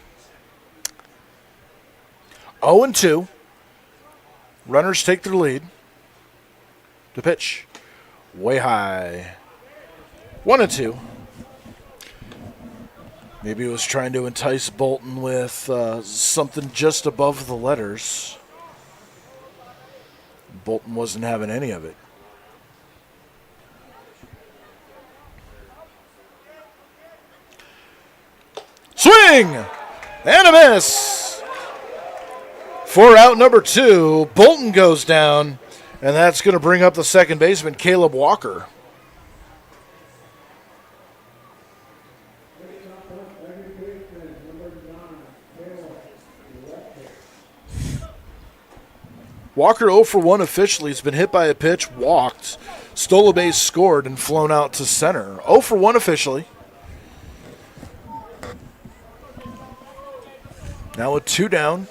0-2. Runners take their lead. The pitch. Way high. 1-2. Maybe he was trying to entice Bolton with something just above the letters. Bolton wasn't having any of it. Swing! And a miss! For out number 2, Bolton goes down, and that's going to bring up the second baseman, Caleb Walker. Walker 0 for 1 officially. He's been hit by a pitch, walked, stole a base, scored, and flown out to center. 0 for 1 officially. Now with 2 down.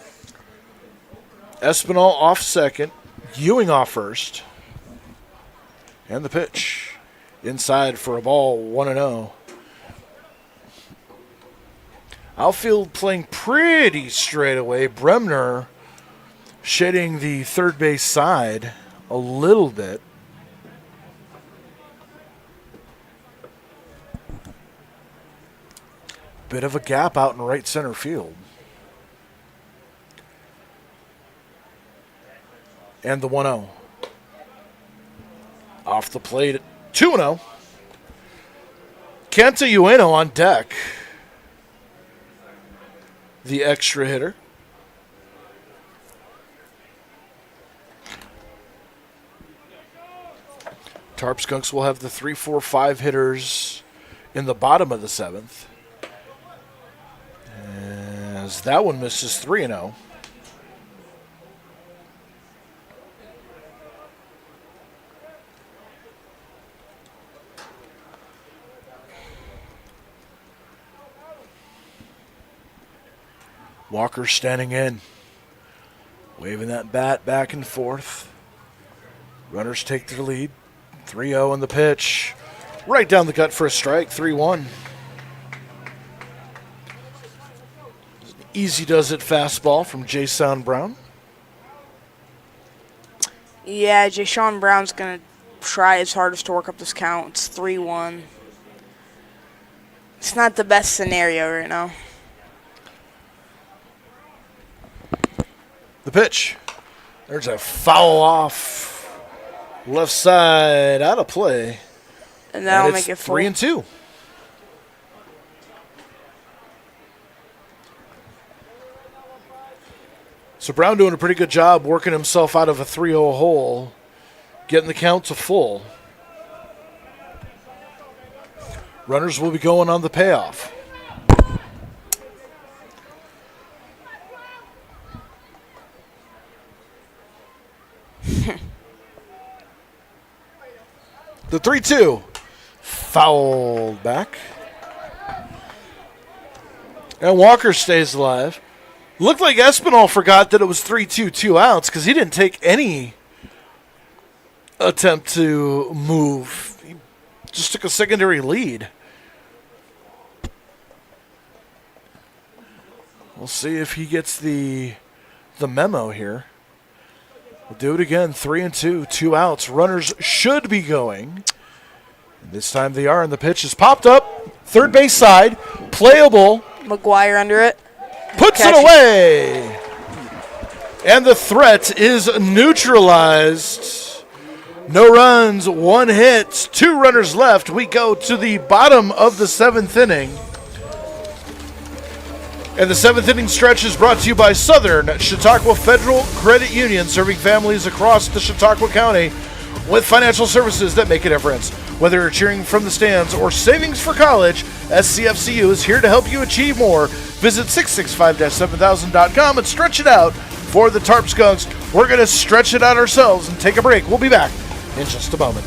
Espinal off second. Ewing off first. And the pitch. Inside for a ball, 1-0. Outfield playing pretty straight away. Bremner shading the third base side a little bit. Bit of a gap out in right center field. And the 1-0. Off the plate, 2-0. Kenta Ueno on deck. The extra hitter. Tarp Skunks will have the 3, 4, 5 hitters in the bottom of the 7th. As that one misses 3-0. Walker standing in, waving that bat back and forth. Runners take their lead. 3-0 on the pitch. Right down the gut for a strike, 3-1. Easy does it fastball from Jamestown Brown. Yeah, Jayshawn Brown's going to try his hardest to work up this count. It's 3-1. It's not the best scenario right now. The pitch. There's a foul off. Left side, out of play. And that'll make it 3-2. So Brown doing a pretty good job working himself out of a 3-0 hole, getting the count to full. Runners will be going on the payoff. The 3-2. Fouled back. And Walker stays alive. Looked like Espinal forgot that it was 3-2, 2 outs because he didn't take any attempt to move. He just took a secondary lead. We'll see if he gets the memo here. We'll do it again. 3-2, 2 outs. Runners should be going. And this time they are, and the pitch is popped up. Third base side. Playable. McGuire under it. Puts it away. And the threat is neutralized. No runs, 1 hit, 2 runners left. We go to the bottom of the 7th inning. And the 7th inning stretch is brought to you by Southern Chautauqua Federal Credit Union, serving families across the Chautauqua County with financial services that make a difference. Whether you're cheering from the stands or savings for college, SCFCU is here to help you achieve more. Visit 665-7000.com and stretch it out for the Tarp Skunks. We're going to stretch it out ourselves and take a break. We'll be back in just a moment.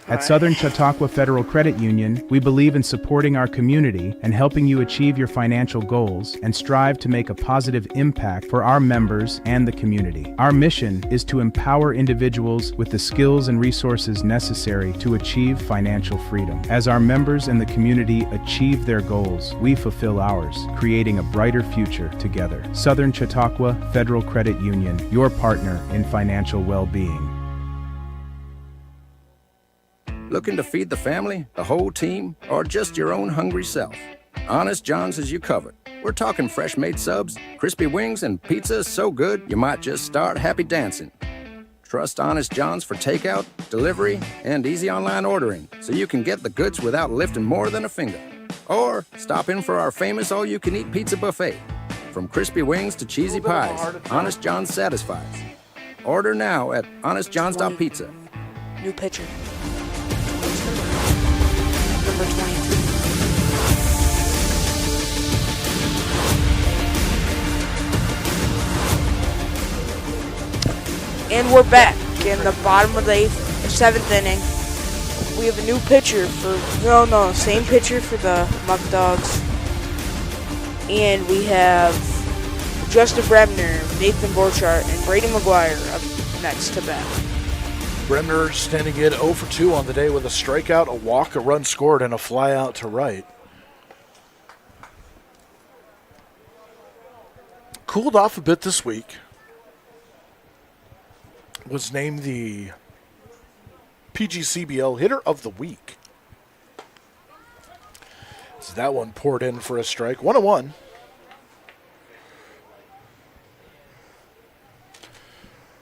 At Southern Chautauqua Federal Credit Union, we believe in supporting our community and helping you achieve your financial goals and strive to make a positive impact for our members and the community. Our mission is to empower individuals with the skills and resources necessary to achieve financial freedom. As our members and the community achieve their goals, we fulfill ours, creating a brighter future together. Southern Chautauqua Federal Credit Union, your partner in financial well-being. Looking to feed the family, the whole team, or just your own hungry self? Honest John's has you covered. We're talking fresh-made subs, crispy wings, and pizza so good you might just start happy dancing. Trust Honest John's for takeout, delivery, and easy online ordering so you can get the goods without lifting more than a finger. Or stop in for our famous all-you-can-eat pizza buffet. From crispy wings to cheesy pies, Honest John's satisfies. Order now at honestjohns.pizza. New pitcher. Number 22. And we're back in the bottom of the 7th inning. We have a new pitcher same pitcher for the Muckdogs. And we have Justin Bremner, Nathan Borchardt, and Brady McGuire up next to bat. Bremner standing in 0 for 2 on the day with a strikeout, a walk, a run scored, and a fly out to right. Cooled off a bit this week. Was named the PGCBL Hitter of the Week. So that one poured in for a strike. 1-1.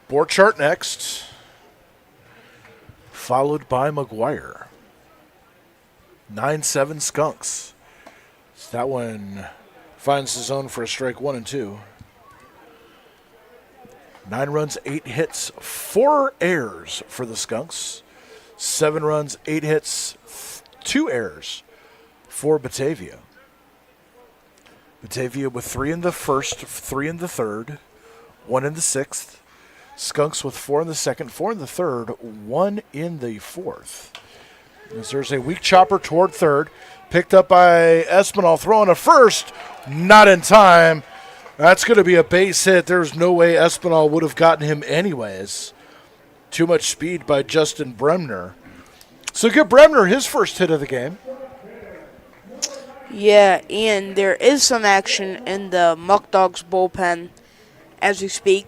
Borchardt next, followed by McGuire. 9-7 Skunks. So that one finds the zone for a strike, 1-2. 9 runs, 8 hits, 4 errors for the Skunks. 7 runs, 8 hits, 2 errors for Batavia. Batavia with 3 in the first, 3 in the third, 1 in the sixth. Skunks with 4 in the second, 4 in the third, 1 in the fourth. As there's a weak chopper toward third, picked up by Espinal, throwing a first, not in time. That's going to be a base hit. There's no way Espinal would have gotten him anyways. Too much speed by Justin Bremner. So give Bremner his first hit of the game. Yeah, and there is some action in the Muckdogs bullpen as we speak.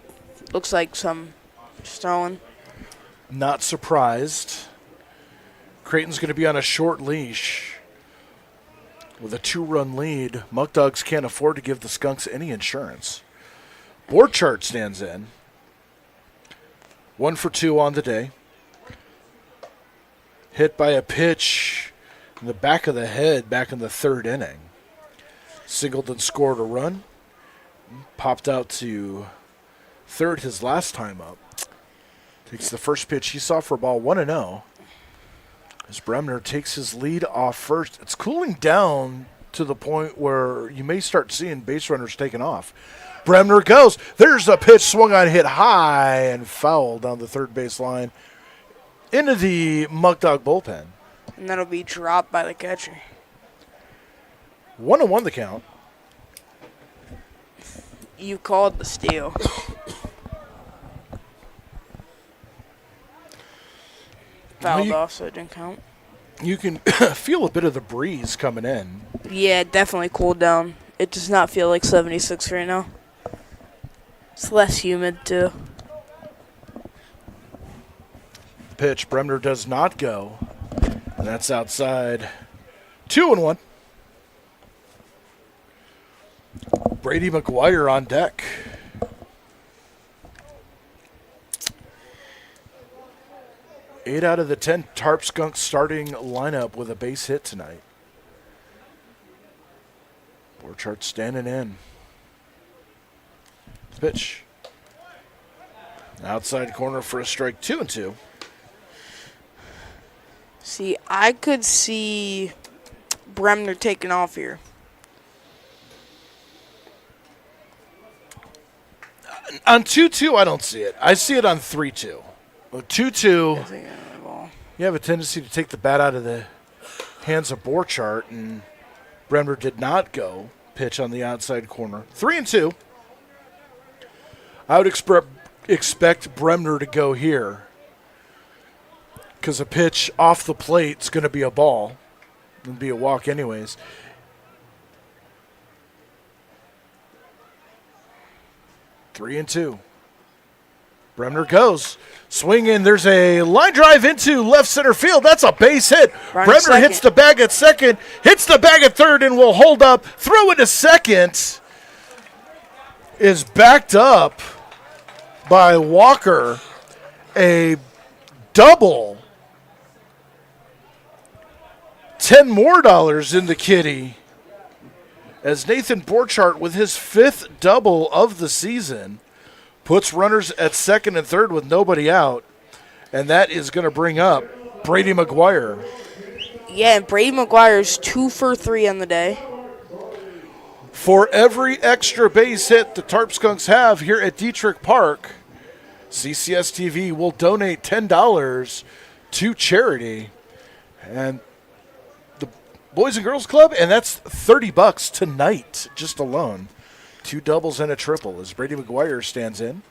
Looks like some just throwing. Not surprised. Creighton's going to be on a short leash. With a 2-run lead, Muckdogs can't afford to give the Skunks any insurance. Borchardt stands in. 1 for 2 on the day. Hit by a pitch in the back of the head back in the third inning. Singleton scored a run. Popped out to third his last time up. Takes the first pitch he saw for a ball, 1-0. As Bremner takes his lead off first. It's cooling down to the point where you may start seeing base runners taking off. Bremner goes. There's a pitch swung on, hit high and foul down the third base line into the Muckdog bullpen. And that'll be dropped by the catcher. 1-1 the count. You called the steal. Fouled off, so it didn't count. You can feel a bit of the breeze coming in. Yeah, it definitely cooled down. It does not feel like 76 right now. It's less humid, too. The pitch, Bremner does not go. And that's outside. 2-1. Brady McGuire on deck. Eight out of the 10 Tarp Skunks starting lineup with a base hit tonight. Borchardt standing in. Pitch. Outside corner for a strike, 2-2. See, I could see Bremner taking off here. On 2-2, I don't see it. I see it on 3-2. 2-2, you have a tendency to take the bat out of the hands of Borchardt, and Bremner did not go. Pitch on the outside corner. 3-2. I would expect Bremner to go here because a pitch off the plate is going to be a ball. It'll be a walk anyways. 3-2. Bremner goes. Swinging. There's a line drive into left center field. That's a base hit. Bremner hits the bag at second, hits the bag at third, and will hold up. Throw into second is backed up by Walker. A double. $10 more in the kitty as Nathan Borchardt, with his 5th double of the season, puts runners at second and third with nobody out, and that is going to bring up Brady McGuire. Yeah, and Brady McGuire's 2 for 3 on the day. For every extra base hit the Tarp Skunks have here at Detrick Park, CCS-TV will donate $10 to charity. And the Boys and Girls Club, and that's $30 tonight just alone. 2 doubles and a triple as Brady McGuire stands in.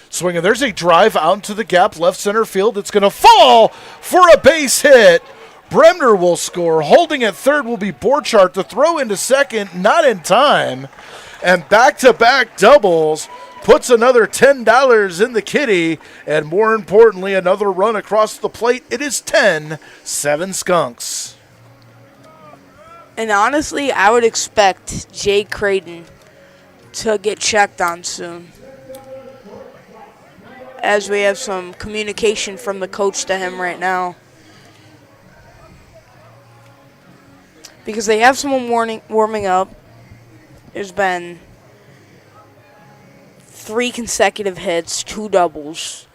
Swinging. There's a drive out into the gap, left center field. It's going to fall for a base hit. Bremner will score. Holding at third will be Borchardt. The throw into second, not in time. And back-to-back doubles puts another $10 in the kitty. And more importantly, another run across the plate. It is 10-7 Skunks. And honestly, I would expect Jay Creighton to get checked on soon, as we have some communication from the coach to him right now. Because they have someone warming up. There's been 3 consecutive hits, 2 doubles.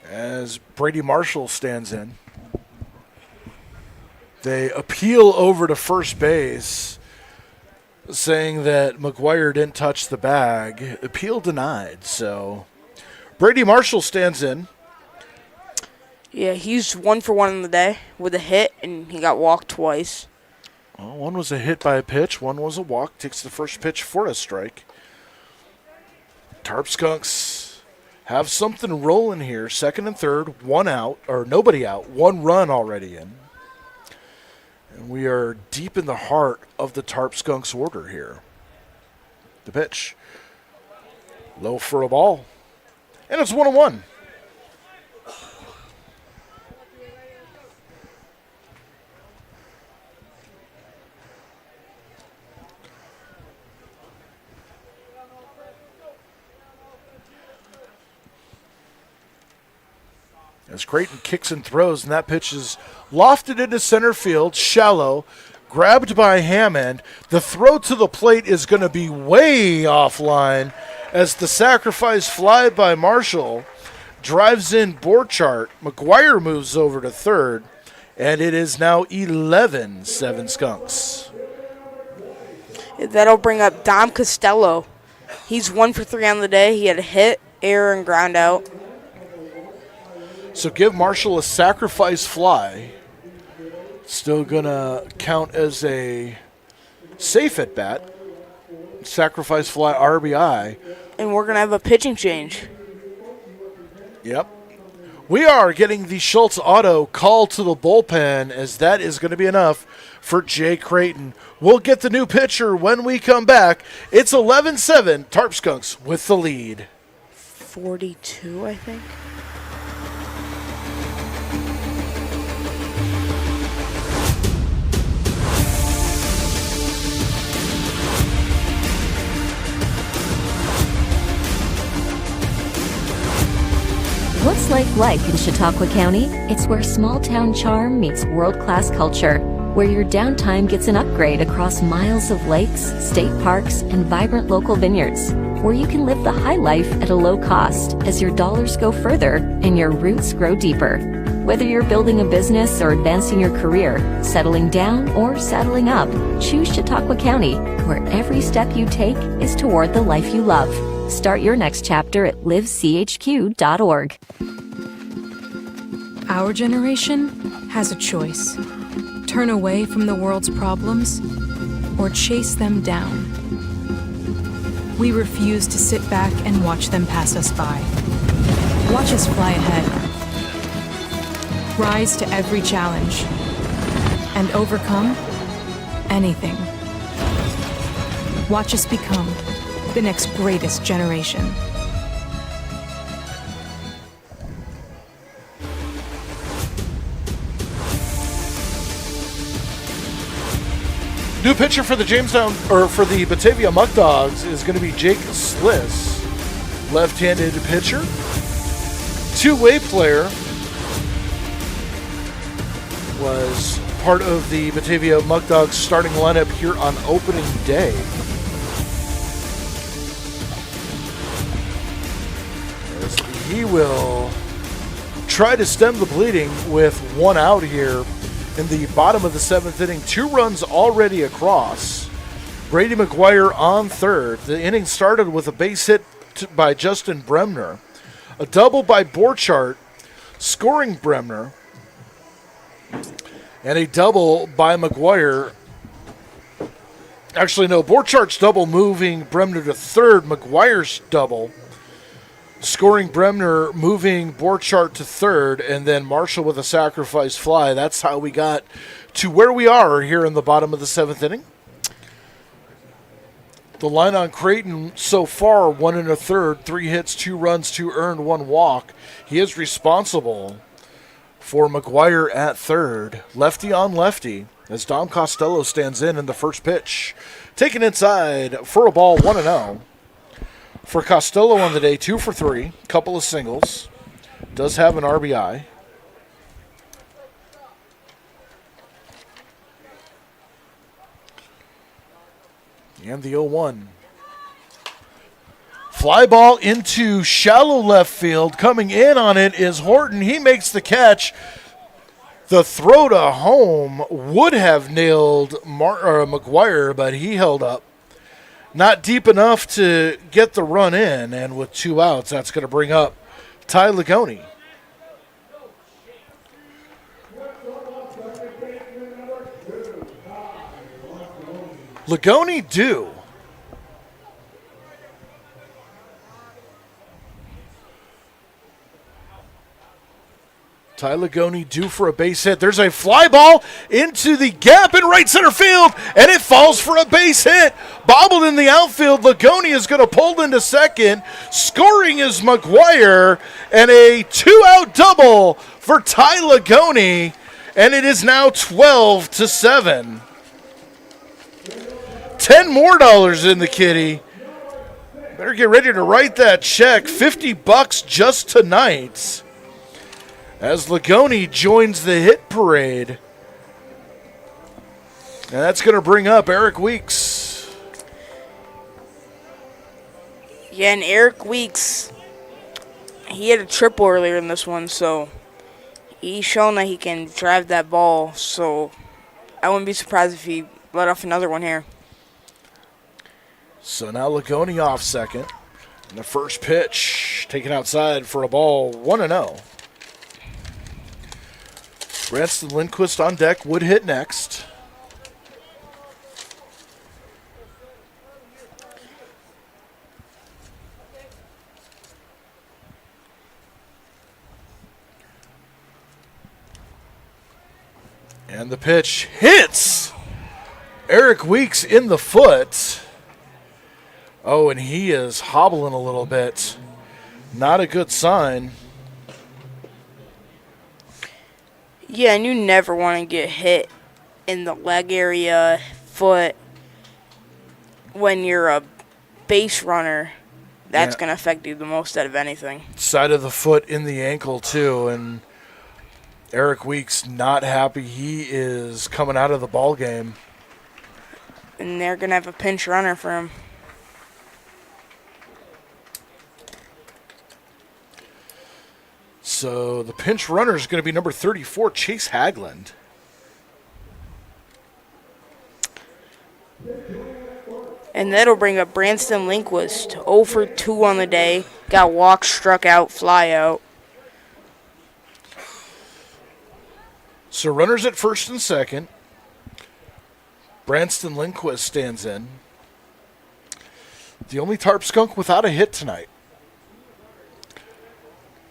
As Brady Marshall stands in. They appeal over to first base, saying that McGuire didn't touch the bag. Appeal denied. So Brady Marshall stands in. Yeah, he's 1 for 1 in the day with a hit, and he got walked twice. Well, one was a hit by a pitch. One was a walk. Takes the first pitch for a strike. Tarp Skunks have something rolling here. Second and third, 1 out, or nobody out. 1 run already in. And we are deep in the heart of the Tarp Skunks order here. The pitch. Low for a ball. And it's 1-1. As Creighton kicks and throws, and that pitch is lofted into center field, shallow, grabbed by Hammond. The throw to the plate is going to be way offline as the sacrifice fly by Marshall drives in Borchardt. McGuire moves over to third, and it is now 11-7 Skunks. That'll bring up Dom Costello. He's 1 for 3 on the day. He had a hit, error, and ground out. So give Marshall a sacrifice fly. Still going to count as a safe at bat. Sacrifice fly RBI. And we're going to have a pitching change. Yep. We are getting the Schultz Auto call to the bullpen, as that is going to be enough for Jay Creighton. We'll get the new pitcher when we come back. It's 11-7, Tarp Skunks with the lead. 42, I think. What's life like in Chautauqua County? It's where small-town charm meets world-class culture, where your downtime gets an upgrade across miles of lakes, state parks, and vibrant local vineyards, where you can live the high life at a low cost as your dollars go further and your roots grow deeper. Whether you're building a business or advancing your career, settling down or settling up, choose Chautauqua County, where every step you take is toward the life you love. Start your next chapter at livechq.org. Our generation has a choice. Turn away from the world's problems or chase them down. We refuse to sit back and watch them pass us by. Watch us fly ahead. Rise to every challenge and overcome anything. Watch us become the next greatest generation. New pitcher for the Batavia Muckdogs is going to be Jake Sliss, left-handed pitcher, two-way player, was part of the Batavia Muckdogs starting lineup here on opening day. He will try to stem the bleeding with one out here in the bottom of the 7th inning. 2 runs already across. Brady McGuire on third. The inning started with a base hit by Justin Bremner, a double by Borchardt, scoring Bremner, and a double by McGuire. Actually, no, Borchardt's double moving Bremner to third. McGuire's double scoring Bremner, moving Borchardt to third, and then Marshall with a sacrifice fly. That's how we got to where we are here in the bottom of the 7th inning. The line on Creighton so far, 1 1/3, 3 hits, 2 runs, 2 earned, 1 walk. He is responsible for McGuire at third. Lefty on lefty as Dom Costello stands in the first pitch. Taken inside for a ball, 1-0. For Costello on the day, 2 for 3, couple of singles. Does have an RBI. And the 0-1. Fly ball into shallow left field. Coming in on it is Horton. He makes the catch. The throw to home would have nailed McGuire, but he held up. Not deep enough to get the run in, and with 2 outs, that's going to bring up Ty Ligoni. Ligoni due. Ty Ligoni due for a base hit. There's a fly ball into the gap in right center field, and it falls for a base hit. Bobbled in the outfield. Ligoni is going to pull into second. Scoring is McGuire, and a 2-out double for Ty Ligoni, and it is now 12-7. $10 more in the kitty. Better get ready to write that check. $50 just tonight, as Ligoni joins the hit parade. And that's going to bring up Eric Weeks. Yeah, and Eric Weeks he had a triple earlier in this one, so he's shown that he can drive that ball. So I wouldn't be surprised if he let off another one here. So now Lagoni off second. And the first pitch taken outside for a ball, 1-0. Branston Lindquist on deck, would hit next. And the pitch hits Eric Weeks in the foot. Oh, and he is hobbling a little bit. Not a good sign. Yeah, and you never want to get hit in the leg area, foot, when you're a base runner. That's going to affect you the most out of anything. Side of the foot in the ankle, too. And Eric Weeks not happy. He is coming out of the ball game. And they're going to have a pinch runner for him. So the pinch runner is going to be number 34, Chase Hagland. And that'll bring up Branston Lindquist, 0 for 2 on the day. Got walked, struck out, fly out. So runners at first and second. Branston Lindquist stands in. The only Tarp Skunk without a hit tonight.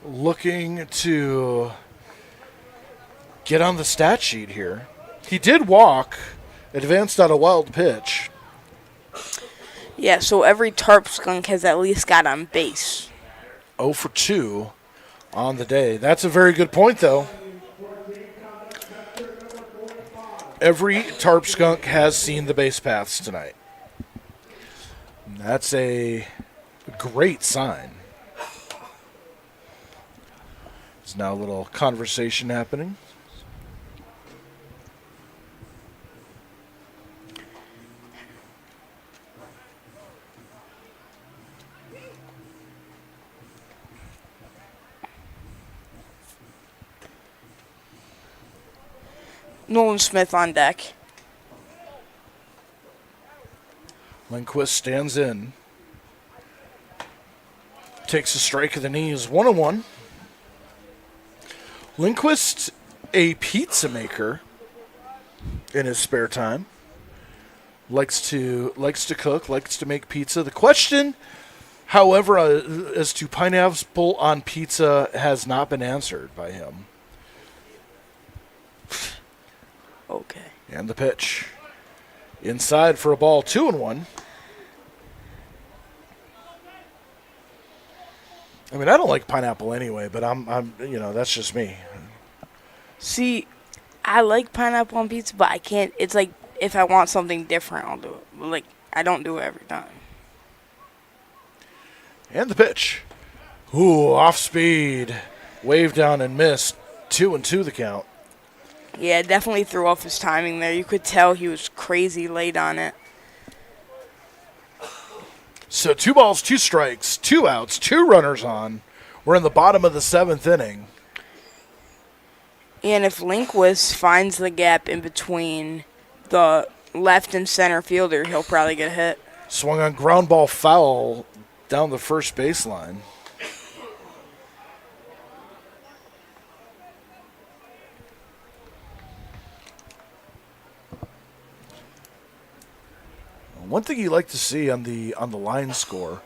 Looking to get on the stat sheet here. He did walk, advanced on a wild pitch. Yeah, so every Tarp Skunk has at least got on base. 0 for 2 on the day. That's a very good point, though. Every Tarp Skunk has seen the base paths tonight. That's a great sign. There's now a little conversation happening. Nolan Smith on deck. Lindquist stands in. Takes a strike of the knees. 1-1. Lindquist, a pizza maker in his spare time. Likes to cook, likes to make pizza. The question, however, as to pineapple on pizza has not been answered by him. Okay. And the pitch. Inside for a ball, 2-1. I mean, I don't like pineapple anyway, but I'm that's just me. See, I like pineapple on pizza, but I can't. It's like if I want something different, I'll do it. Like, I don't do it every time. And the pitch. Ooh, off speed. Wave down and missed. 2-2 the count. Yeah, it definitely threw off his timing there. You could tell he was crazy late on it. So 2 balls, 2 strikes, 2 outs, 2 runners on. We're in the bottom of the 7th inning. And if Lindquist finds the gap in between the left and center fielder, he'll probably get hit. Swung on ground ball foul down the first baseline. One thing you like to see on the line score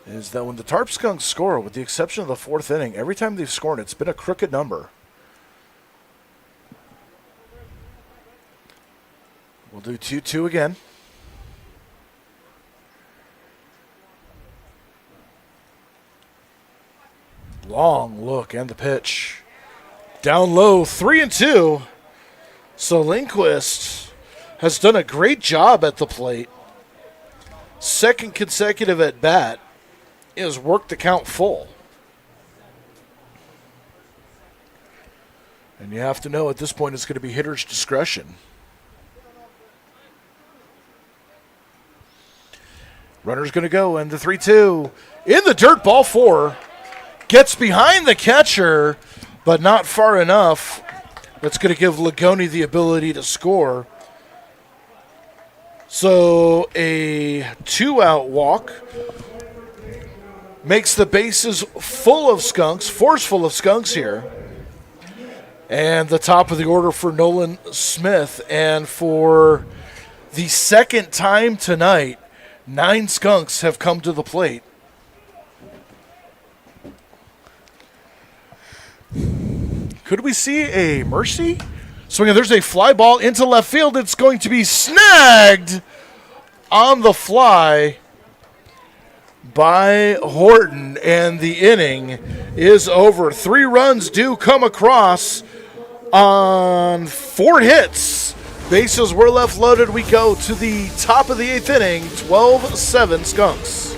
is that when the Tarp Skunks score, with the exception of the 4th inning, every time they've scored, it's been a crooked number. We'll do 2-2 again. Long look and the pitch. Down low, 3-2. So Lindquist has done a great job at the plate. Second consecutive at bat is worked the count full. And you have to know at this point it's going to be hitter's discretion. Runner's going to go, and the 3-2 in the dirt, ball 4. Gets behind the catcher, but not far enough. That's going to give Lagoni the ability to score. So a 2-out walk makes the bases full of Skunks, forceful of Skunks here. And the top of the order for Nolan Smith. And for the second time tonight, 9 Skunks have come to the plate. Could we see a mercy? Swinging, there's a fly ball into left field. It's going to be snagged on the fly by Horton, and the inning is over. 3 runs do come across on 4 hits. Bases were left loaded. We go to the top of the 8th inning, 12-7 Skunks.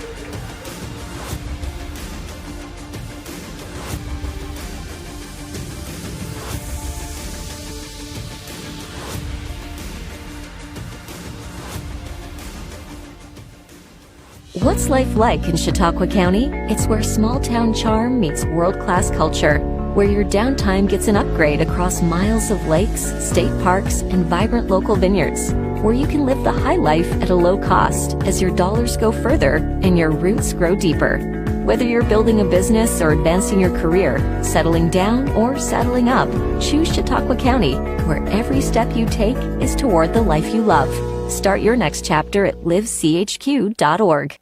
What's life like in Chautauqua County? It's where small-town charm meets world-class culture, where your downtime gets an upgrade across miles of lakes, state parks, and vibrant local vineyards, where you can live the high life at a low cost as your dollars go further and your roots grow deeper. Whether you're building a business or advancing your career, settling down or settling up, choose Chautauqua County, where every step you take is toward the life you love. Start your next chapter at livechq.org.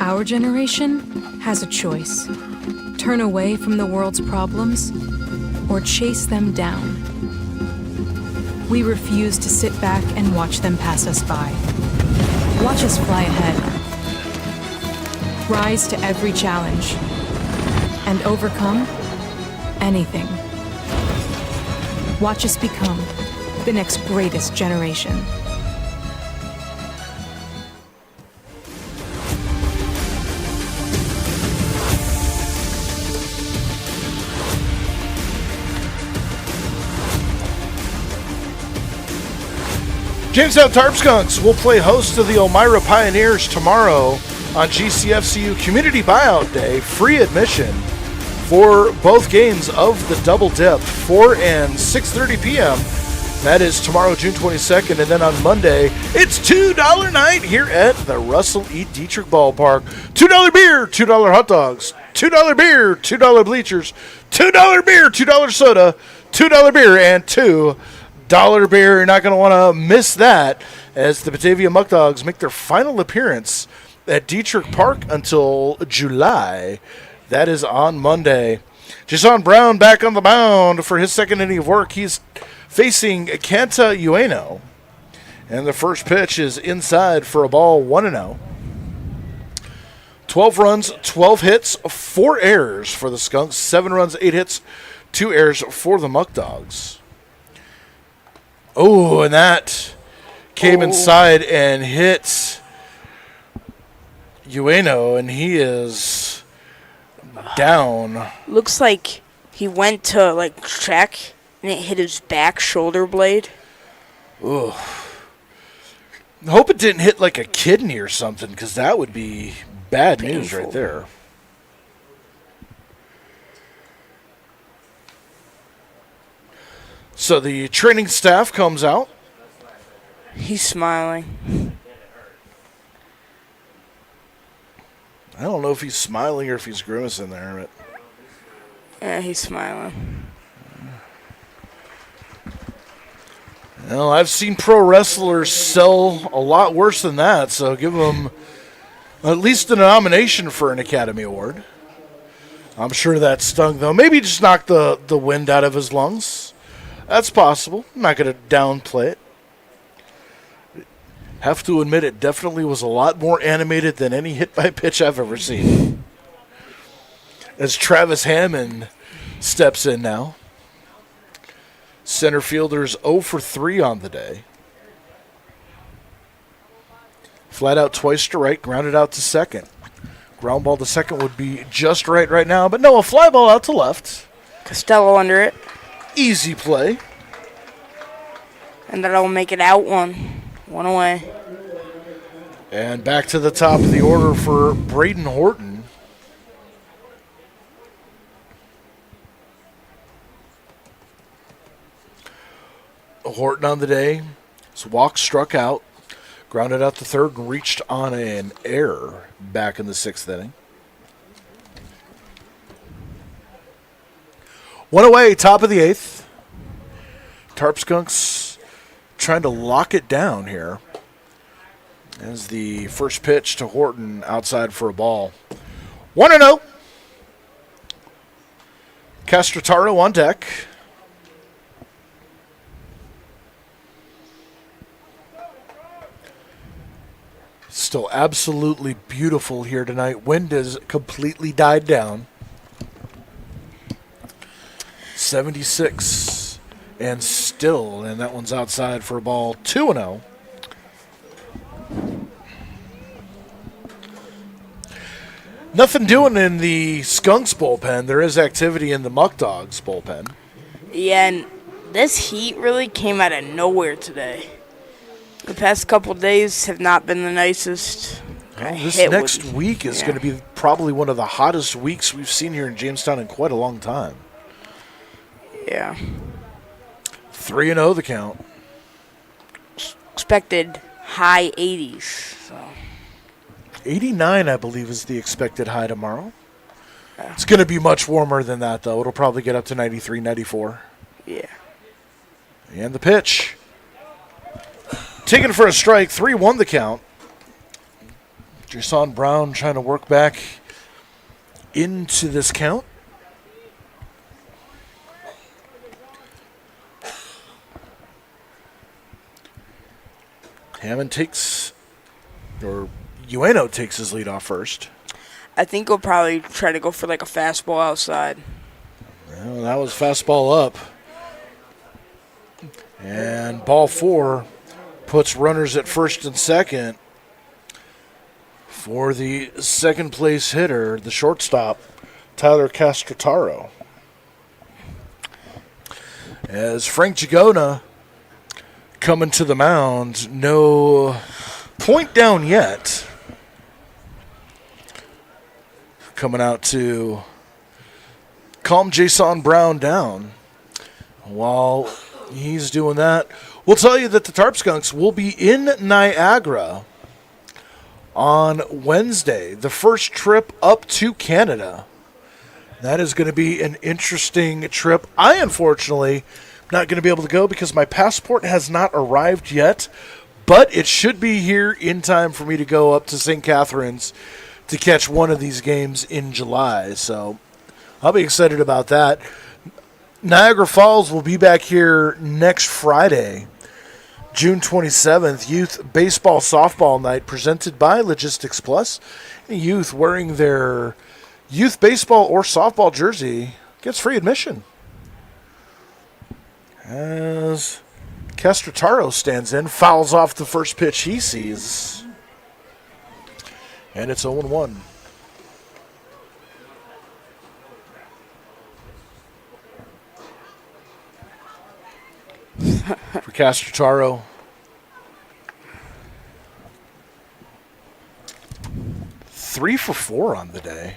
Our generation has a choice. Turn away from the world's problems or chase them down. We refuse to sit back and watch them pass us by. Watch us fly ahead. Rise to every challenge and overcome anything. Watch us become the next greatest generation. Jamestown Tarp Skunks will play host to the Elmira Pioneers tomorrow on GCFCU Community Buyout Day. Free admission for both games of the Double Dip, 4 and 6:30 p.m. That is tomorrow, June 22nd, and then on Monday, it's $2 night here at the Russell E. Detrick Ballpark. $2 beer, $2 hot dogs, $2 beer, $2 bleachers, $2 beer, $2 soda, $2 beer, and $2 beer. You're not going to want to miss that as the Batavia Muckdogs make their final appearance at Detrick Park until July. That is on Monday. Jason Brown back on the mound for his second inning of work. He's facing Kanta Ueno. And the first pitch is inside for a ball, 1-0. 12 runs, 12 hits, 4 errors for the Skunks. 7 runs, 8 hits, 2 errors for the Muckdogs. Oh, and that came inside and hit Ueno, and he is down. Looks like he went to check and it hit his back shoulder blade. Ooh. I hope it didn't hit a kidney or something, because that would be bad news right there. So the training staff comes out. He's smiling. I don't know if he's smiling or if he's grimacing there, but Yeah, he's smiling. Well, I've seen pro wrestlers sell a lot worse than that, so give them at least a nomination for an Academy Award. I'm sure that stung, though. Maybe just knocked the wind out of his lungs. That's possible. I'm not going to downplay it. Have to admit, it definitely was a lot more animated than any hit-by-pitch I've ever seen. As Travis Hammond steps in now. Center fielder's 0 for 3 on the day. Flat out twice to right, grounded out to second. Ground ball to second would be just right now, but no, a fly ball out to left. Costello under it. Easy play. And that'll make it out 1. 1 away. And back to the top of the order for Braden Horton. Horton on the day. His walk struck out, grounded out the third, and reached on an error back in the 6th inning. 1 away, top of the 8th. Tarp Skunks trying to lock it down here as the first pitch to Horton outside for a ball. 1-0. Castrataro on deck. Still absolutely beautiful here tonight. Wind has completely died down. 76 and still, and that one's outside for a ball. 2-0. Nothing doing in the Skunks bullpen. There is activity in the Muckdogs bullpen. Yeah, and this heat really came out of nowhere today. The past couple days have not been the nicest. Well, this next week is going to be probably one of the hottest weeks we've seen here in Jamestown in quite a long time. Yeah. 3-0 the count. Expected high 80s. So 89, I believe, is the expected high tomorrow. Yeah. It's going to be much warmer than that, though. It'll probably get up to 93, 94. Yeah. And the pitch. Taken for a strike, 3-1 the count. Jason Brown trying to work back into this count. Hammond takes, or Ueno takes his lead off first. I think he'll probably try to go for like a fastball outside. Well, that was fastball up. And ball 4 puts runners at first and second for the second place hitter, the shortstop, Tyler Castrataro. As Frank Jagona coming to the mound, no point down yet. Coming out to calm Jason Brown down. While he's doing that, we'll tell you that the Tarp Skunks will be in Niagara on Wednesday, the first trip up to Canada. That is going to be an interesting trip. I, unfortunately, not going to be able to go because my passport has not arrived yet, but it should be here in time for me to go up to St. Catharines to catch one of these games in July. So I'll be excited about that. Niagara Falls will be back here next Friday, June 27th, Youth Baseball Softball Night presented by Logistics Plus. Youth wearing their youth baseball or softball jersey gets free admission. As Castrataro stands in, fouls off the first pitch he sees. And it's 0-1. For Castrataro. Three for 4 on the day.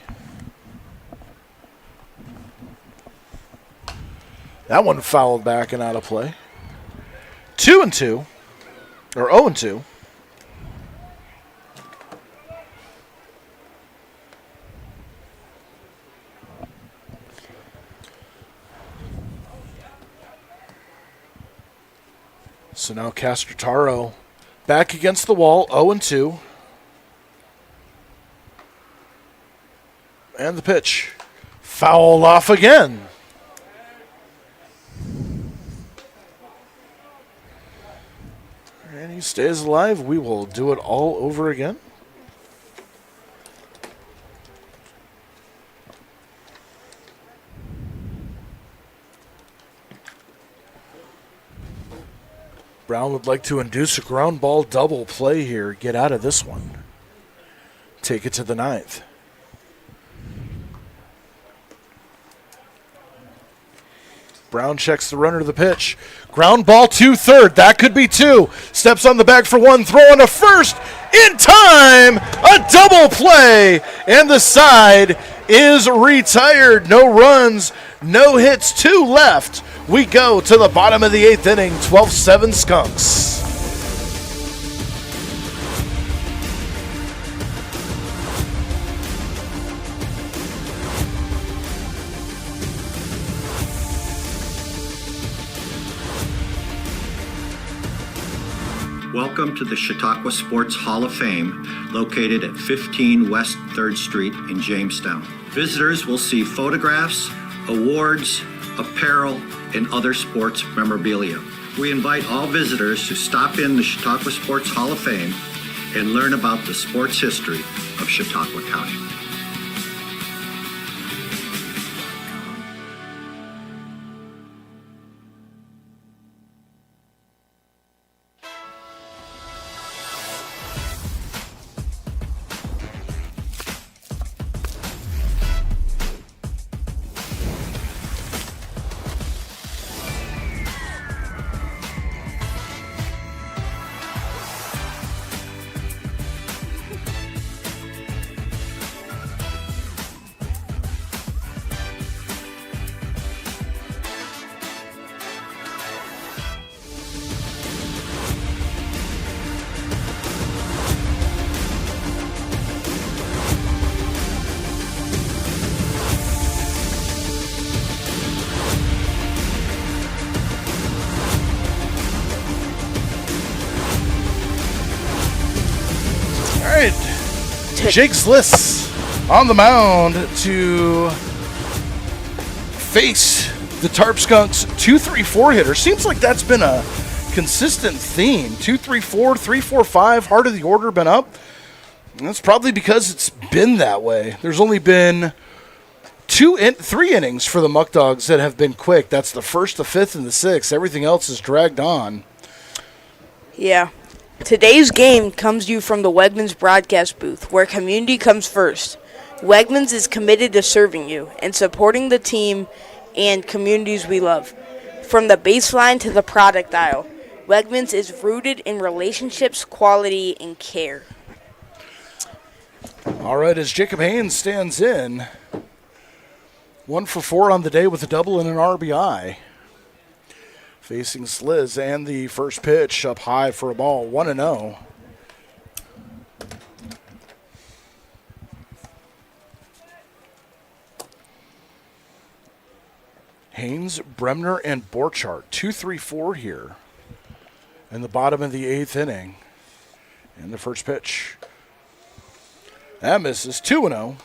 That one fouled back and out of play. 2-2. Or 0-2. So now Castrataro back against the wall, 0-2. And the pitch. Fouled off again. And he stays alive. We will do it all over again. Brown would like to induce a ground ball double play here. Get out of this one. Take it to the 9th. Brown checks the runner to the pitch. Ground ball to third. That could be 2. Steps on the bag for 1. Throwing to first. In time. A double play. And the side is retired. No runs. No hits, 2 left. We go to the bottom of the 8th inning, 12-7 Skunks. Welcome to the Chautauqua Sports Hall of Fame, located at 15 West 3rd Street in Jamestown. Visitors will see photographs, awards, apparel, and other sports memorabilia. We invite all visitors to stop in the Chautauqua Sports Hall of Fame and learn about the sports history of Chautauqua County. Jake Sliss on the mound to face the Tarp Skunks 2-3-4 hitter. Seems like that's been a consistent theme. 2-3-4, 3-4-5, heart of the order been up. And that's probably because it's been that way. There's only been 3 innings for the Muckdogs that have been quick. That's the 1st, the 5th, and the 6th. Everything else is dragged on. Yeah. Today's game comes to you from the Wegmans broadcast booth, where community comes first. Wegmans is committed to serving you and supporting the team and communities we love. From the baseline to the product aisle, Wegmans is rooted in relationships, quality, and care. All right, as Jacob Haynes stands in, 1 for 4 on the day with a double and an RBI. Facing Sliz, and the first pitch up high for a ball, 1-0. Haynes, Bremner, and Borchardt, 2-3-4 here in the bottom of the 8th inning. And the first pitch. That misses, 2-0.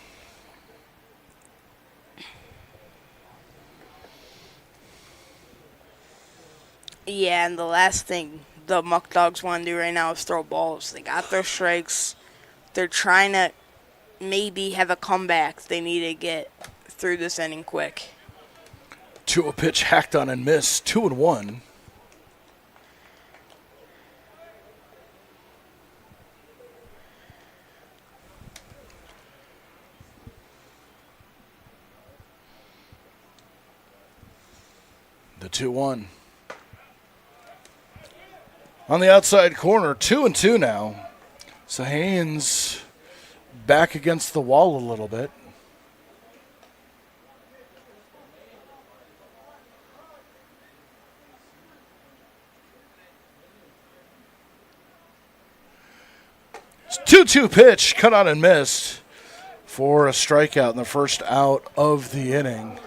Yeah, and the last thing the Muckdogs want to do right now is throw balls. They got their strikes. They're trying to maybe have a comeback. They need to get through this inning quick. To a pitch hacked on and missed, 2-1. The 2-1. On the outside corner, 2-2 now. So Haynes back against the wall a little bit. It's 2-2 pitch, cut on and missed for a strikeout in the first out of the inning.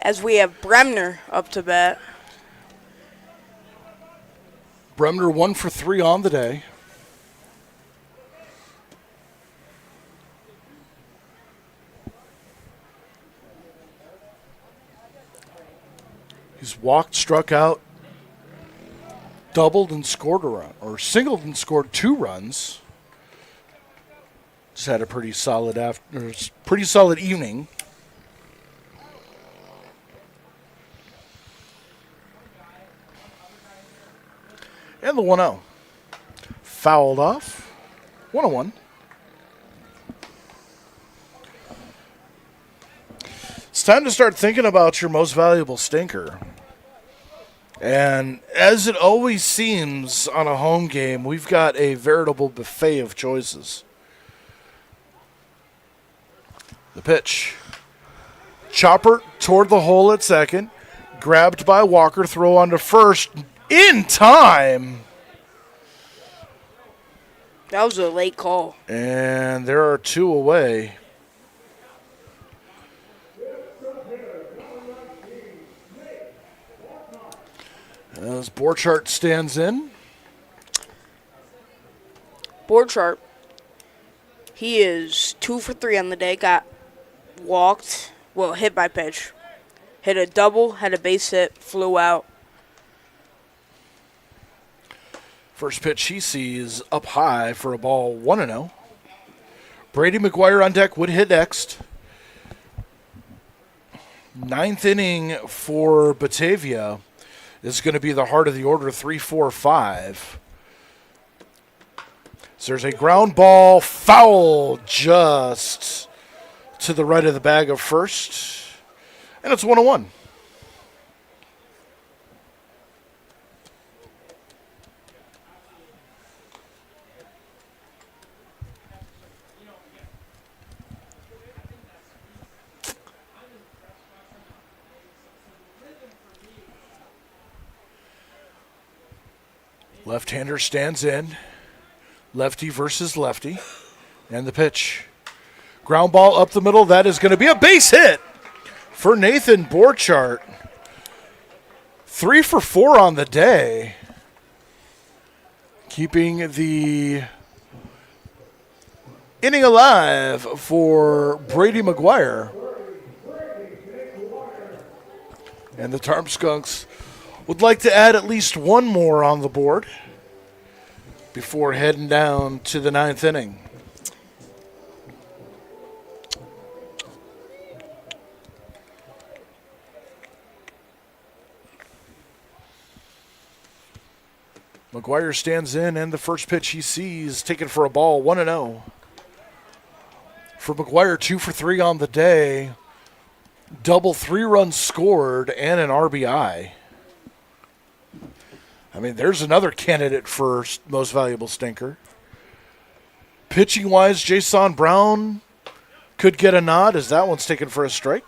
As we have Bremner up to bat. Bremner 1 for 3 on the day. He's walked, struck out, doubled and scored a run, or singled and scored 2 runs. Just had a pretty solid evening. And the 1-0. Fouled off. 1-1. It's time to start thinking about your most valuable stinker. And as it always seems on a home game, we've got a veritable buffet of choices. The pitch. Chopper toward the hole at second. Grabbed by Walker. Throw on to first. In time. That was a late call. And there are two away. As Borchardt stands in. Borchardt, he is 2 for 3 on the day. Got walked, well, hit by pitch. Hit a double, had a base hit, flew out. First pitch he sees up high for a ball 1-0. Brady McGuire on deck would hit next. Ninth inning for Batavia is going to be the heart of the order, 3-4-5. So there's a ground ball foul just to the right of the bag of first. And it's 1-1. Left-hander stands in. Lefty versus lefty. And the pitch. Ground ball up the middle. That is going to be a base hit for Nathan Borchardt. 3 for 4 on the day. Keeping the inning alive for Brady McGuire. And the Tarp Skunks would like to add at least one more on the board before heading down to the ninth inning. McGuire stands in, and the first pitch he sees taken for a ball, 1-0. For McGuire, 2 for 3 on the day. Double 3 runs scored and an RBI. I mean, there's another candidate for most valuable stinker. Pitching-wise, Jason Brown could get a nod as that one's taken for a strike.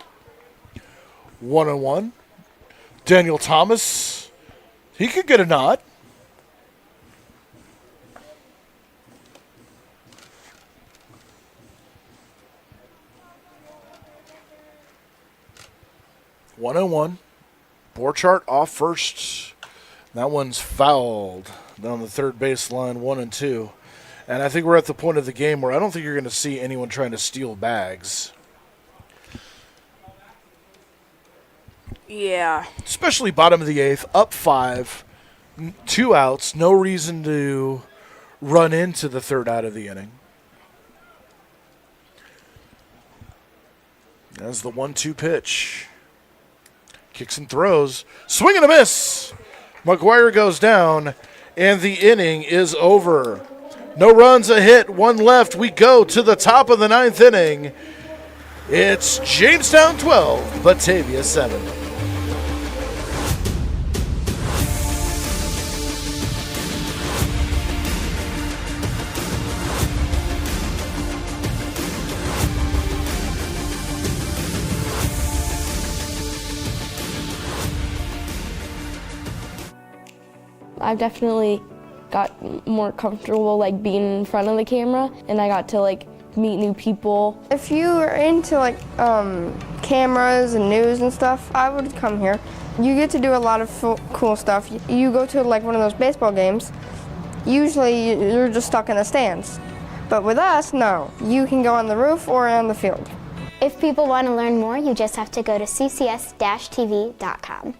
1-1. Daniel Thomas, he could get a nod. One. Borchardt off first. That one's fouled down the third baseline, 1-2. And I think we're at the point of the game where I don't think you're going to see anyone trying to steal bags. Yeah. Especially bottom of the eighth, up 5, 2 outs, no reason to run into the third out of the inning. That's the 1-2 pitch. Kicks and throws. Swing and a miss. McGuire goes down, and the inning is over. No runs, a hit, 1 left. We go to the top of the ninth inning. It's Jamestown 12, Batavia 7. I've definitely got more comfortable like being in front of the camera, and I got to like meet new people. If you are into like cameras and news and stuff, I would come here. You get to do a lot of cool stuff. You go to like one of those baseball games, usually you're just stuck in the stands. But with us, no. You can go on the roof or on the field. If people want to learn more, you just have to go to CCS-TV.com.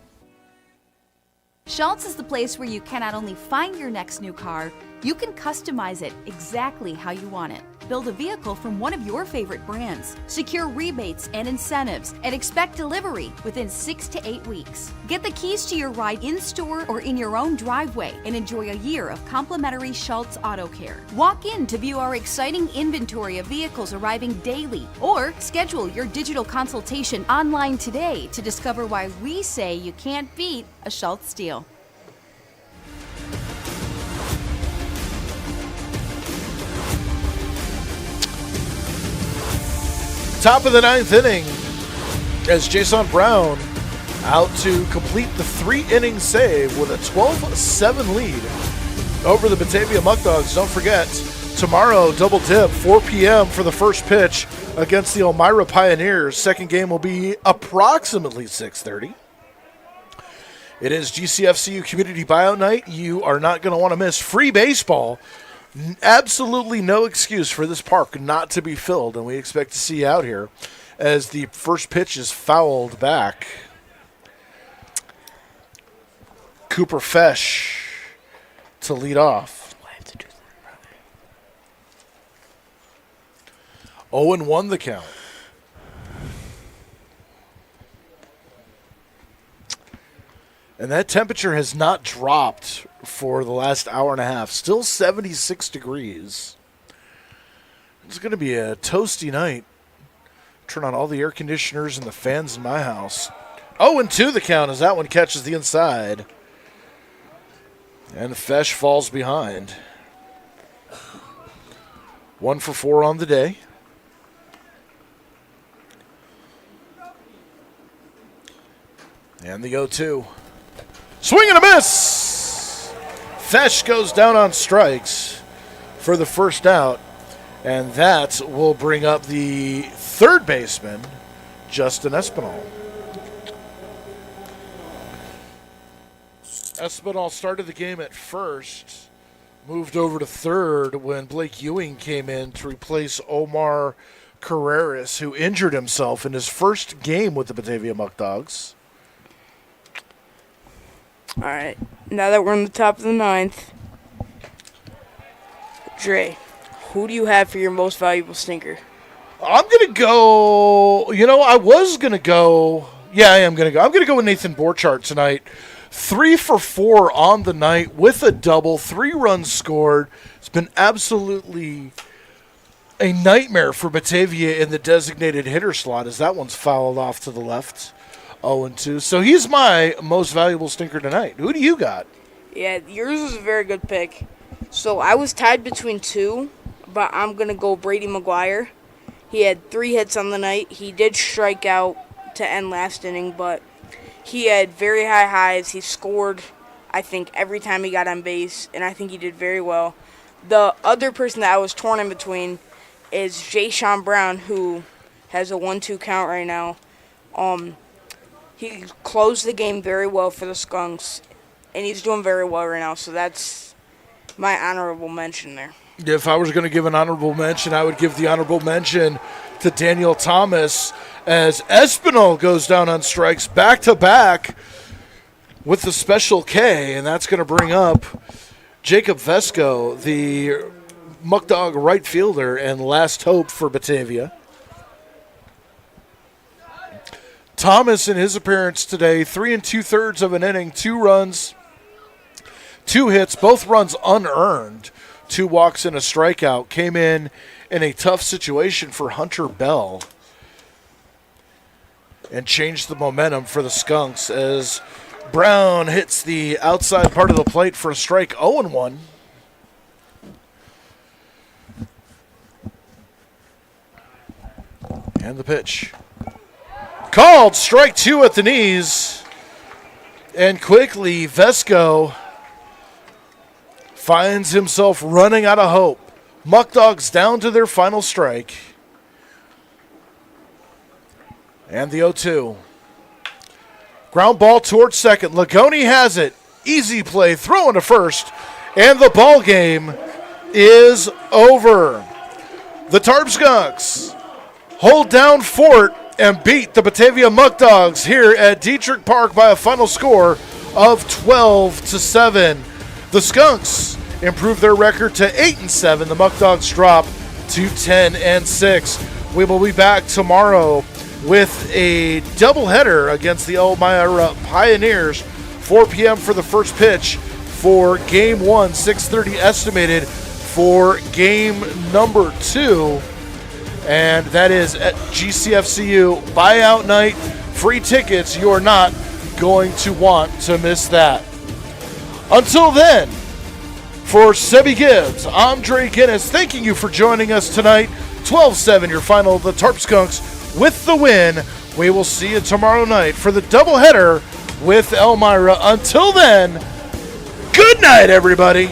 Schultz is the place where you can not only find your next new car, you can customize it exactly how you want it. Build a vehicle from one of your favorite brands. Secure rebates and incentives and expect delivery within 6 to 8 weeks. Get the keys to your ride in-store or in your own driveway and enjoy a year of complimentary Schultz Auto Care. Walk in to view our exciting inventory of vehicles arriving daily, or schedule your digital consultation online today to discover why we say you can't beat a Schultz deal. Top of the 9th inning as Jason Brown out to complete the 3-inning save with a 12-7 lead over the Batavia Muckdogs. Don't forget, tomorrow, double dip, 4 p.m. for the first pitch against the Elmira Pioneers. Second game will be approximately 6:30. It is GCFCU Community Buyout Night. You are not going to want to miss free baseball. Absolutely no excuse for this park not to be filled, and we expect to see you out here as the first pitch is fouled back. Cooper Fesh to lead off. 0-1 the count. And that temperature has not dropped for the last hour and a half. Still 76 degrees. It's going to be a toasty night. Turn on all the air conditioners and the fans in my house. 0-2 the count as that one catches the inside. And Fesh falls behind. 1 for 4 on the day. And the 0-2. Swing and a miss! Fesh goes down on strikes for the first out, and that will bring up the third baseman, Justin Espinal. Espinal started the game at first, moved over to third when Blake Ewing came in to replace Omar Carreras, who injured himself in his first game with the Batavia Muckdogs. All right, now that we're on the top of the 9th, Dre, who do you have for your most valuable stinker? I'm going to go, I was going to go, I am going to go. I'm going to go with Nathan Borchardt tonight. 3 for 4 on the night with a double, 3 runs scored. It's been absolutely a nightmare for Batavia in the designated hitter slot as that one's fouled off to the left. 0-2. So he's my most valuable stinker tonight. Who do you got? Yeah, yours was a very good pick. So I was tied between 2, but I'm going to go Brady McGuire. He had 3 hits on the night. He did strike out to end last inning, but he had very high highs. He scored, I think, every time he got on base, and I think he did very well. The other person that I was torn in between is Jason Brown, who has a 1-2 count right now. He closed the game very well for the Skunks, and he's doing very well right now, so that's my honorable mention there. If I was going to give an honorable mention, I would give the honorable mention to Daniel Thomas as Espinal goes down on strikes back-to-back with the special K, and that's going to bring up Jacob Vesco, the Muckdog right fielder and last hope for Batavia. Thomas in his appearance today, 3 2/3 of an inning, 2 runs, 2 hits, both runs unearned, 2 walks and a strikeout. Came in a tough situation for Hunter Bell and changed the momentum for the Skunks as Brown hits the outside part of the plate for a strike. 0-1. And the pitch. Called strike 2 at the knees. And quickly, Vesco finds himself running out of hope. Muckdogs down to their final strike. And the 0-2. Ground ball towards second. Lagoni has it. Easy play. Throwing to first. And the ball game is over. The Tarp Skunks hold down fort and beat the Batavia Muckdogs here at Detrick Park by a final score of 12-7. The Skunks improve their record to 8-7. The Muckdogs drop to 10-6. We will be back tomorrow with a doubleheader against the Elmira Pioneers. 4 p.m. for the first pitch for Game 1, 6:30 estimated for Game number 2. And that is at GCFCU buyout night. Free tickets. You are not going to want to miss that. Until then, for Sebby Gibbs, I'm Dre Guinness, thanking you for joining us tonight. 12-7, your final of the Tarp Skunks with the win. We will see you tomorrow night for the doubleheader with Elmira. Until then, good night, everybody.